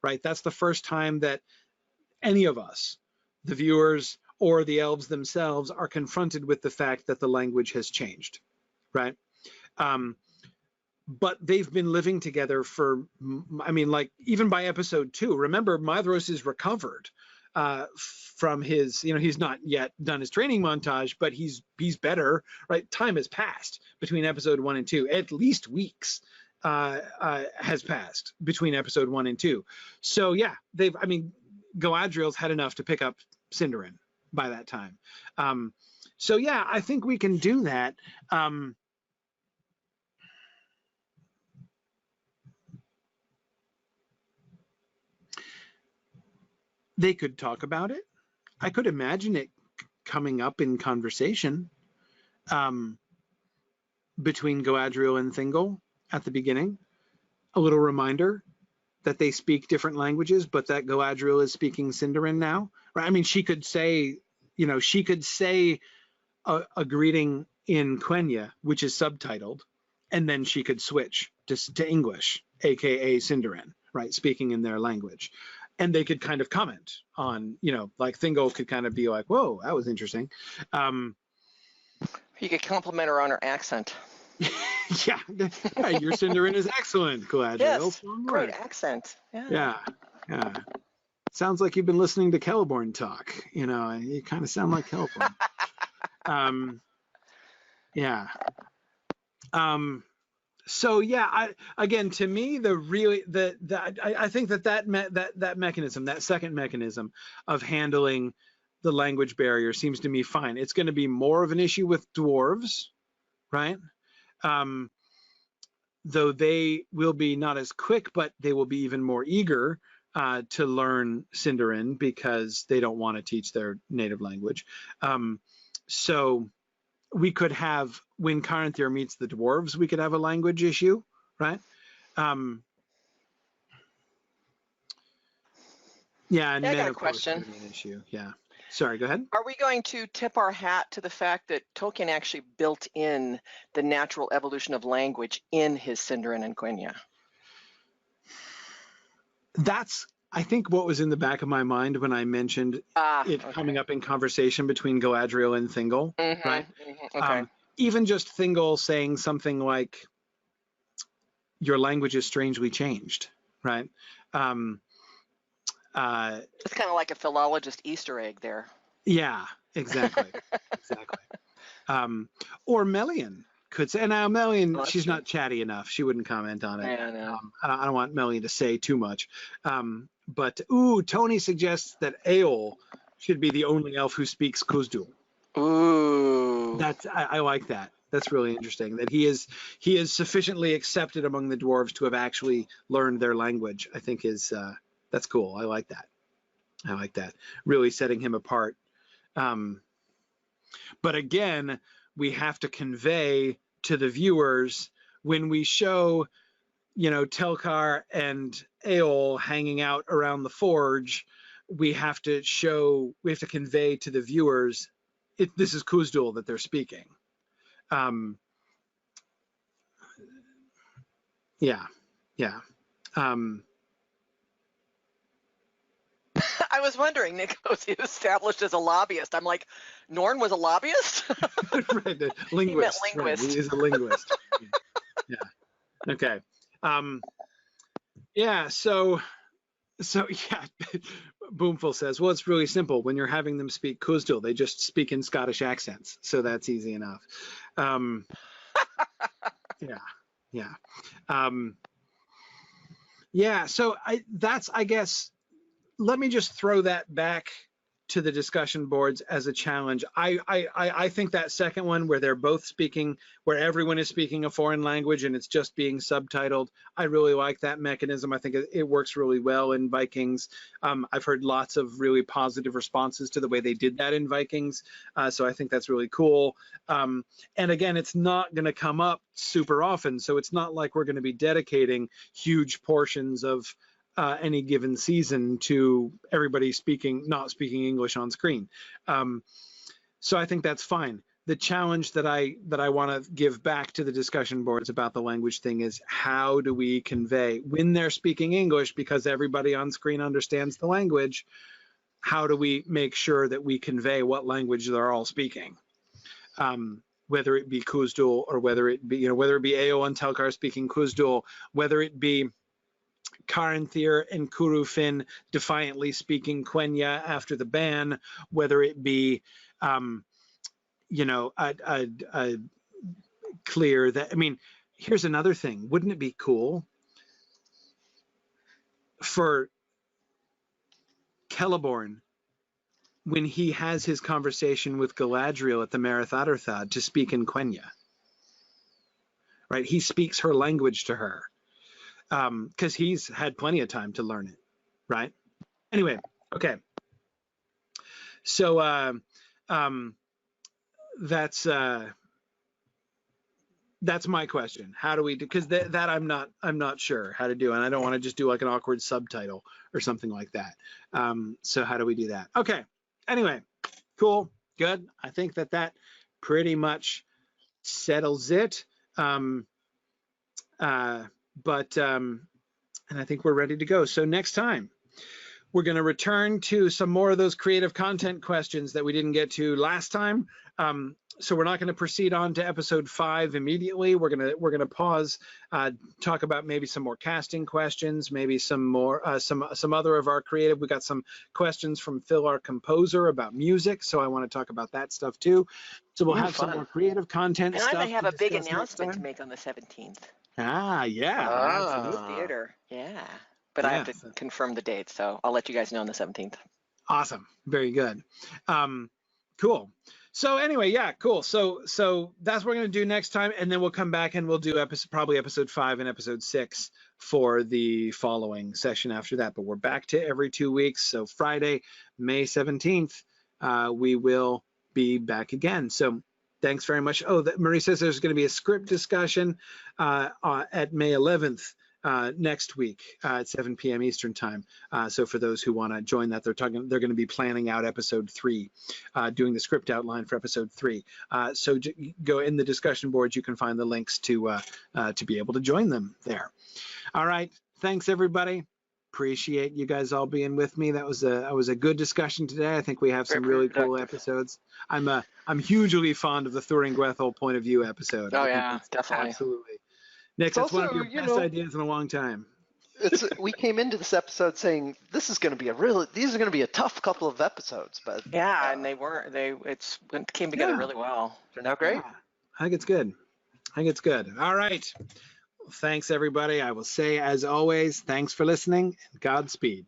right? That's the first time that any of us, the viewers or the elves themselves, are confronted with the fact that the language has changed, right? But they've been living together for, I mean, like even by episode 2, remember Maedhros is recovered from his, he's not yet done his training montage, but he's better, right? Time has passed between episode 1 and 2, at least weeks has passed between episode 1 and 2. So yeah, Galadriel's had enough to pick up Sindarin by that time. So yeah, I think we can do that. They could talk about it. I could imagine it coming up in conversation between Galadriel and Thingol at the beginning. A little reminder that they speak different languages, but that Galadriel is speaking Sindarin now. Right? I mean, she could say, she could say a greeting in Quenya, which is subtitled, and then she could switch to English, aka Sindarin, right? Speaking in their language. And they could kind of comment on, like Thingol could kind of be like, whoa, that was interesting. You could compliment her on her accent. Yeah, your Sindarin is excellent, Galadriel. Yes, great accent. Yeah. Sounds like you've been listening to Celeborn talk. You kind of sound like Celeborn. Yeah. So yeah, again, to me, I think that mechanism, that second mechanism of handling the language barrier seems to me fine. It's going to be more of an issue with dwarves, right? Though they will be not as quick, but they will be even more eager to learn Sindarin because they don't want to teach their native language. So we could have, when Caranthir meets the dwarves, we could have a language issue, right? Yeah, and I then got a of course question. would be an issue. Yeah. Sorry, go ahead. Are we going to tip our hat to the fact that Tolkien actually built in the natural evolution of language in his Sindarin and Quenya? That's, I think, what was in the back of my mind when I mentioned it coming up in conversation between Galadriel and Thingol, right? Okay. Even just Thingol saying something like, your language is strangely changed, right? It's kind of like a philologist Easter egg there. Yeah, exactly. Or Melian could say, and now Melian, she's not chatty enough. She wouldn't comment on it. Yeah, no. I don't want Melian to say too much. But Tony suggests that Eol should be the only elf who speaks Kuzdul. Ooh. I like that. That's really interesting. That he is sufficiently accepted among the dwarves to have actually learned their language. I think that's cool. I like that. Really setting him apart. But again, we have to convey to the viewers when we show, Telkar and Eol hanging out around the forge, we have to convey to the viewers, this is Kuzdul that they're speaking. Yeah. I was wondering, Nick was established as a lobbyist. I'm like, Norn was a lobbyist? Right, the linguist. He meant linguist. Right, he is a linguist. Yeah. Okay. Yeah. So yeah. Boomful says, well, it's really simple. When you're having them speak Kuzdul, they just speak in Scottish accents, so that's easy enough. Yeah. Yeah. So I guess. Let me just throw that back to the discussion boards as a challenge. I think that second one where they're both speaking, where everyone is speaking a foreign language and it's just being subtitled, I really like that mechanism. I think it works really well in Vikings. I've heard lots of really positive responses to the way they did that in Vikings. So I think that's really cool. And again, it's not going to come up super often. So it's not like we're going to be dedicating huge portions of any given season to everybody not speaking English on screen. So I think that's fine. The challenge that I want to give back to the discussion boards about the language thing is, how do we convey when they're speaking English, because everybody on screen understands the language, how do we make sure that we convey what language they're all speaking? Whether it be Kuzdul, or whether it be Eol and Telkar speaking Kuzdul, whether it be Caranthir and Curufin defiantly speaking Quenya after the ban, whether it be, clear that, here's another thing. Wouldn't it be cool for Celeborn, when he has his conversation with Galadriel at the Marath Adderthad, to speak in Quenya? Right? He speaks her language to her. Because he's had plenty of time to learn it, right? Anyway, okay. So that's my question. How do we do? Because that I'm not sure how to do, and I don't want to just do like an awkward subtitle or something like that. So how do we do that? Okay. Anyway, cool, good. I think that pretty much settles it. And I think we're ready to go. So next time, we're going to return to some more of those creative content questions that we didn't get to last time. So we're not going to proceed on to episode 5 immediately. We're going to pause, talk about maybe some more casting questions, maybe some more some other of our creative. We got some questions from Phil, our composer, about music. So I want to talk about that stuff too. So we'll have some more creative content and stuff. And I may have a big announcement to make on the 17th. Yeah. Absolutely. Theater. Yeah. But I have to confirm the date, so I'll let you guys know on the 17th. Awesome. Very good. Cool. So anyway, yeah, cool. So that's what we're going to do next time, and then we'll come back and we'll do probably episode 5 and episode 6 for the following session after that. But we're back to every 2 weeks. So Friday, May 17th, we will be back again. So thanks very much. Oh, Marie says there's going to be a script discussion at May 11th. Next week at 7 p.m. Eastern time. So for those who want to join that, they're going to be planning out episode 3, doing the script outline for episode 3. So go in the discussion boards. You can find the links to be able to join them there. All right. Thanks, everybody. Appreciate you guys all being with me. That was a good discussion today. I think we have some really cool episodes. I'm hugely fond of the Thuringwethel point of view episode. Oh yeah, definitely. Absolutely. Nick, it's one of your best ideas in a long time. We came into this episode saying these are going to be a tough couple of episodes, but yeah, and they weren't. It came together really well. Turned out great. Yeah, I think it's good. All right. Well, thanks, everybody. I will say, as always, thanks for listening and Godspeed.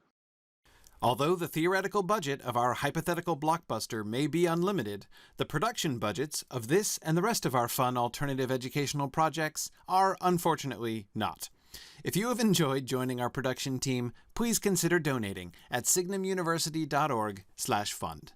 Although the theoretical budget of our hypothetical blockbuster may be unlimited, the production budgets of this and the rest of our fun alternative educational projects are unfortunately not. If you have enjoyed joining our production team, please consider donating at signumuniversity.org/fund.